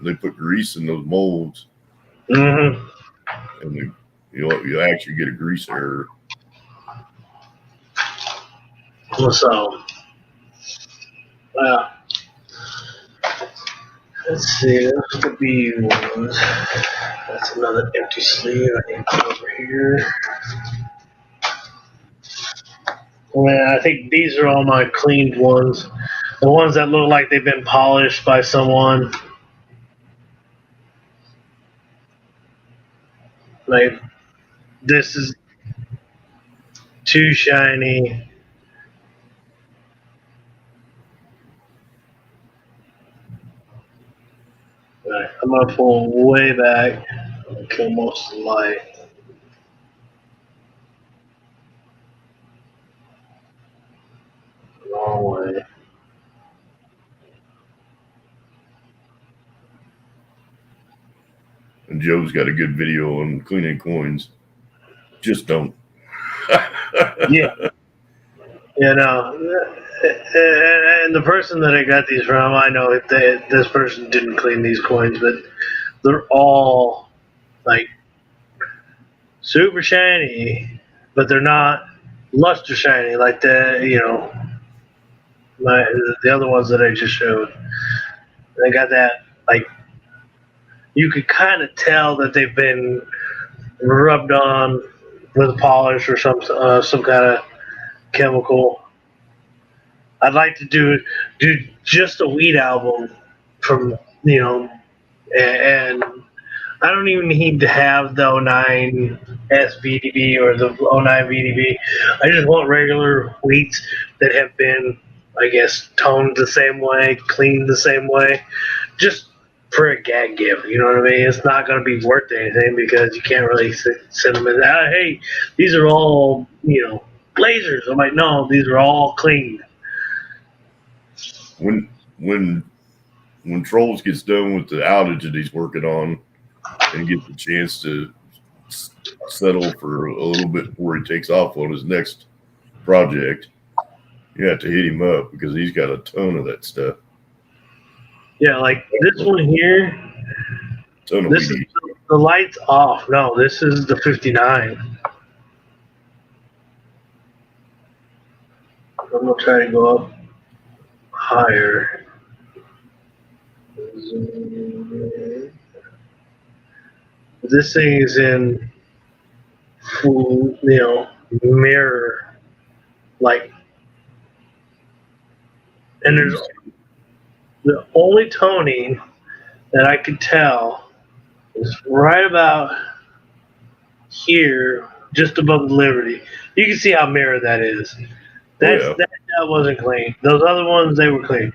they put grease in those molds, Mm-hmm. and you actually get a grease error. So, let's see. That's the B ones. That's another empty sleeve. I need to put over here. Well, I think these are all my cleaned ones. The ones that look like they've been polished by someone. Like, this is too shiny. Right, I'm going to pull way back and kill most of the light. Wrong way. And Joe's got a good video on cleaning coins. Just don't. Yeah. And the person that I got these from, I know this person didn't clean these coins, but they're all like super shiny, but they're not luster shiny like the other ones that I just showed. They got that like you could kind of tell that they've been rubbed on with polish or some kind of chemical. I'd like to do just a weed album from and I don't even need to have the 09 SVDB or the 09 VDB. I just want regular wheats that have been, I guess, toned the same way, cleaned the same way, just for a gag gift. You know what I mean? It's not going to be worth anything because you can't really send them in. Hey, these are all blazers. I'm like, no, these are all cleaned. When Trolls gets done with the outage that he's working on and gets the chance to settle for a little bit before he takes off on his next project, you have to hit him up because he's got a ton of that stuff. Yeah, like this one here. This is the light's off. No, this is the 59. I'm gonna try to go up higher. This thing is in full, mirror, like And there's the only toning that I could tell is right about here, just above the Liberty. You can see how mirrored that is. That wasn't clean. Those other ones, they were clean.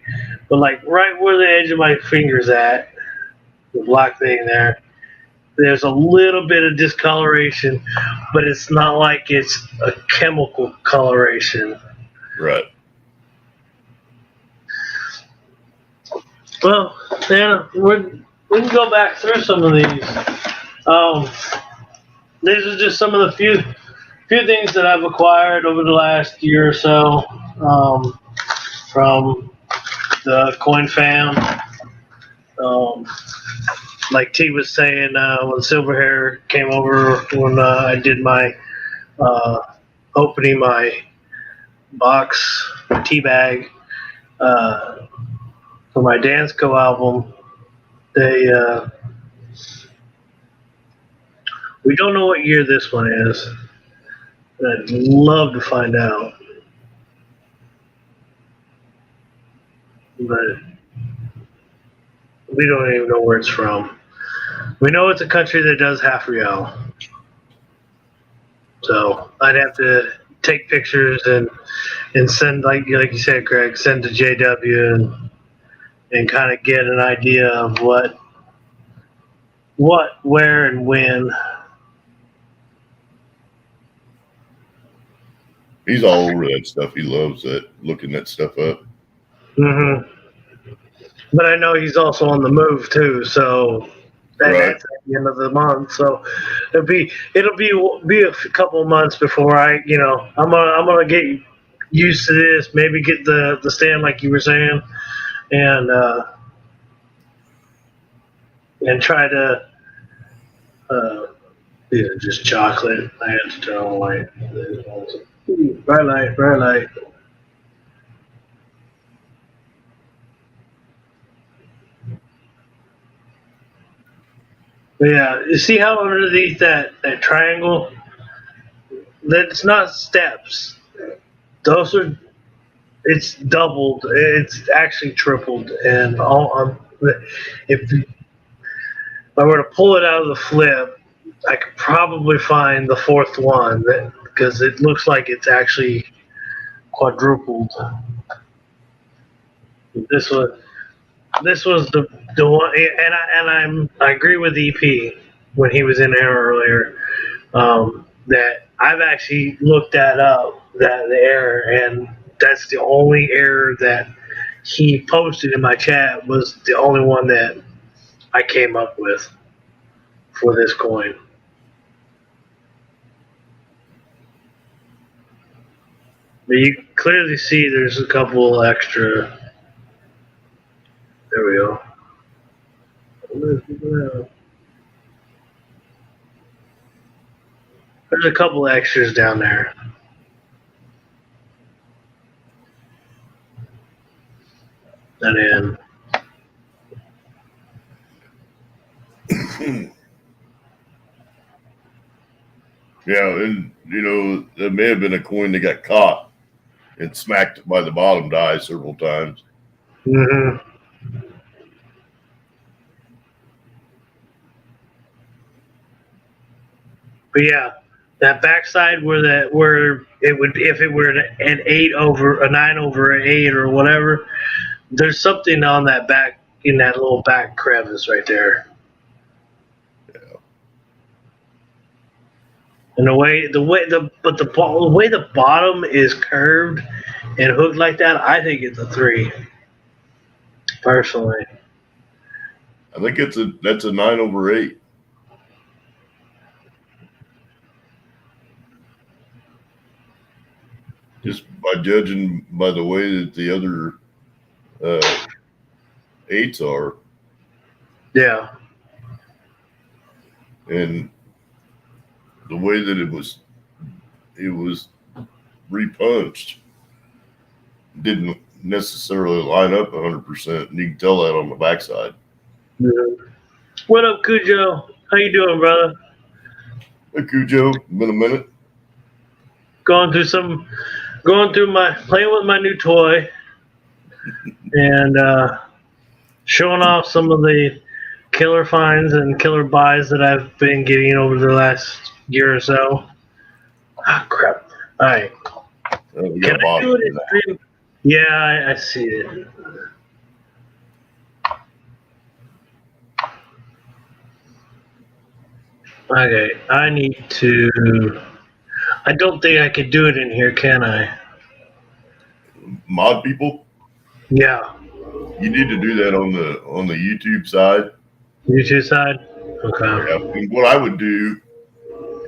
But like right where the edge of my finger's at, the black thing there, there's a little bit of discoloration, but it's not like it's a chemical coloration. Right. Well, yeah, we can go back through some of these. These are just some of the few things that I've acquired over the last year or so from the Coin Fam. Like T was saying, when Silverhair came over, when I did my opening my box, my tea bag for my Dansko album, they we don't know what year this one is. I'd love to find out, but we don't even know where it's from. We know it's a country that does half real. So I'd have to take pictures and send, like you said, Greg, send to JW and kind of get an idea of what, where, and when. He's all over that stuff. He loves that, looking that stuff up. Mm-hmm. But I know he's also on the move too, so that's at the end of the month. So it'll be a couple of months before I'm gonna get used to this. Maybe get the stand like you were saying, and try to. These are just chocolate. I had to turn on light. Bright light, bright light. But yeah, you see how underneath that triangle, that's not steps. Those are, it's doubled. It's actually tripled. And if I were to pull it out of the flip, I could probably find the fourth one because it looks like it's actually quadrupled. This was the one, and I agree with EP when he was in there earlier that I've actually looked that up, that the error, and that's the only error that he posted in my chat was the only one that I came up with for this coin. But you can clearly see there's a couple extra. There we go. There's a couple extras down there. And then Yeah, and there may have been a coin that got caught and smacked by the bottom die several times. mm-hmm. But yeah, that backside where it would, if it were an 9 over an 8 or whatever, there's something on that back, in that little back crevice right there. Yeah. And the way the bottom is curved and hooked like that, I think it's a 3. Personally, I think that's a 9 over 8. Just by judging by the way that the other 8s are. yeah. And the way that it was repunched didn't necessarily line up 100%, and you can tell that on the backside. Yeah. What up, Cujo? How you doing, brother? Hey, Cujo, been a minute. Playing with my new toy. and showing off some of the killer finds and killer buys that I've been getting over the last year or so. Ah, crap. All right. We Can got a I do bottle. it in stream? Yeah, I see it. Okay, I need to. I don't think I could do it in here, can I? Mod people, Yeah. you need to do that on the YouTube side. YouTube side? Okay. Yeah. And what I would do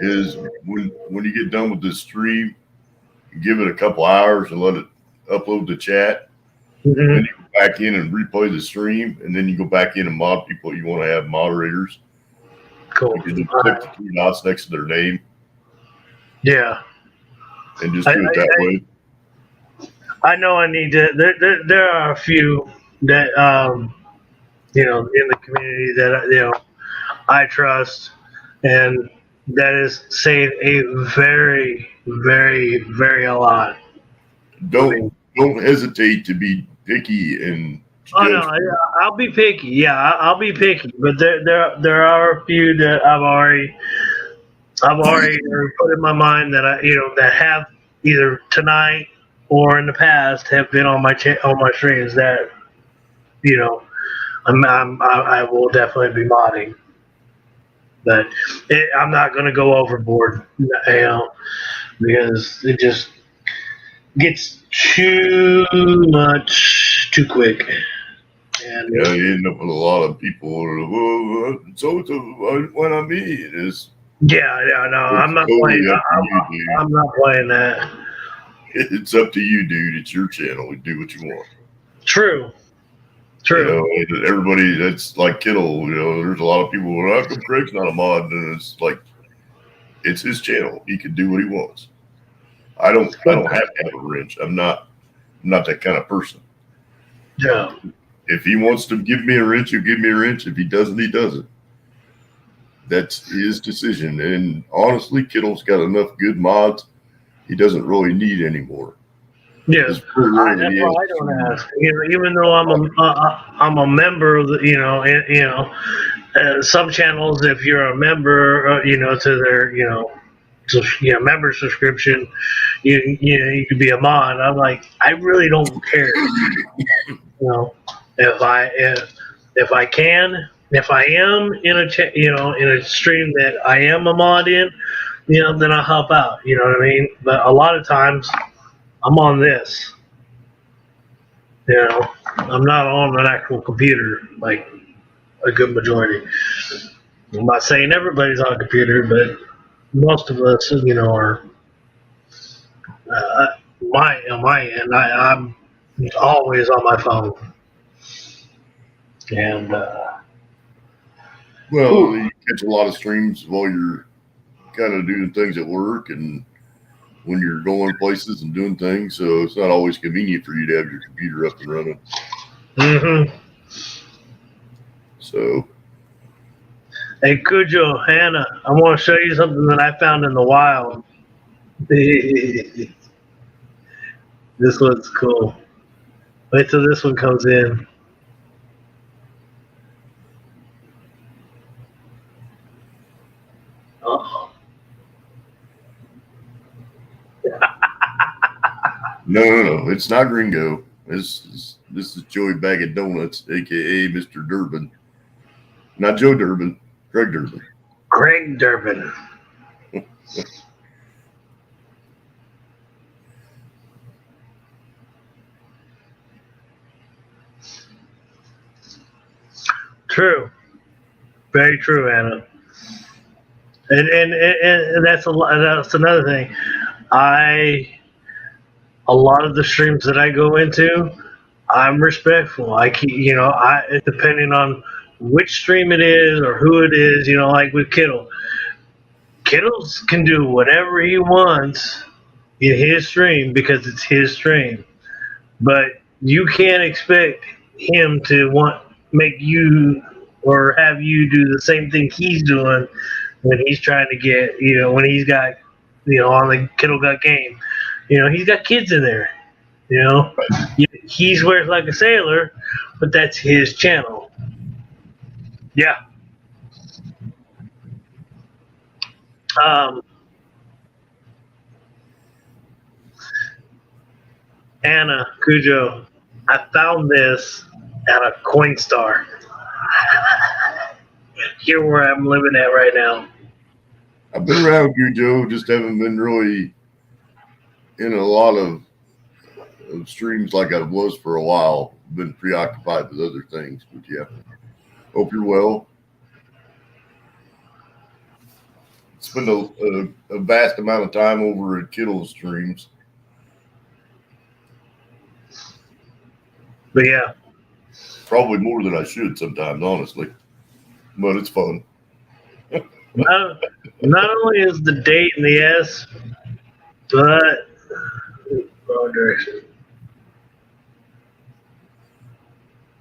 is when you get done with this stream, give it a couple hours and let it upload the chat. hmm Then you go back in and replay the stream, and then you go back in and mod people you want to have moderators. Cool. You can just click the three dots next to their name Yeah. and just do it that way. I know I need to. There are a few that in the community that I trust, and that is saying a very, very, very a lot. Don't hesitate to be picky and Oh judge. no, yeah, I'll be picky. Yeah, I'll be picky. But there are a few that I've already put in my mind that that have either tonight or in the past have been on my streams that I will definitely be modding. But I'm not going to go overboard, because it just gets too much too quick. And Yeah, you end up with a lot of people. What I mean is, no, I'm not totally playing. up to you, dude. I'm not playing that. It's up to you, dude. It's your channel. You do what you want. True. And everybody that's like Kittle. There's a lot of people. Well, how come Craig's not a mod? And it's like, it's his channel. He can do what he wants. I don't have to have a wrench. I'm not that kind of person. Yeah. If he wants to give me a wrench, he'll give me a wrench. If he doesn't, he doesn't. That's his decision. And honestly, Kittle's got enough good mods. He doesn't really need any more. Yeah, It's pretty rare that that's he why I has don't to- ask. Even though I'm a member of the some channels, if you're a member, to their member subscription, you could be a mod. I'm like, I really don't care. If I can, if I am in a stream that I am a mod in, then I'll help out. You know what I mean? But a lot of times, I'm on this. I'm not on an actual computer like a good majority. I'm not saying everybody's on a computer, but most of us, are my end. I'm always on my phone, and you catch a lot of streams while you're kind of doing things at work and when you're going places and doing things. So it's not always convenient for you to have your computer up and running. Mm-hmm. So. Hey, Cujo, Hannah, I want to show you something that I found in the wild. This one's cool. Wait till this one comes in. Oh. No. It's not Gringo. This is Joey Bag of Donuts, aka Mr. Durbin. Not Joe Durbin, Greg Durbin. Greg Durbin. True. Very true, Anna. And that's another thing. A lot of the streams that I go into, I'm respectful. I keep, depending on which stream it is or who it is, like with Kittle. Kittles can do whatever he wants in his stream because it's his stream. But you can't expect him to make you or have you do the same thing he's doing when he's trying to get, when he's got, on the Kittle Got Game. He's got kids in there. You know, he swears like a sailor, but that's his channel. Yeah. Anna Cujo, I found this at a Coinstar. Here where I'm living at right now. I've been around you, Joe. Just haven't been really in a lot of streams like I was for a while. Been preoccupied with other things, but yeah. Hope you're well. Spend a vast amount of time over at Kittle's streams. But yeah. Probably more than I should sometimes, honestly. But it's fun. Not only is the date in the S, but wrong direction.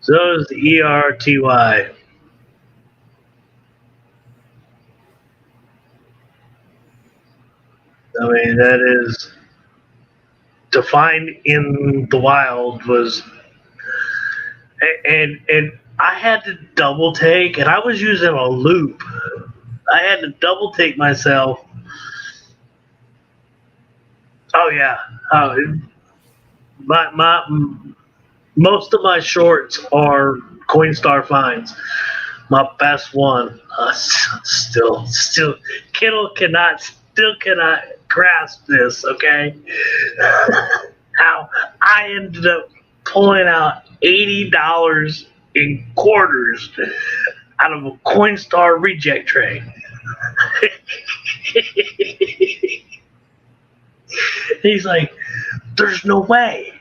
So is the ERTY. I mean, that is defined in the wild was, and I had to double take, and I was using a loop. I had to double take myself. Oh yeah, my most of my shorts are Coinstar finds. My best one, still, Kittle still cannot grasp this. Okay, how I ended up pulling out $80 in quarters out of a Coinstar reject tray. He's like, "There's no way."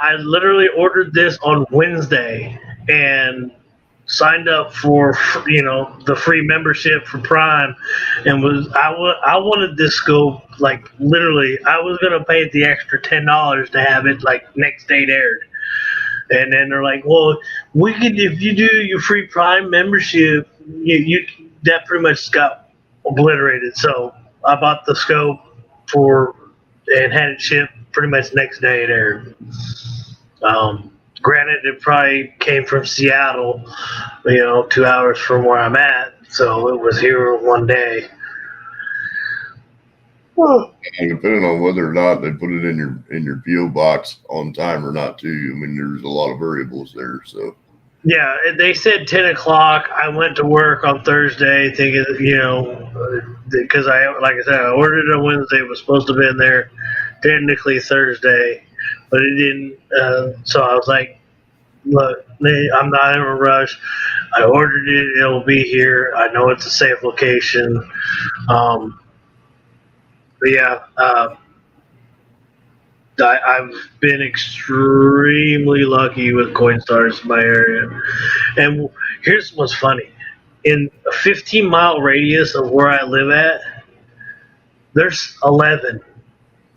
I literally ordered this on Wednesday and signed up for the free membership for Prime, and I wanted this scope like literally I was gonna pay the extra $10 to have it like next date aired, and then they're like, well, we could if you do your free Prime membership, you that pretty much got obliterated. So I bought the scope for and had it shipped pretty much next day it aired. Granted, it probably came from Seattle, 2 hours from where I'm at, so it was here one day. Well, depending on whether or not they put it in your PO box on time or not, too. I mean, there's a lot of variables there. So. Yeah, they said 10 o'clock. I went to work on Thursday thinking, because like I said, I ordered it on Wednesday. It was supposed to be in there technically Thursday, but it didn't. So I was like, look, I'm not in a rush. I ordered it. It'll be here. I know it's a safe location. But yeah, I've been extremely lucky with Coinstars in my area. And here's what's funny. In a 15-mile radius of where I live at, there's 11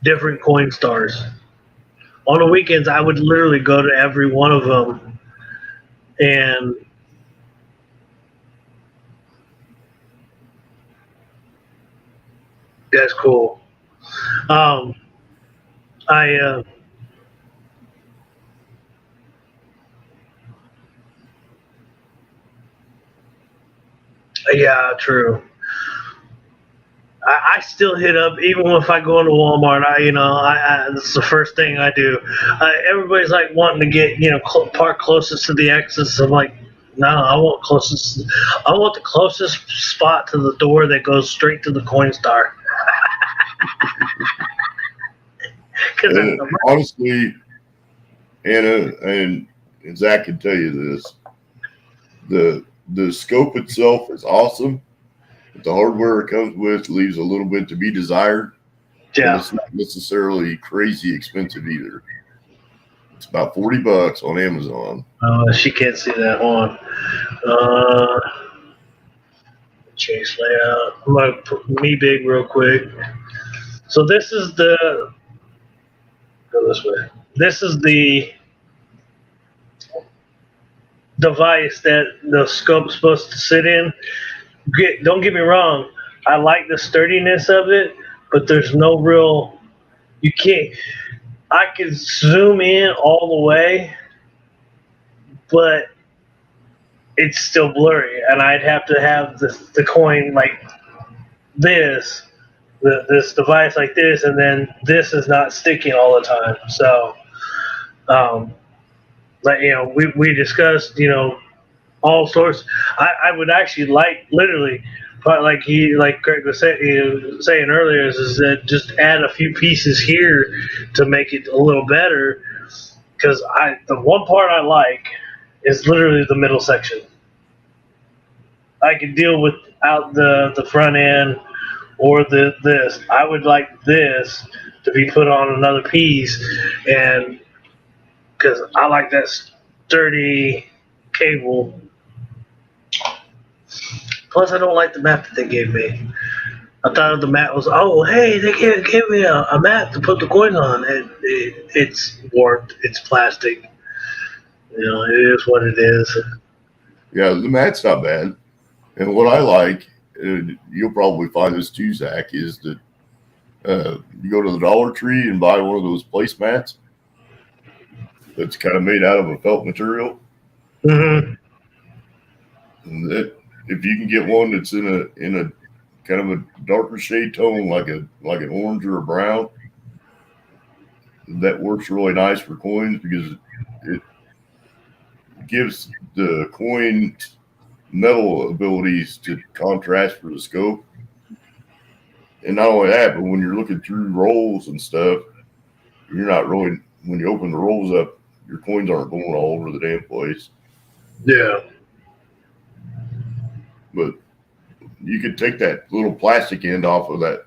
different Coinstars. On the weekends, I would literally go to every one of them, and that's cool. Yeah, true. I still hit up even if I go into Walmart. That's the first thing I do. Everybody's like wanting to get park closest to the exits. I'm like, no, I want closest. I want the closest spot to the door that goes straight to the Coinstar. And honestly, Anna and Zach can tell you this: the scope itself is awesome. But the hardware it comes with leaves a little bit to be desired. Yeah. And it's not necessarily crazy expensive either. It's about $40 on Amazon. She can't see that one. Change layout. I'm gonna put me big real quick. So this is go this way. This is the device that the scope's supposed to sit in. Don't get me wrong. I like the sturdiness of it, but there's no real. You can't. I can zoom in all the way, but it's still blurry, and I'd have to have the coin like this, this device like this, and then this is not sticking all the time. So, like we discussed, all sorts. I would actually like literally, but like Craig was saying earlier, is that just add a few pieces here to make it a little better. Because the one part I like is literally the middle section. I could deal without the front end or this. I would like this to be put on another piece, and because I like that sturdy cable. Plus, I don't like the map that they gave me. I thought the mat was, oh, hey, they gave me a mat to put the coins on. It's warped. It's plastic. It is what it is. Yeah, the mat's not bad. And what I like, you'll probably find this too, Zach, is that you go to the Dollar Tree and buy one of those placemats that's kind of made out of a felt material. Mm-hmm. And that, if you can get one that's in a kind of a darker shade tone, like an orange or a brown, that works really nice for coins because it gives the coin metal abilities to contrast for the scope. And not only that, but when you're looking through rolls and stuff, you're not really, when you open the rolls up, your coins aren't going all over the damn place. Yeah. But you could take that little plastic end off of that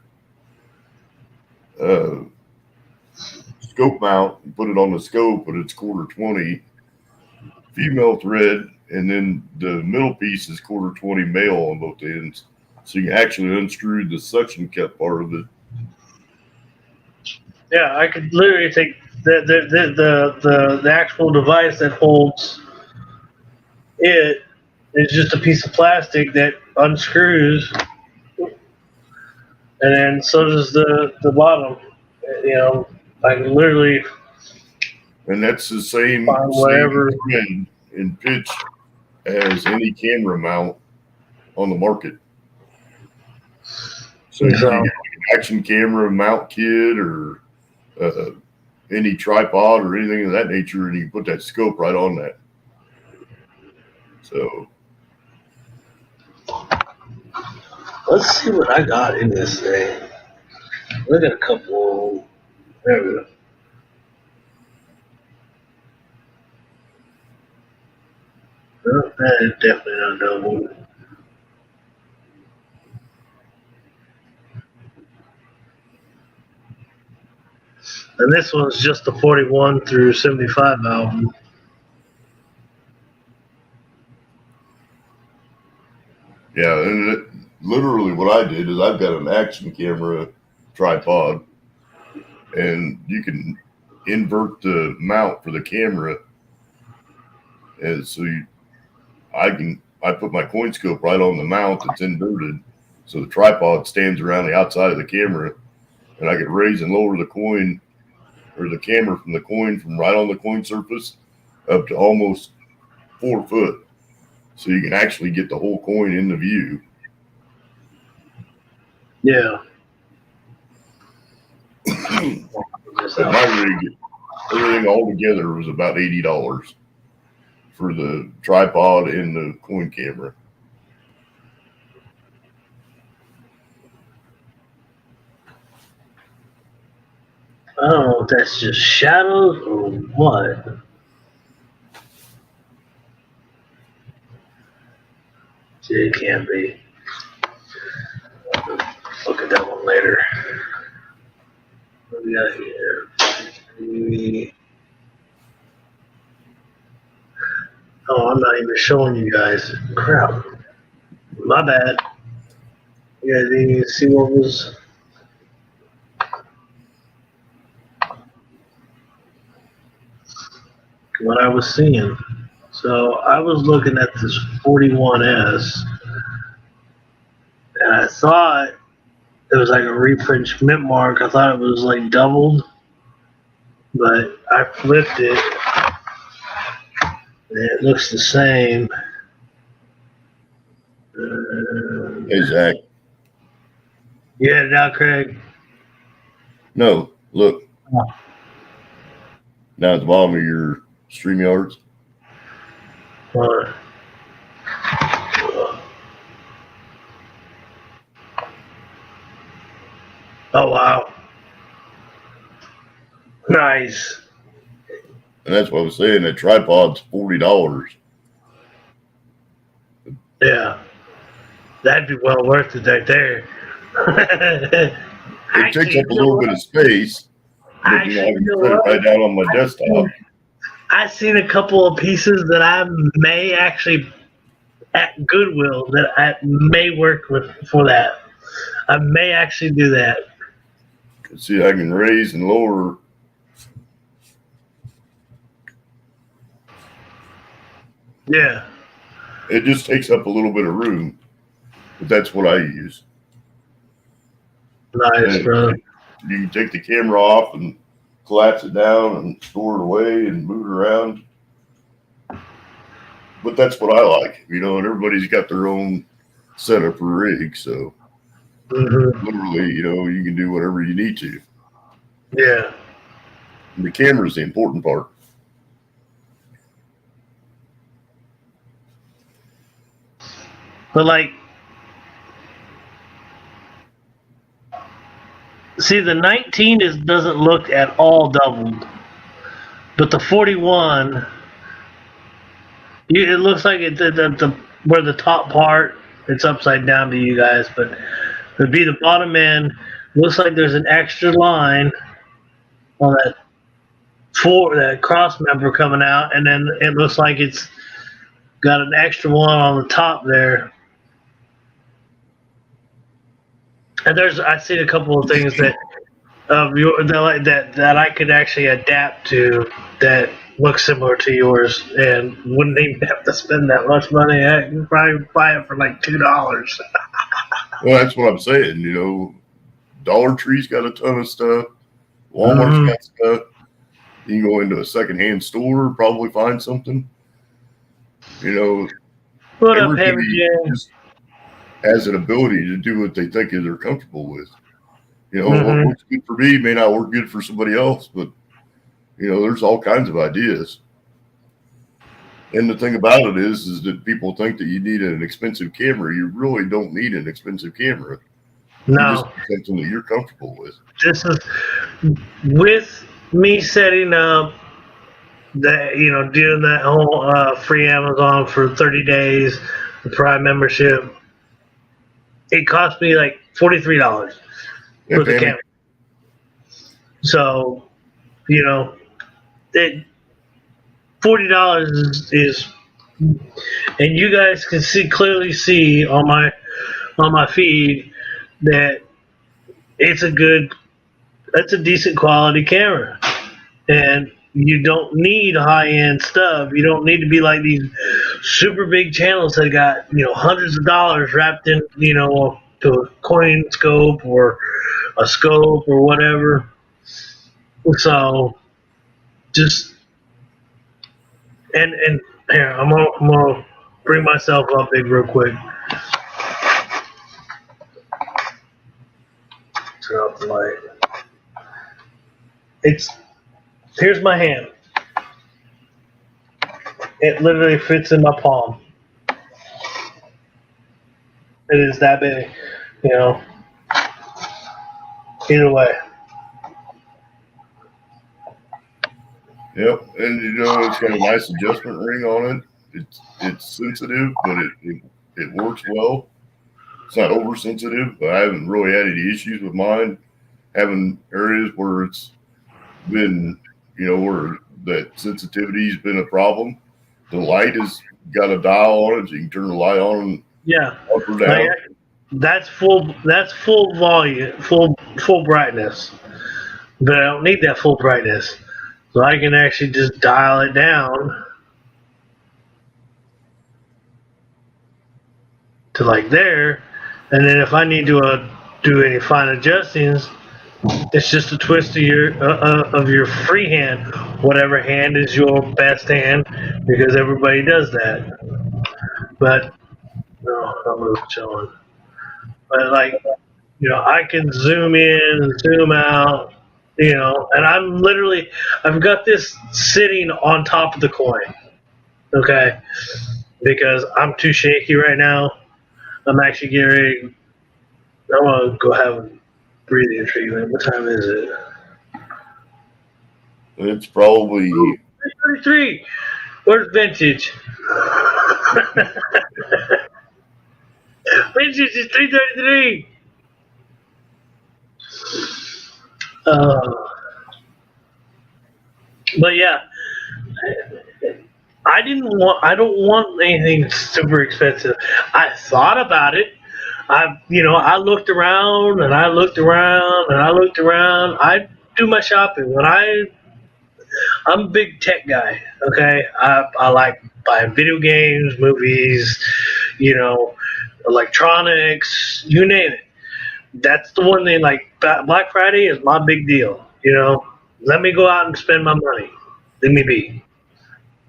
scope mount and put it on the scope, but it's 1/4-20 female thread, and then the middle piece is 1/4-20 male on both ends. So you can actually unscrew the suction cup part of it. Yeah, I could literally take the actual device that holds it is just a piece of plastic that unscrews, and then so does the bottom. I can literally. And that's the same whatever trend in pitch as any camera mount on the market. So you can get an action camera mount kit or any tripod or anything of that nature, and you can put that scope right on that. So let's see what I got in this thing. I got a couple. There we go. That is definitely not double. And this one's just the 41 through 75 album. yeah, and literally what I did is I've got an action camera tripod, and you can invert the mount for the camera, and so I put my coin scope right on the mount that's inverted, so the tripod stands around the outside of the camera, and I could raise and lower the coin or the camera from the coin from right on the coin surface up to almost 4 foot. So you can actually get the whole coin in the view. Yeah. My rig, everything all together was about $80 for the tripod and the coin camera. I don't know if that's just shadows or what. It can't be. Look at that one later. What do we got here? Oh, I'm not even showing you guys. Crap. My bad. You guys didn't even see what I was seeing. So I was looking at this 41S, and thought it was like a reprint mint mark. I thought it was like doubled, but I flipped it and it looks the same. Hey, Zach. You had it out, Craig? No, look. Oh. Now at the bottom of your StreamYards. Oh, wow. Nice. And that's what I was saying. That tripod's $40. Yeah. That'd be well worth it right there. It takes up a little bit of space, but you know, I can set it right down on my desktop. I've seen a couple of pieces that I may actually, at Goodwill, that I may work with for that. I may actually do that. See, I can raise and lower. Yeah. It just takes up a little bit of room, but that's what I use. Nice, bro. You can take the camera off and collapse it down and store it away and move it around. But that's what I like, you know, and everybody's got their own setup or rig, so literally, you know, you can do whatever you need to. Yeah. And the camera is the important part. But like, see, the 19 doesn't look at all doubled, but the 41, it looks like it where the top part, it's upside down to you guys, but it would be the bottom end. Looks like there's an extra line on that cross member coming out, and then it looks like it's got an extra one on the top there. And I've seen a couple of things that I could actually adapt to that look similar to yours, and wouldn't even have to spend that much money. I could probably buy it for like $2. Well, that's what I'm saying. You know, Dollar Tree's got a ton of stuff. Walmart's got stuff. You can go into a secondhand store, probably find something. You know, What up, Heavy Jam? Has an ability to do what they think they're comfortable with. You know, what works good for me may not work good for somebody else, but, you know, there's all kinds of ideas. And the thing about it is that people think that you need an expensive camera. You really don't need an expensive camera. No. You just need something that you're comfortable with. This is with me setting up that, you know, doing that whole free Amazon for 30 days, the Prime membership. It cost me like $43 for the camera. So, you know, $40 is, and you guys can clearly see on my feed that that's a decent quality camera, and you don't need high-end stuff. You don't need to be like these super big channels that got, you know, hundreds of dollars wrapped in, you know, to a coin scope or a scope or whatever. So just and here, I'm gonna bring myself up big real quick. Turn off the light. Here's my hand. It literally fits in my palm. It is that big, you know. Either way. Yep, and you know, it's got a nice adjustment ring on it. It's sensitive, but it works well. It's not oversensitive, but I haven't really had any issues with mine. Having areas where it's been, you know, where that sensitivity's been a problem. The light has got a dial on it, so you can turn the light on. Yeah. Up or down. That's full volume, full brightness. But I don't need that full brightness. So I can actually just dial it down to like there, And then if I need to do any fine adjustings, it's just a twist of your free hand, whatever hand is your best hand, because everybody does that. But no, I'm really chilling. But like, I can zoom in and zoom out, and I've got this sitting on top of the coin, okay, because I'm too shaky right now. I'm actually getting ready. I want to go have a breathing treatment. What time is it? It's probably 3:33. Where's vintage? Vintage is 3:33. Uh, but yeah, I don't want anything super expensive. I thought about it. I looked around and I looked around and I looked around. I do my shopping I'm a big tech guy. Okay, I like buying video games, movies, you know, electronics, you name it. That's the one thing. Like Black Friday is my big deal. Let me go out and spend my money. Let me be.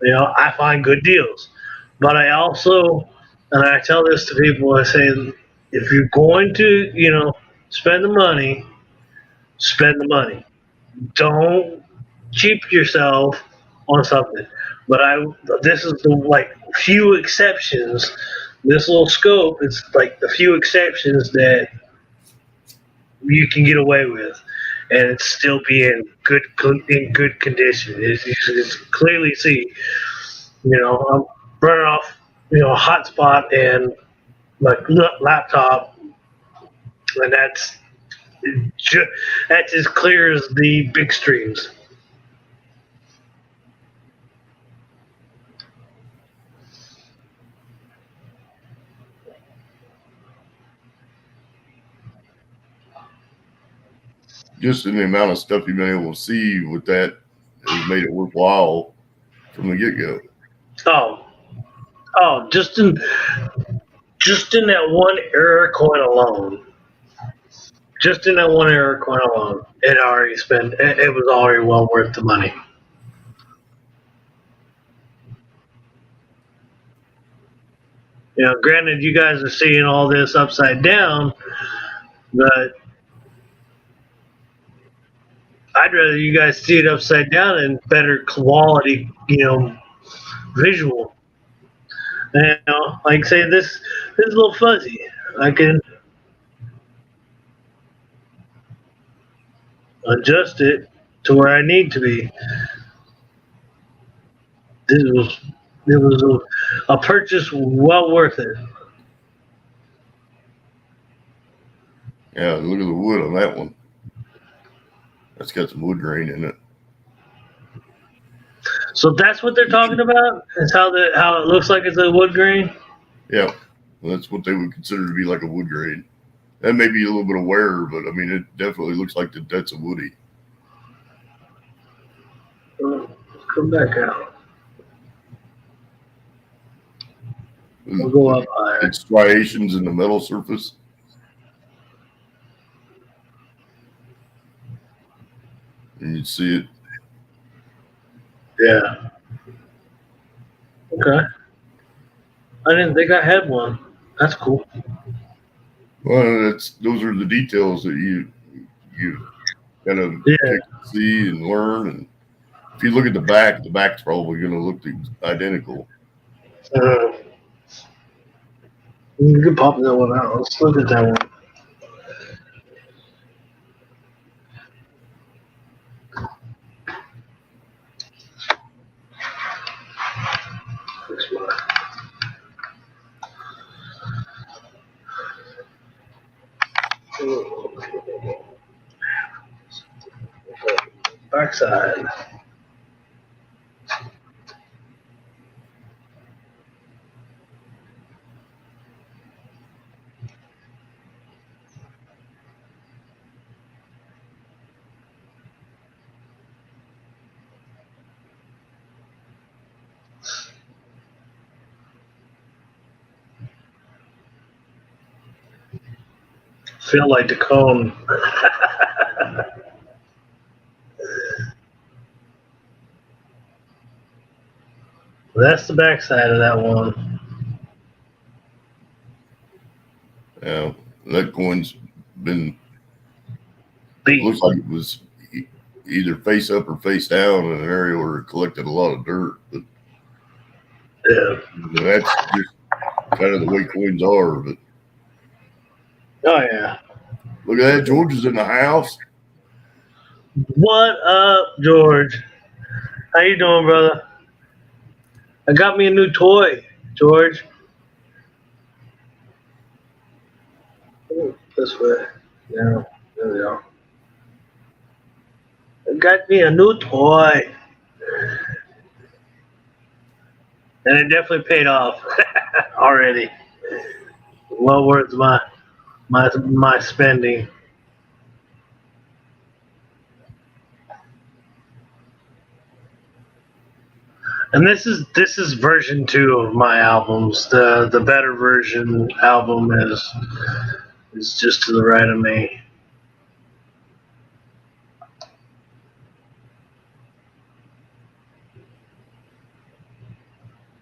I find good deals. But I also, and I tell this to people, I say, if you're going to, spend the money, spend the money. Don't cheap yourself on something. But this is the like few exceptions. This little scope is like the few exceptions that you can get away with, and it's still be in good condition. It's clearly see. I'm running off, a hotspot and my laptop, and that's as clear as the big streams. just in the amount of stuff you've been able to see with that has made it worthwhile from the get go. Oh, oh, just in that one error coin alone. Just in that one error coin alone, it was already well worth the money. Granted, you guys are seeing all this upside down, but I'd rather you guys see it upside down and better quality, visual. Like say this is a little fuzzy. I can adjust it to where I need to be. This was it was a purchase well worth it. Yeah, look at the wood on that one. That's got some wood grain in it. So that's what they're talking about. Is how it looks like it's a wood grain. Yeah, that's what they would consider to be like a wood grain. That may be a little bit of wear, but I mean, it definitely looks like that's a woody. Come back out. We'll go up higher. It's striations in the metal surface. And you'd see it. Yeah. Okay. I didn't think I had one. That's cool. Well, those are the details that you kind of take to see and learn. And if you look at the back's probably going to look identical. You can pop that one out. Let's look at that one. Backside. feel like the cone. That's the backside of that one. Yeah, that coin's been. Beat. Looks like it was either face up or face down in an area where it collected a lot of dirt. But Yeah. that's just kind of the way coins are. But Oh yeah. look at that, George is in the house. What up, George? How you doing, brother? I got me a new toy, George. Ooh, this way. Yeah, there we go. I got me a new toy. And it definitely paid off already. Well worth my spending. And this is version 2 of my albums. The better version album is just to the right of me.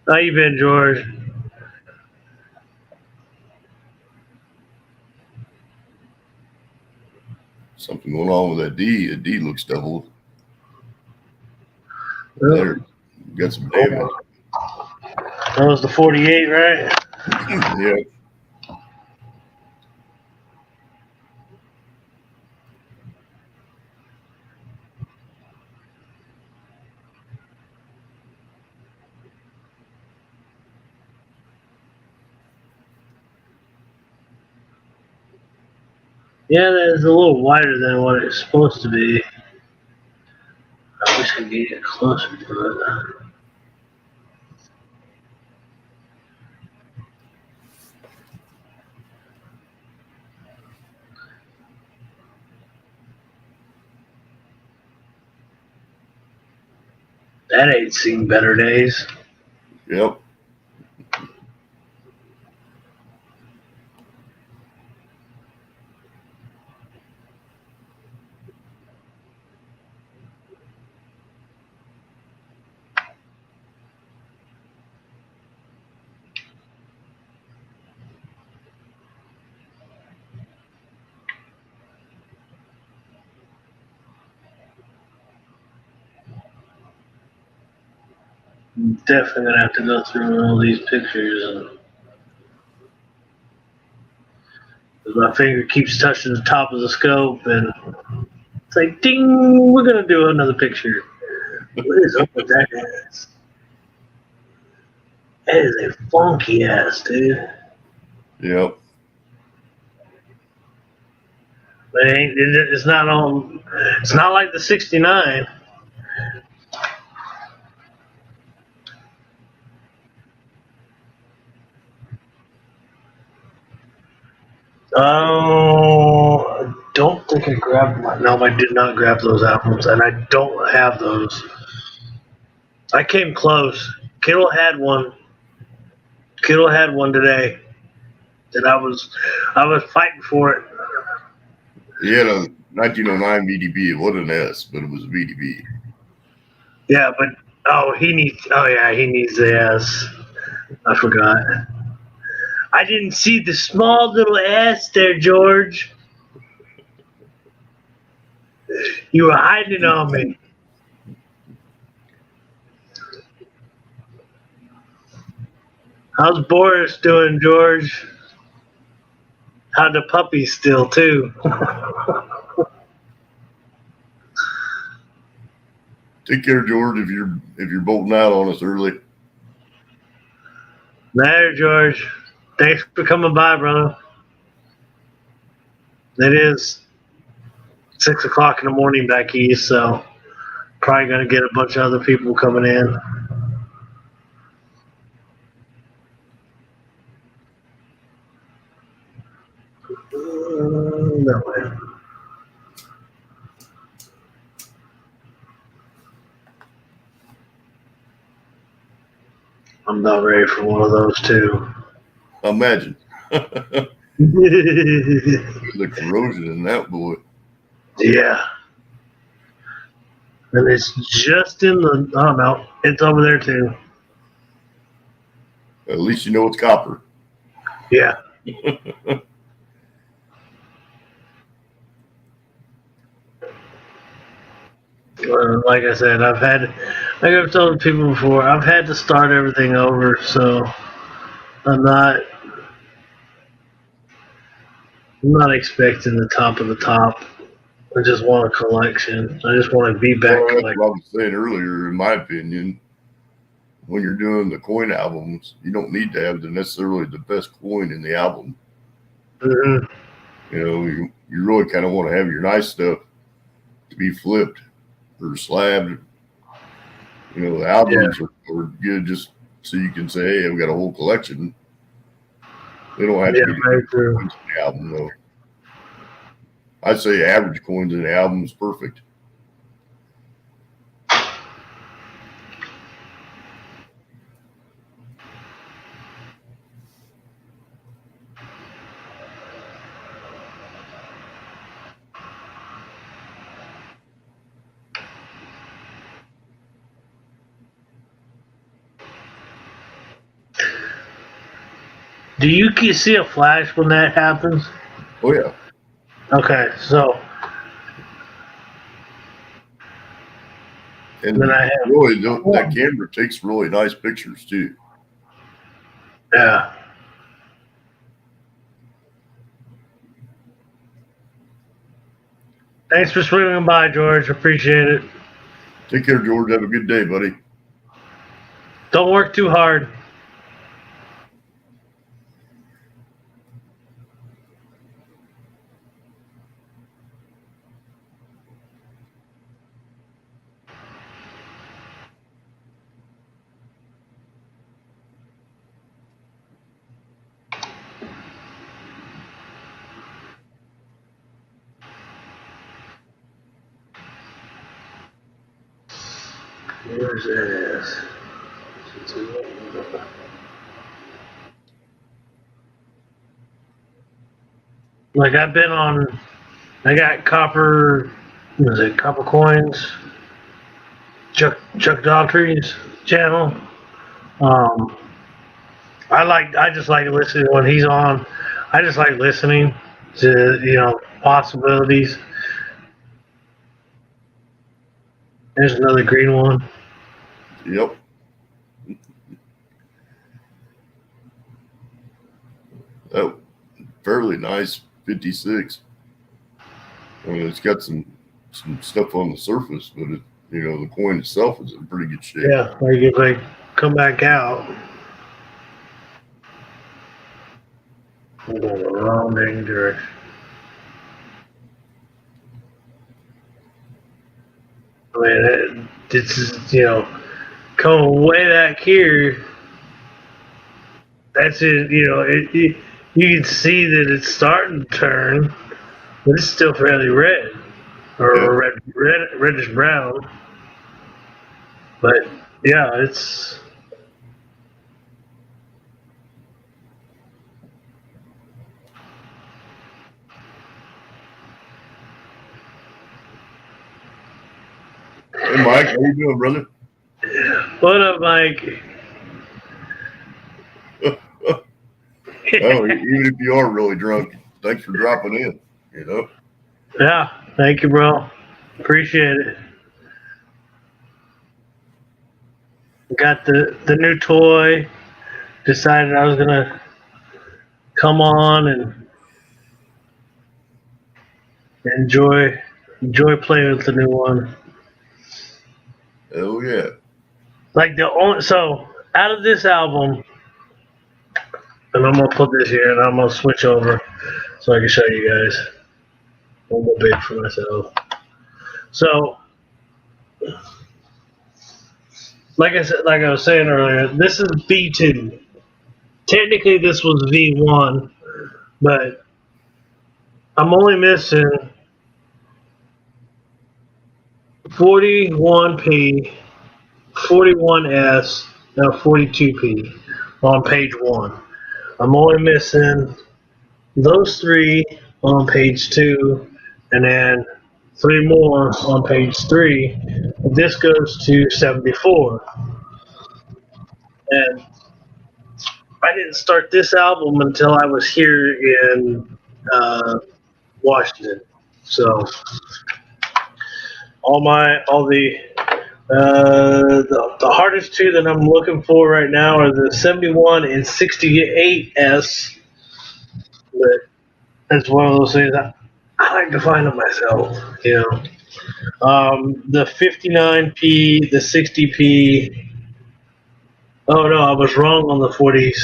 How you been, George? Something going on with that D. A D looks double. Well, There, got some damage. that was the 48, right? Yeah. Yeah, that is a little wider than what it's supposed to be. I wish I could get closer to it. That ain't seen better days. Yep. I'm definitely gonna have to go through all these pictures and my finger keeps touching the top of the scope and it's like ding, we're gonna do another picture. What is up with that ass? That is a funky ass, dude. Yep. But it's not on. It's not like the '69. Oh, I don't think I grabbed my. No, I did not grab those albums, and I don't have those. I came close. Kittle had one. Kittle had one today, and I was fighting for it. He had a 1909 VDB. It wasn't an S, but it was a VDB. Yeah, but he needs. Oh yeah, he needs the S. I forgot. I didn't see the small little S there, George. You were hiding on me. How's Boris doing, George? How the puppies still too? Take care, George. If you're bolting out on us early. There, George. Thanks for coming by, brother. It is 6 o'clock in the morning back east, so probably gonna get a bunch of other people coming in. That way. I'm not ready for one of those too. Imagine. the corrosion in that bullet. Yeah. And it's just in the, oh no, it's over there too. At least you know it's copper. Yeah. Like I said, like I've told people before, I've had to start everything over, so I'm not expecting the top of the top. I just want a collection. I just want to be back Well, that's collecting. what I was saying earlier, in my opinion. When you're doing the coin albums, you don't need to have necessarily the best coin in the album. Mm-hmm. You know, you really kind of want to have your nice stuff to be flipped or slabbed. You know, the albums are good just so you can say, hey, I've got a whole collection. They don't have to be very true. coins in the album, though. I'd say average coins in the album is perfect. Do you see a flash when that happens? Oh, yeah. Okay, so. And then I have. Really, that camera takes really nice pictures, too. Yeah. Thanks for swinging by, George. Appreciate it. Take care, George. Have a good day, buddy. Don't work too hard. Where's this? Like I've been on, I got copper, what is it, copper coins, Chuck Daughtry's channel. I just like listening when he's on. I just like listening to, possibilities. There's another green one. Yep. Oh, fairly nice 56. I mean, it's got some stuff on the surface, but the coin itself is in pretty good shape. Yeah, like if I come back out. I'm going the wrong dang direction. I mean, this is, coming way back here. That's it, you can see that it's starting to turn, but it's still fairly red, or reddish brown. But yeah, it's. Hey, Mike, how you doing, brother? What up, Mike? Oh, even if you are really drunk, thanks for dropping in. Yeah, thank you, bro. Appreciate it. Got the new toy. Decided I was gonna come on and enjoy playing with the new one. Oh yeah. Like so out of this album, and I'm gonna put this here and I'm gonna switch over so I can show you guys. I'm more big for myself. So, like I was saying earlier, this is V2. Technically, this was V1, but I'm only missing 41P, 41S, and 42P on page 1. I'm only missing those three on page 2, and then 3 more on page 3. This goes to 74. And I didn't start this album until I was here in Washington. So the hardest two that I'm looking for right now are the 71 and 68S. But it's one of those things I like to find them myself, you know. The 59P, the 60P. Oh no, I was wrong on the 40s.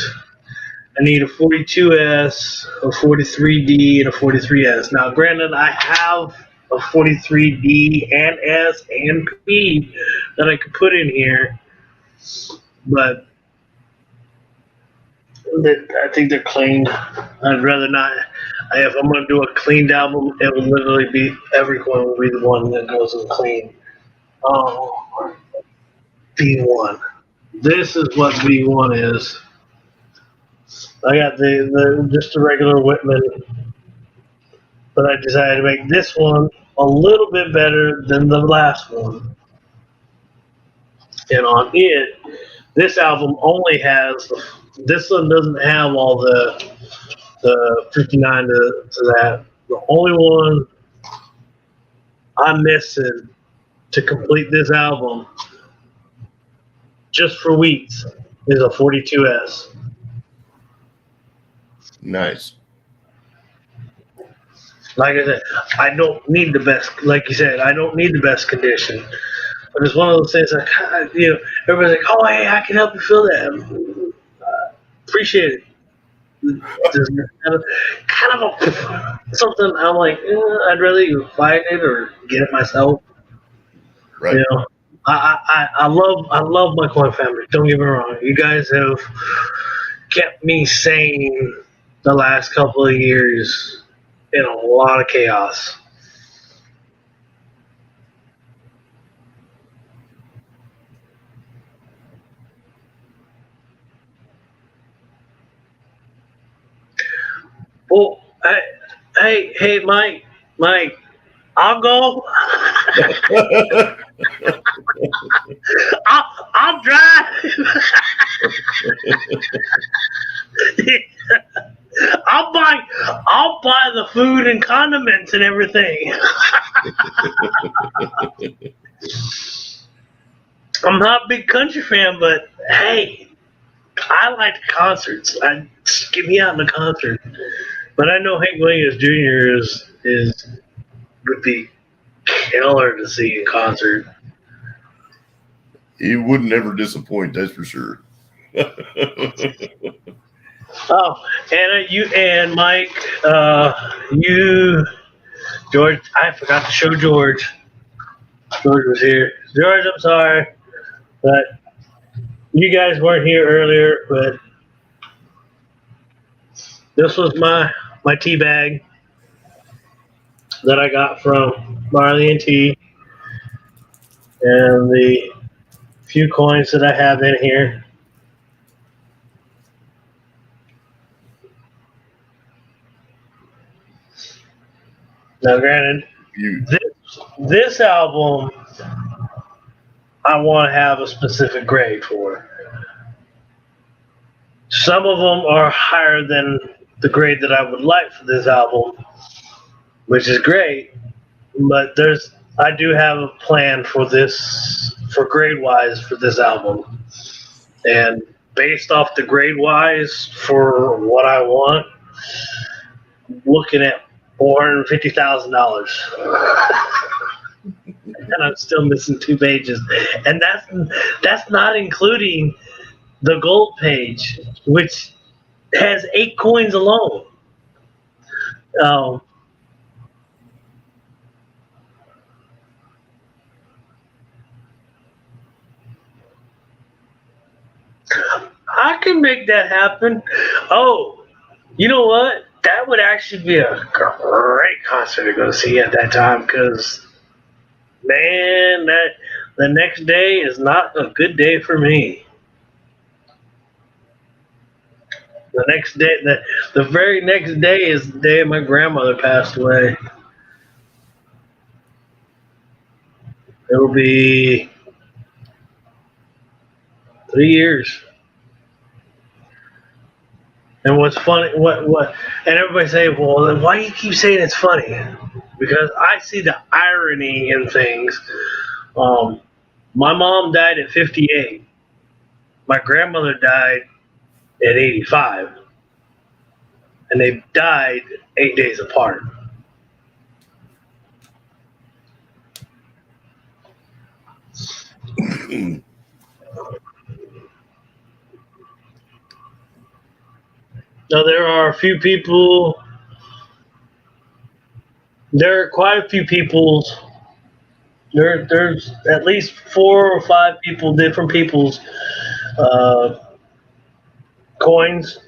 I need a 42S, a 43D, and a 43S. Now, granted, I have a 43D and S and P that I could put in here, but I think they're clean. I'd rather not. If I'm going to do a cleaned album, it would literally be everyone will be the one that goes in clean. Oh, V1. This is what V1 is. I got the just a regular Whitman, but I decided to make this one a little bit better than the last one. And on it, this album only has, this one doesn't have all the 59 to that. The only one I'm missing to complete this album, just for weeks, is a 42S. Nice. Like I said, I don't need the best. Like you said, I don't need the best condition. But it's one of those things like, you know, everybody's like, oh, hey, I can help you fill that. Appreciate it. Just kind of something I'm like, I'd rather you find it or get it myself. Right. You know, I love my coin family. Don't get me wrong. You guys have kept me sane the last couple of years in a lot of chaos. Well, hey, Mike, I'll go. I'll drive. I'll buy the food and condiments and everything. I'm not a big country fan, but hey, I like the concerts. Get me out in the concert. But I know Hank Williams Jr. would be killer to see in concert. He would never disappoint, that's for sure. Oh, and you and Mike, George. I forgot to show George. George was here. George, I'm sorry, but you guys weren't here earlier. But this was my tea bag that I got from Marley and Tea, and the few coins that I have in here. Now, granted, this album, I want to have a specific grade for. Some of them are higher than the grade that I would like for this album, which is great. But I do have a plan for this, for grade wise for this album, and based off the grade wise for what I want, looking at $450,000. And I'm still missing 2 pages, and that's not including the gold page, which has 8 coins alone. I can make that happen. Oh, you know what? That would actually be a great concert to go see at that time, because man, that the next day is not a good day for me. The next day, the very next day is the day my grandmother passed away. It'll be 3 years. And what's funny, and everybody say, well, then why do you keep saying it's funny? Because I see the irony in things. My mom died at 58. My grandmother died at 85. And they died 8 days apart. Now, there are a few people, there are quite a few people's, there's at least 4 or 5 people, different people's coins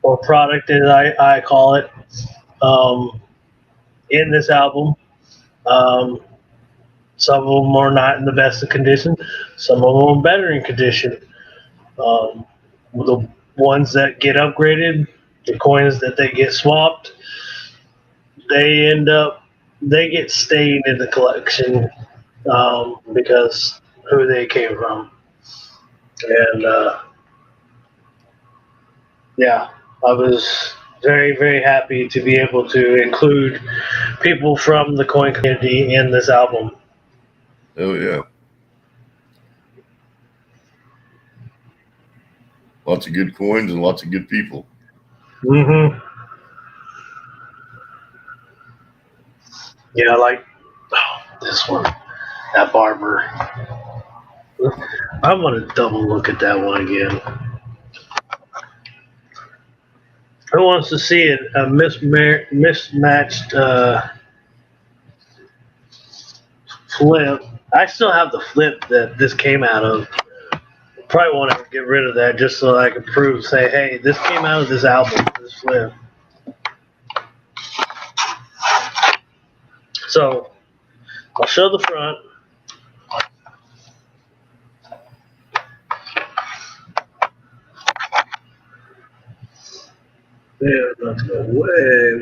or product, as I call it, in this album. Some of them are not in the best of condition. Some of them are better in condition. The ones that get upgraded, the coins that they get swapped, they get stayed in the collection because who they came from. And yeah, I was very, very happy to be able to include people from the coin community in this album. Oh yeah. Lots of good coins and lots of good people. Mm-hmm. Yeah, like this one, that barber. I want to double look at that one again. Who wants to see a mismatched flip? I still have the flip that this came out of. Probably want to get rid of that just so I can prove, say, hey, this came out of this album, this flip. So, I'll show the front. Yeah, let's go way.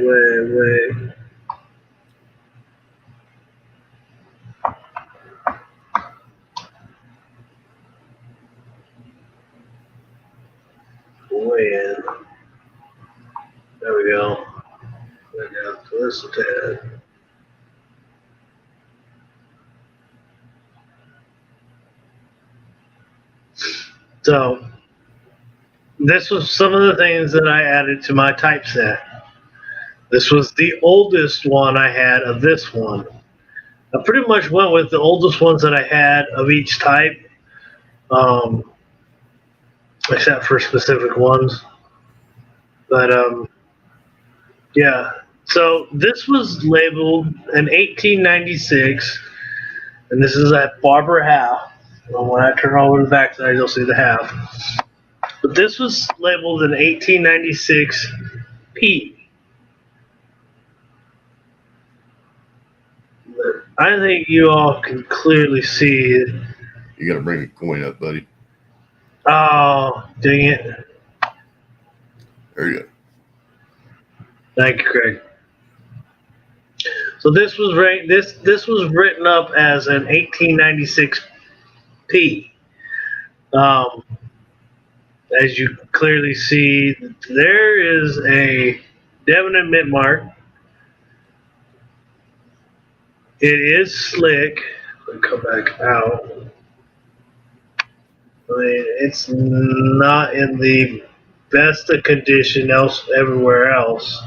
Way in. There we go. Way down to this tad. So, this was some of the things that I added to my typeset. This was the oldest one I had of this one. I pretty much went with the oldest ones that I had of each type, except for specific ones. But yeah. So this was labeled in 1896, and this is at barber half. When I turn over the back side, you'll see the half. But this was labeled in 1896 P. I think you all can clearly see it. You got to bring a coin up, buddy. Oh, dang it. There you go. Thank you, Craig. So this was this was written up as an 1896 P. As you clearly see, there is a definite mint mark. It is slick. Let me come back out. I mean, it's not in the best of condition everywhere else.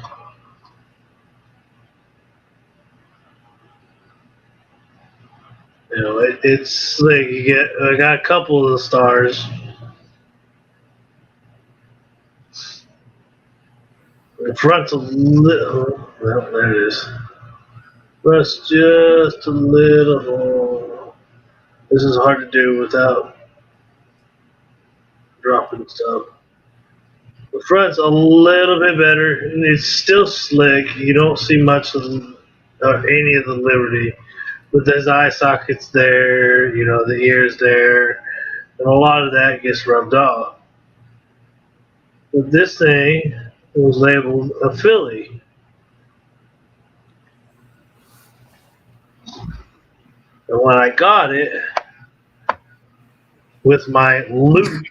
You know, it's slick. I got a couple of the stars. The front's a little. Well, there it is. Front's just a little. This is hard to do without dropping stuff. The front's a little bit better, and it's still slick. You don't see much of any of the Liberty. But there's eye sockets there, you know, the ears there, and a lot of that gets rubbed off. But this thing was labeled a Philly. And when I got it with my loot,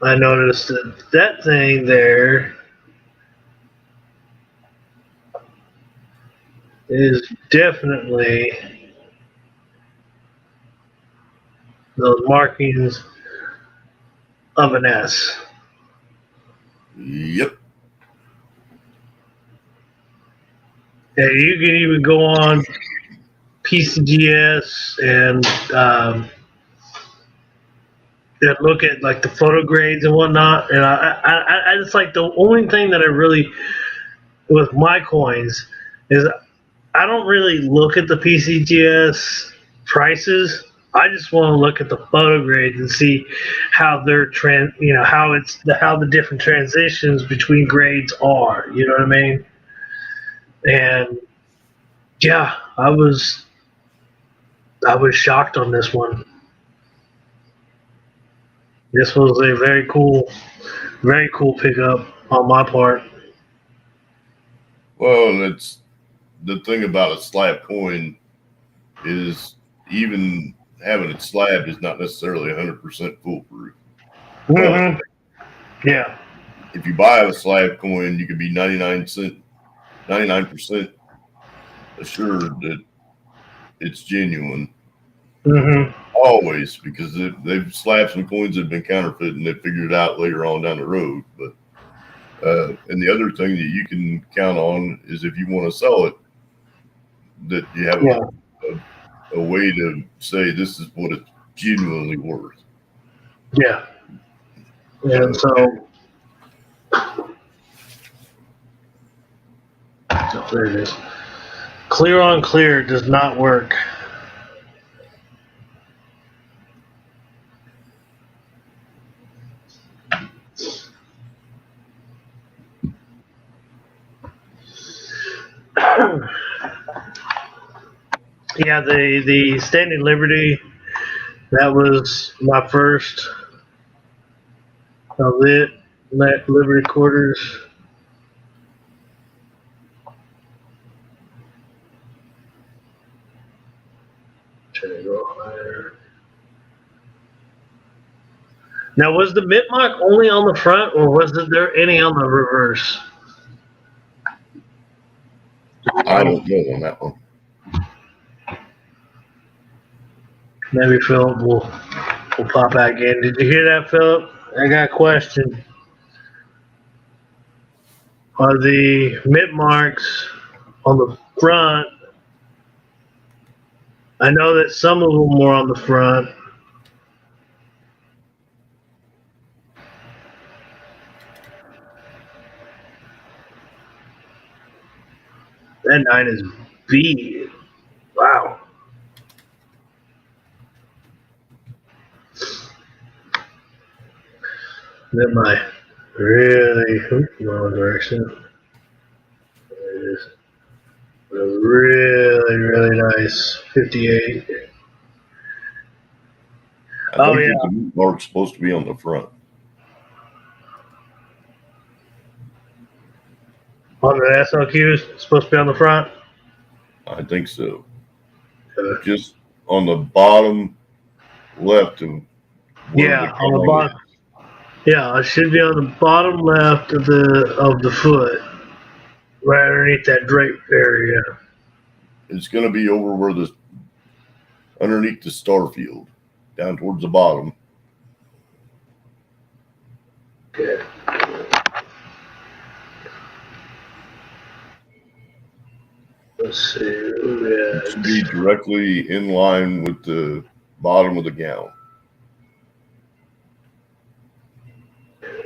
I noticed that thing there is definitely those markings of an S. Yep. And you can even go on PCGS and look at like the photo grades and whatnot. And I just like the only thing that I really with my coins is I don't really look at the PCGS prices. I just want to look at the photo grades and see how they're how the different transitions between grades are. You know what I mean? And yeah, I was shocked on this one. This was a very cool pickup on my part. Well, it's the thing about a slab coin is even having it slabbed is not necessarily 100% foolproof. Mm-hmm. But Yeah. if you buy a slab coin, you can be 99% assured that it's genuine. Mm-hmm. Always, because they've slapped some coins that have been counterfeit and they figured it out later on down the road. But and the other thing that you can count on is if you want to sell it, that you have a way to say this is what it's genuinely worth. Yeah. And so there it is. Clear on clear does not work. Yeah, the Standing Liberty, that was my first lit Liberty quarters. Trying to go higher. Now, was the mint mark only on the front, or was there any on the reverse? I don't know on that one. Maybe Philip will pop back in. Did you hear that, Philip? I got a question. Are the mint marks on the front? I know that some of them were on the front. That 9 is B. Wow. That might really wrong direction. There it is. A really nice 58. I think that the mark's supposed to be on the front. On the SLQs, it's supposed to be on the front. I think so. Just on the bottom left of yeah, on the bottom. Yeah, it should be on the bottom left of the foot, right underneath that drape area. It's going to be over where underneath the star field, down towards the bottom. Okay. Let's see. It should be directly in line with the bottom of the gown.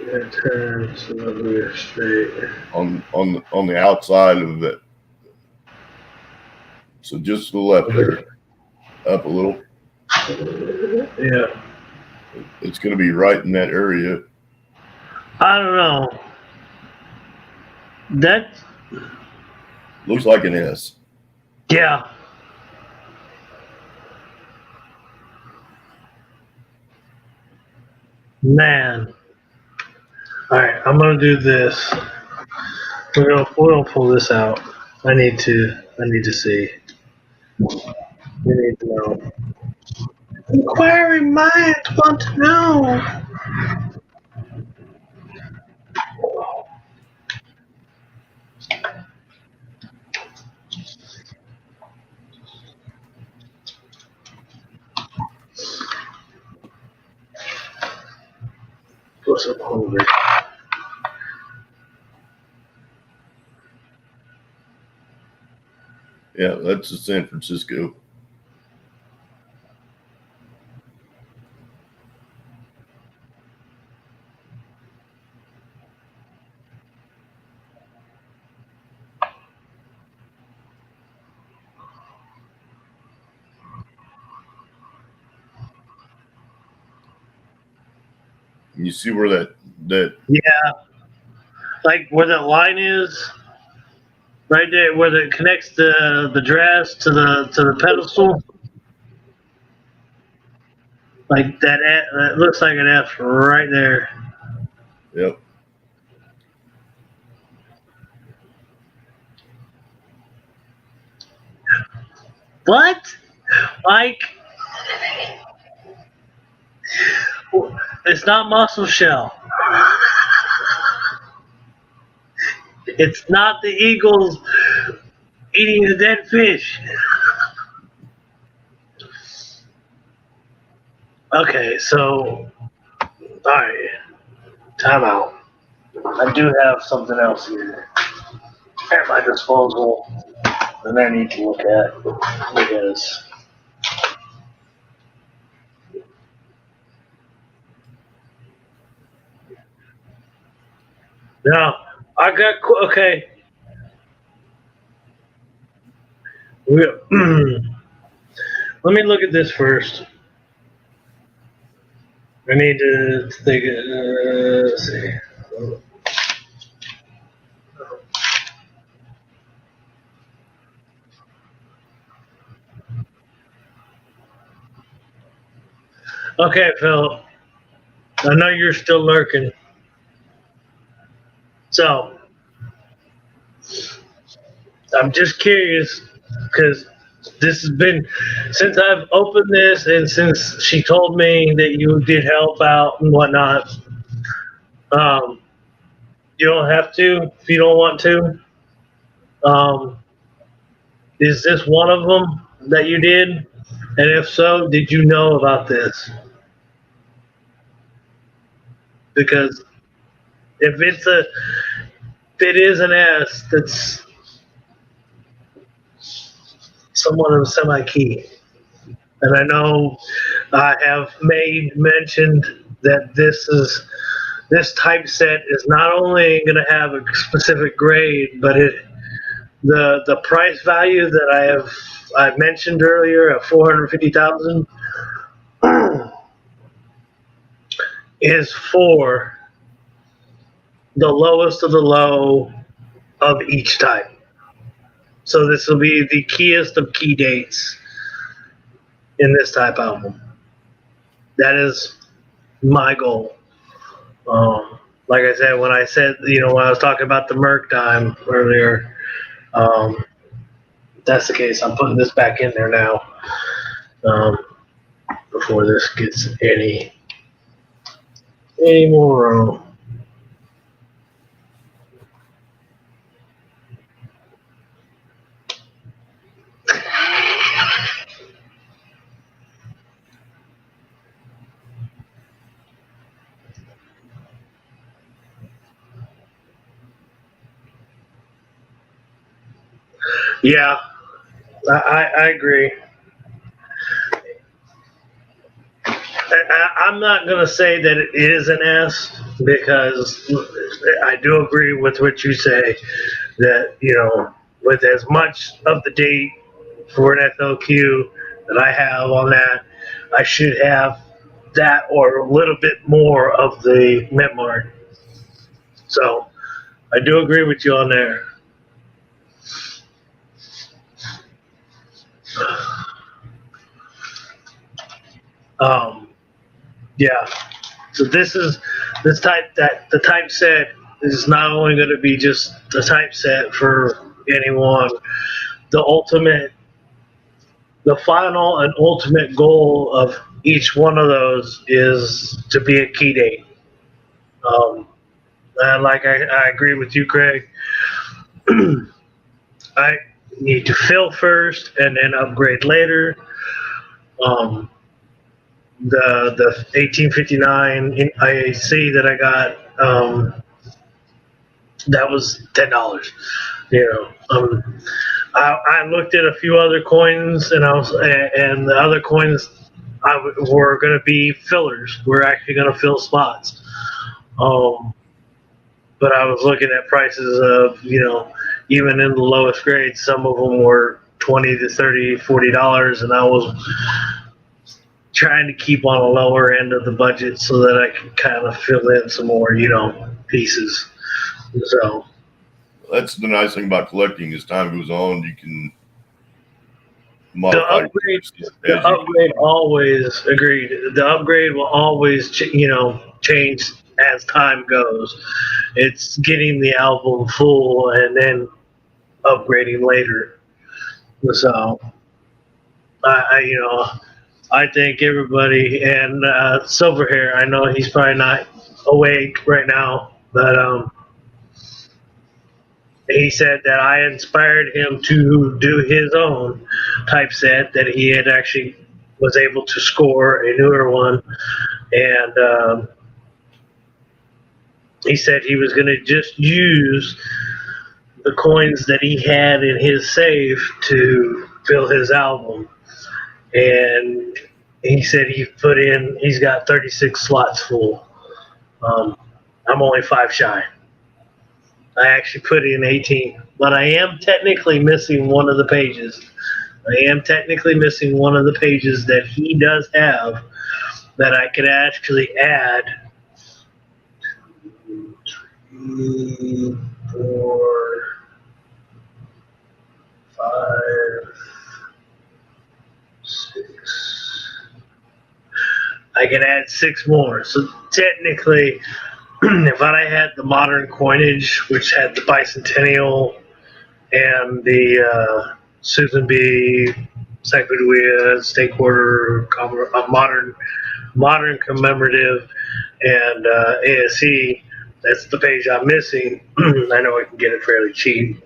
That turns so we're straight. On the outside of it. So just to the left there. Up a little. Yeah. It's going to be right in that area. I don't know. That looks like an S. Yeah. Man. All right, I'm gonna do this. We're gonna pull this out. I need to see. We need to know. Inquiring minds want to know. What's up, hungry? Yeah, that's the San Francisco. You see where that Yeah, like where that line is, right there, where it connects the dress to the pedestal. Like that, that looks like an F right there. yep. What? Like, it's not mussel shell. It's not the eagles eating the dead fish. Okay, so, alright, time out. I do have something else here at my disposal that I need to look at because now I got okay. Let me look at this first. I need to think. Let's see. Okay, Phil. I know you're still lurking. So I'm just curious because this has been since I've opened this and since she told me that you did help out and whatnot. Um, you don't have to if you don't want to. Um, is this one of them that you did? And if so, did you know about this? Because if it is an S, that's somewhat of a semi key. And I know I have made mentioned that this typeset is not only going to have a specific grade, but the price value that I mentioned earlier at 450,000 is for the lowest of the low of each type. So this will be the keyest of key dates in this type album. That is my goal. Like I said, when I was talking about the Merc dime earlier, if that's the case, I'm putting this back in there now before this gets any more wrong. Yeah, I agree. I'm not going to say that it is an S because I do agree with what you say that, with as much of the date for an FLQ that I have on that, I should have that or a little bit more of the mint mark. So I do agree with you on there. Yeah. So this is this the typeset is not only going to be just the typeset for anyone. The final and ultimate goal of each one of those is to be a key date. And like I agree with you, Craig. I need to fill first and then upgrade later. The 1859 IAC that I got, that was $10. I looked at a few other coins, and the other coins were going to be fillers. We're actually going to fill spots. But I was looking at prices of, even in the lowest grades, some of them were $20 to $30, $40, and I was trying to keep on a lower end of the budget so that I could kind of fill in some more, pieces. So that's the nice thing about collecting. As time goes on, you can modify. The upgrade always agreed. The upgrade will always, change as time goes. It's getting the album full and then upgrading later. So I think everybody, and Silverhair, I know he's probably not awake right now, but he said that I inspired him to do his own typeset, that he had actually was able to score a newer one, and he said he was going to just use the coins that he had in his safe to fill his album. And he said he's got 36 slots full. I'm only 5 shy. I actually put in 18, but I am technically missing one of the pages. That he does have that I could actually add 2, 4, 5, 6. I can add 6 more. So technically, if I had the modern coinage, which had the bicentennial and the Susan B. Sacagawea State Quarter, modern commemorative, and ASE, that's the page I'm missing. I know I can get it fairly cheap.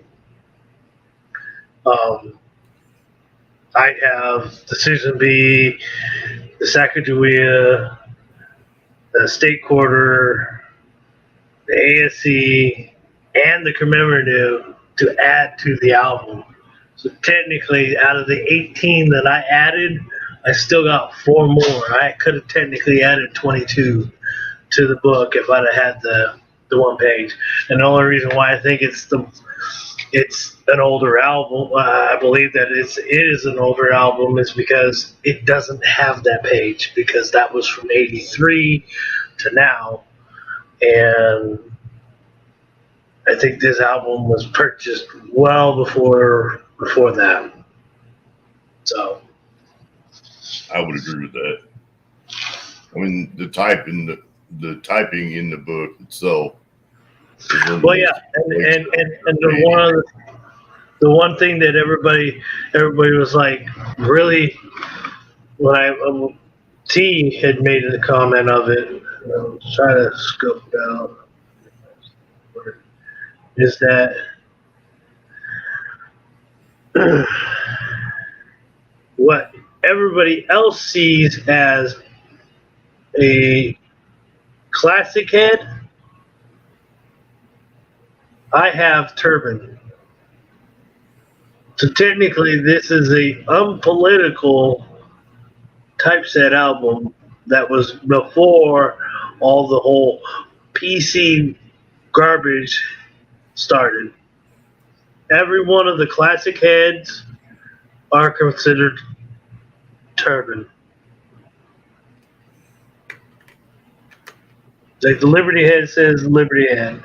I have the Susan B., the Sacagawea, the State Quarter, the ASE, and the commemorative to add to the album. So technically, out of the 18 that I added, I still got 4 more. I could have technically added 22 to the book if I'd have had the one page. And the only reason why I think it's an older album, I believe that it is an older album, is because it doesn't have that page, because that was from 83 to now. And I think this album was purchased well before that. So I would agree with that. I mean, the typing in the book itself. Well, yeah, and the one thing that everybody was like, really, when T had made a comment of it, I'm trying to scope it out, is that what everybody else sees as a classic head, I have turban. So technically, this is a unpolitical typeset album that was before all the whole PC garbage started. Every one of the classic heads are considered turban. Like the Liberty head says Liberty head.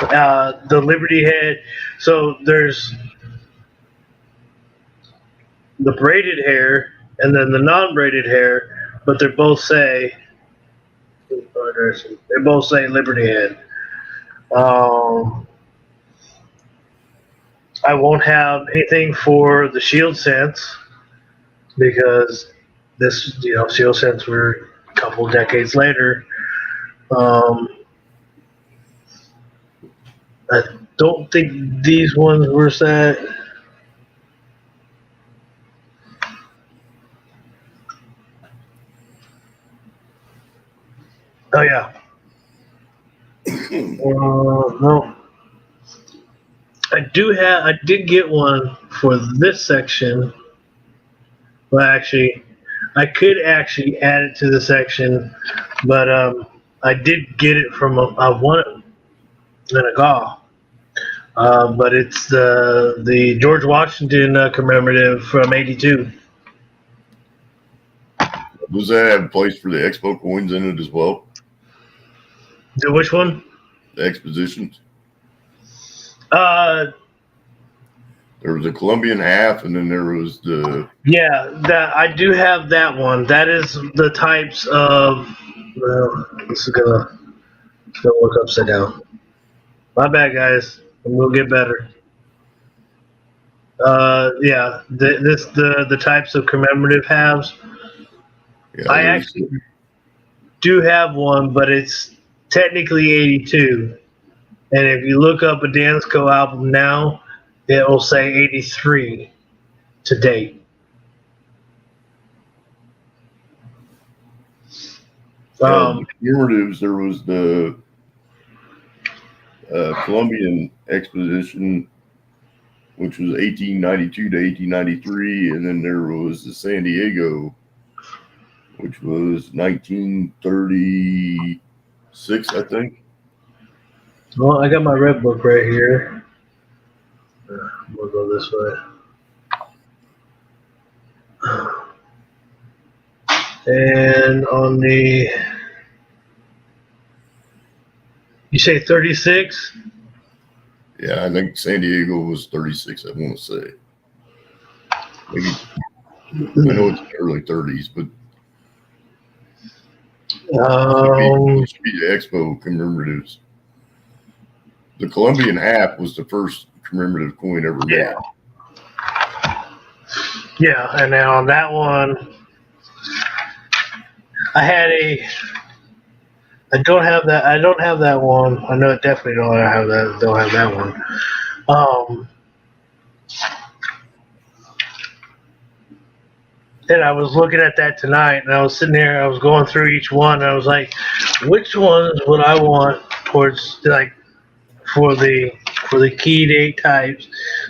The Liberty head, so there's the braided hair and then the non-braided hair, but they both say They both say Liberty Head. I won't have anything for the Shield Sense because this, Shield Sense were a couple decades later. I don't think these ones were set. Oh yeah. No. I did get one for this section. Well, actually, I could actually add it to the section, but I did get it from I won it in a golf. But it's the George Washington commemorative from '82. Does that have a place for the expo coins in it as well? Which one? The expositions. There was a Colombian half, and then there was the. Yeah, that I do have that one. That is the types of. This is gonna look upside down. My bad, guys. We'll get better. Yeah, the types of commemorative halves. Yeah, I actually do have one, but it's technically '82. And if you look up a Dansko album now, it will say '83 to date. Commemoratives, there was the Colombian Exposition, which was 1892 to 1893, and then there was the San Diego, which was 1936, I think. Well, I got my red book right here. We'll go this way. And on the, you say 36? Yeah, I think San Diego was 36, I want to say. Maybe, I know it's the early 30s, but it should be the Expo commemoratives. The Colombian half was the first commemorative coin ever made. Yeah. Yeah, and now on that one, I don't have that. I don't have that one. I know it definitely don't have that. Don't have that one. And I was looking at that tonight, and I was sitting there. I was going through each one, and I was like, which ones would I want towards for the key date types?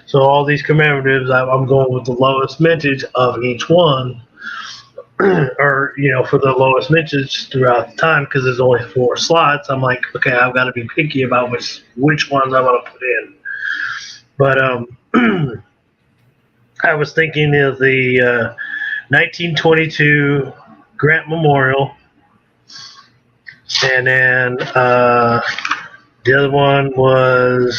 So all these commemoratives, I'm going with the lowest mintage of each one. Or for the lowest mintage throughout the time, because there's only 4 slots. I'm like, okay, I've got to be picky about which ones I want to put in. But I was thinking of the 1922 Grant Memorial, and then the other one was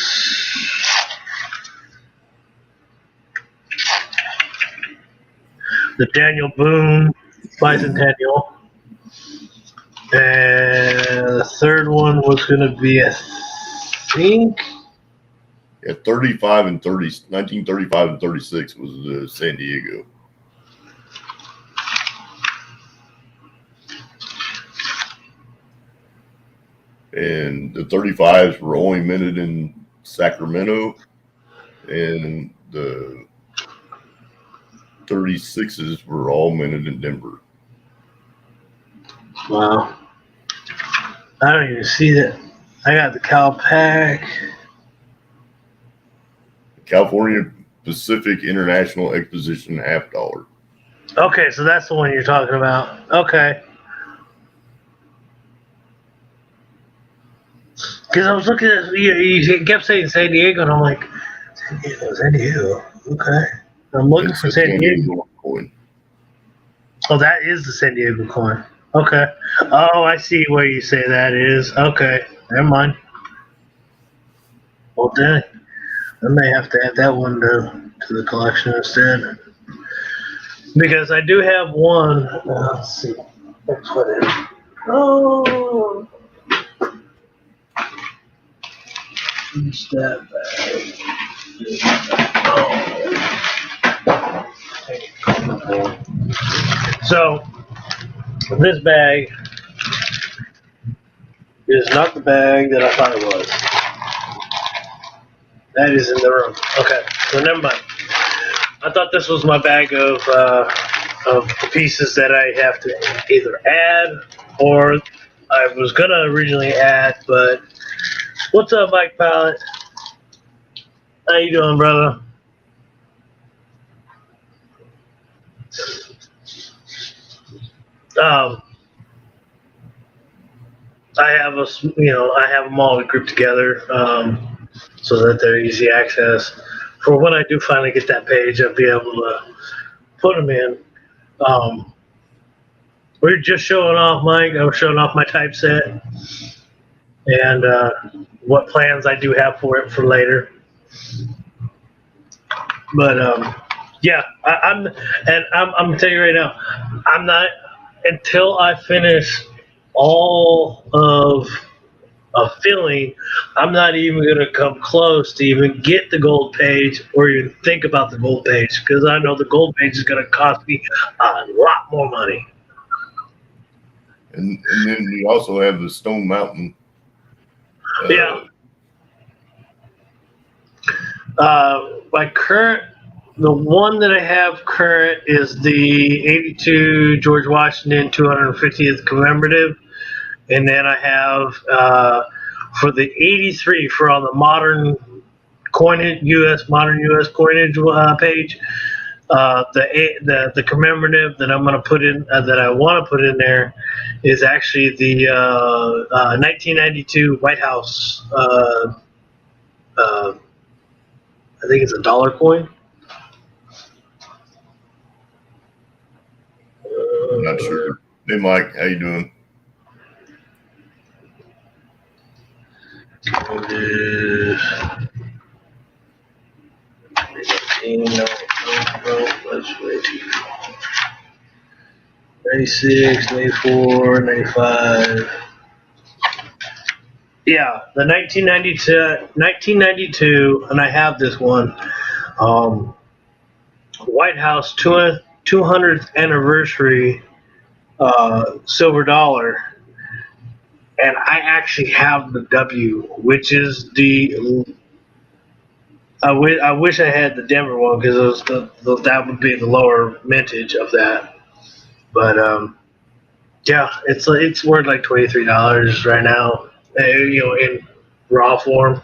the Daniel Boone Bicentennial, and the third one was going to be, I think, 35 and 30, 1935 and 36 was the San Diego. And the 35s were only minted in Sacramento, and the 36s were all minted in Denver. Wow. I don't even see that. I got the Calpac. California Pacific International Exposition $50. Okay, so that's the one you're talking about. Okay. Because I was looking at, you kept saying San Diego, and I'm like, San Diego. Okay. I'm looking for San Diego. Coin. Oh, that is the San Diego coin. Okay. Oh, I see where you say that is. Okay. Never mind. Well, dang. I may have to add that one to the collection instead. Because I do have one. Let's see. That's what it is. Oh, what's that bag? So this bag is not the bag that I thought it was. That is in the room. Okay, so never mind. I thought this was my bag of the pieces that I have to either add or I was gonna originally add. But what's up, Mike Pilot? How you doing, brother? I have I have them all grouped together so that they're easy access. For when I do finally get that page, I'll be able to put them in. We're just showing off, Mike. I was showing off my typeset and what plans I do have for it for later. But yeah, I'm gonna tell you right now, I'm not until I finish all of filling. I'm not even gonna come close to even get the gold page or even think about the gold page because I know the gold page is gonna cost me a lot more money. And then we also have the Stone Mountain. Yeah. The one that I have current is the 82 George Washington 250th commemorative. And then I have for the 83 for on the modern coinage, modern U.S. coinage page, the commemorative that I'm going to put in, that I want to put in there, is actually the 1992 White House. I think it's a dollar coin. I'm not sure. Hey, Mike, how you doing? No, that's way too far. 96, 94, 95. Yeah, the 1992, and I have this one. White House 200th anniversary silver dollar. And I actually have the W, which is the. I wish I had the Denver one because that would be the lower mintage of that. But yeah, it's worth like $23 right now. In raw form.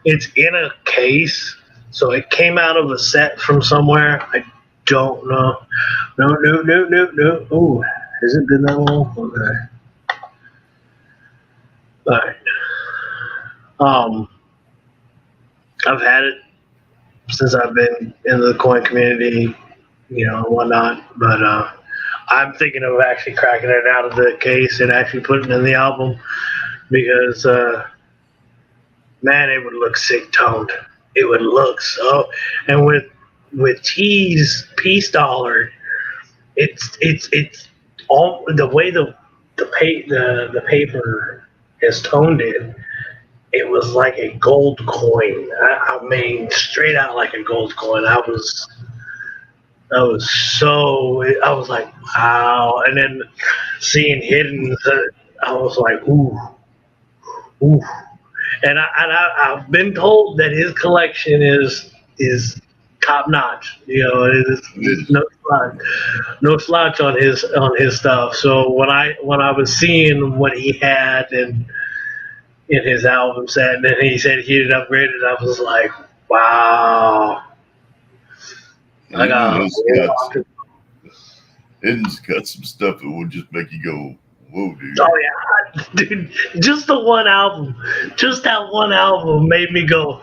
It's in a case, so it came out of a set from somewhere. I don't know. No. Ooh, has it been that long? Okay. All right. I've had it since I've been in the coin community, and whatnot. But I'm thinking of actually cracking it out of the case and actually putting it in the album because, man, it would look sick toned. It would look so. And with T's peace dollar, it's all the way the paper has toned it. It was like a gold coin. I mean, straight out like a gold coin. I was like, wow. And then seeing hidden, I was like, ooh. And I've been told that his collection is top notch. There's no slouch on his stuff. So when I was seeing what he had and in his album set, and then he said he had upgraded, I was like, wow. Hidden's got some stuff that would just make you go, whoa, dude. Oh yeah, dude! Just the one album, just that one album made me go,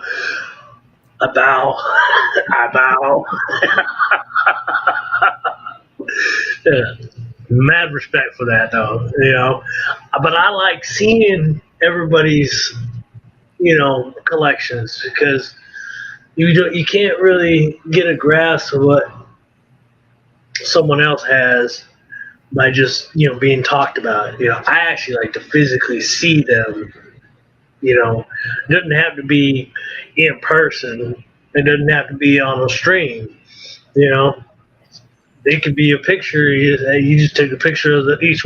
I bow. Yeah. Mad respect for that, though. But I like seeing everybody's, collections because you can't really get a grasp of what someone else has by just being talked about. I actually like to physically see them. It doesn't have to be in person. It doesn't have to be on a stream. It could be a picture. You just take a picture of each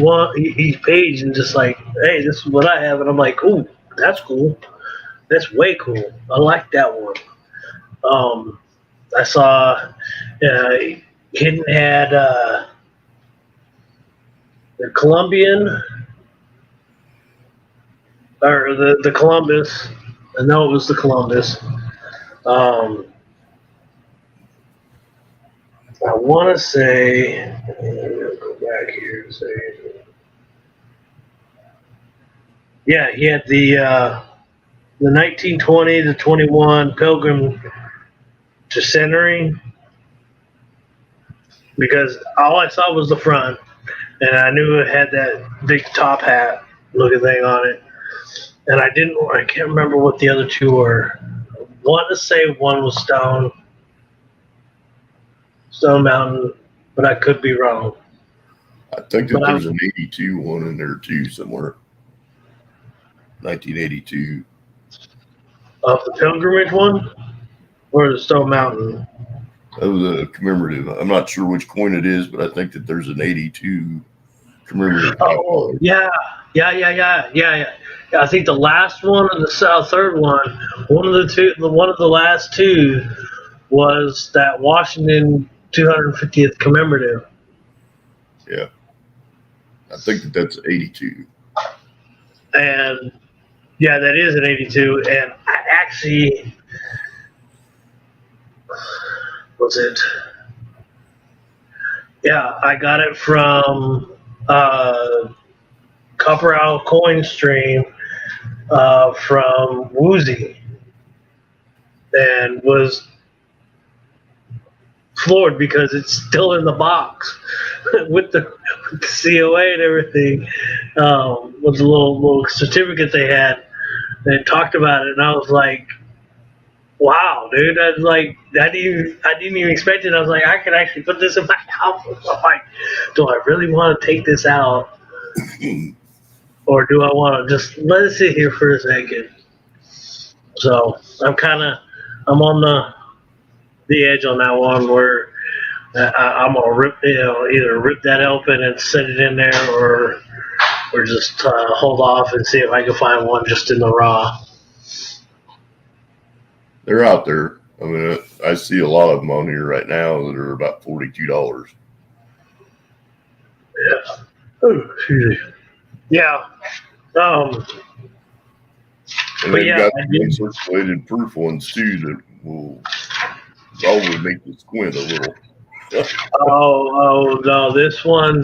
page, and just like, hey, this is what I have, and I'm like, oh, that's cool. That's way cool. I like that one. I saw Hidden had the Colombian or the Columbus. I know it was the Columbus. I want to say, go back here and say, yeah, he had the 1920 to 21 Pilgrim to Centering, because all I saw was the front, and I knew it had that big top hat looking thing on it, and I can't remember what the other two were. I want to say one was Stone Mountain, but I could be wrong. I think that there's an 82 one in there too somewhere. 1982. Of the pilgrimage one or the Stone Mountain? That was a commemorative. I'm not sure which coin it is, but I think that there's an 82 commemorative. Oh, yeah. I think the last one and the third one of the last two was that Washington 250th commemorative. Yeah. I think that's 82. And yeah, that is an 82. And I actually, was it? Yeah, I got it from Copper Owl Coin Stream from Woozy, and was floored because it's still in the box with the COA and everything. With the little certificate they had, they talked about it, and I was like, "Wow, dude!" I was like, I didn't even expect it. I was like, I could actually put this in my house. I'm like, do I really want to take this out, or do I want to just let it sit here for a second? So I'm on the edge on that one, where I'm gonna either rip that open and set it in there, or just hold off and see if I can find one just in the raw. They're out there. I mean, I see a lot of them on here right now that are about $42. Yeah. Oh, excuse me. Yeah. And but they've yeah, got the uncirculated proof ones too that will probably make you squint a little. Oh no! This one.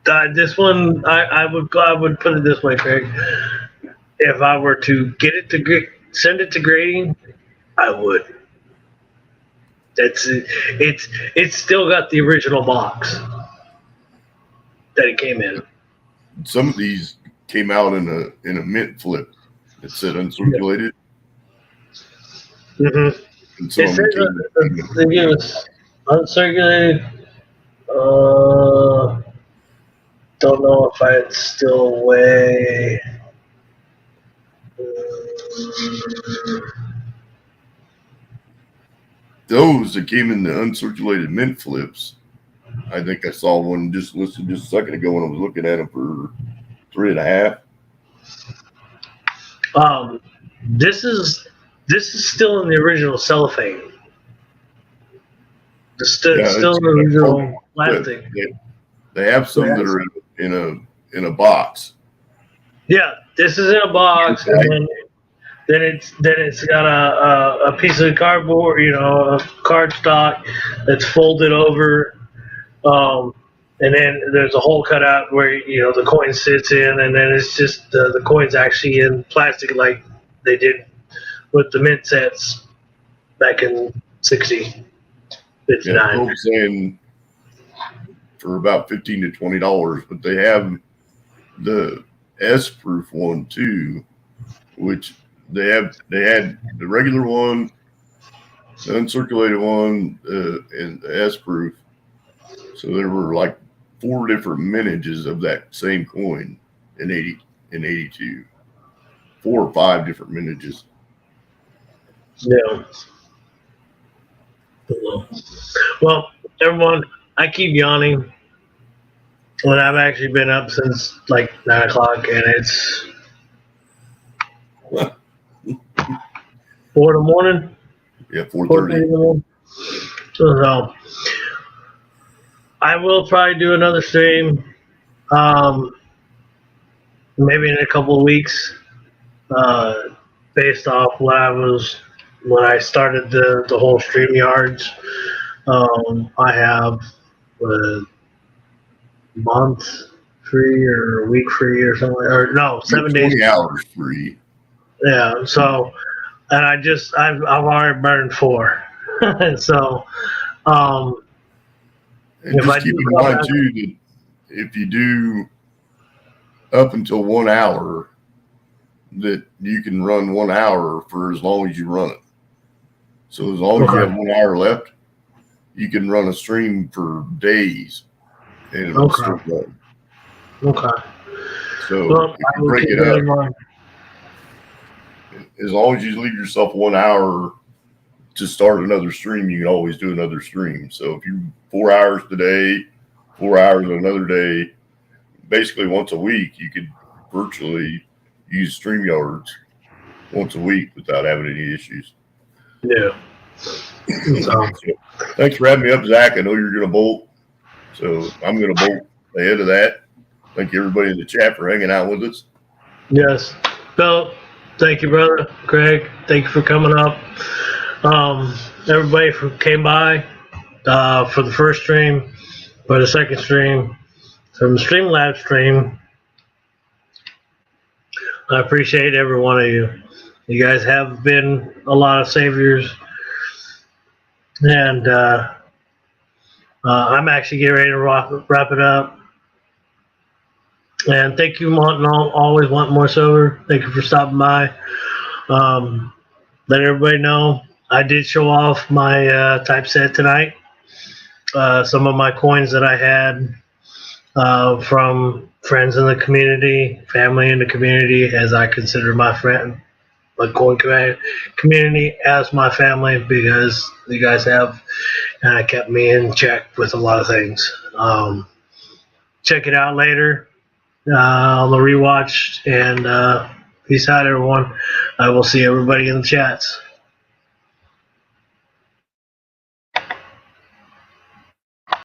I would put it this way, Craig. If I were to get it to send it to grading, I would. It's still got the original box that it came in. Some of these came out in a mint flip. It said uncirculated. Mm-hmm. And some It of says them they give us uncirculated. Don't know if I'd still weigh. those that came in the uncirculated mint flips. I think I saw one just listed just a second ago when I was looking at them for $3.50. This is still in the original cellophane. Still in the original plastic. They have some that are in a box. Yeah, this is in a box, and then it's got a piece of cardboard, a cardstock that's folded over, and then there's a hole cut out where the coin sits in, and then it's just the coin's actually in plastic like they did with the mint sets back in 60, 59. Yeah, folks saying for about $15 to $20, but they have the S-proof one too, which they had the regular one, the uncirculated one, and the S-proof. So there were like 4 different miniatures of that same coin in 82. 4 or 5 different miniatures. Yeah. Well, everyone, I keep yawning when I've actually been up since like 9 o'clock, and it's 4 in the morning. Yeah, 4:30 4:30. in the morning. So I will probably do another stream, maybe in a couple of weeks, based off when I started the whole StreamYards. I have a month free or a week free or something, or no, 7 days. 20 hours free. Yeah. So, and I've already burned 4. So, And if I just keep do in come mind back, too that if you do up until 1 hour, that you can run 1 hour for as long as you run it. So as long as you Okay. have 1 hour left, you can run a stream for days and it'll Okay. still run. Okay. So Well, if I you will break keep it that up, in mind. as long as you leave yourself 1 hour to start another stream, you can always do another stream. So if you 4 hours today, 4 hours another day, basically once a week, you could virtually use StreamYards once a week without having any issues. Yeah. So, Thanks for having me up, Zach. I know you're going to bolt, so I'm going to bolt ahead of that. Thank you, everybody in the chat, for hanging out with us. yes. Bill, thank you, brother. Greg, thank you for coming up. Everybody who came by for the first stream, for the second stream, from the Streamlabs stream. I appreciate every one of you. You guys have been a lot of saviors, and I'm actually getting ready to wrap it up. And thank you, always want more silver. Thank you for stopping by. Let everybody know I did show off my typeset tonight. Some of my coins that I had from friends in the community, family in the community, as I consider my coin community as my family, because you guys have kept me in check with a lot of things. Check it out later on the rewatch, and peace out, everyone. I will see everybody in the chats.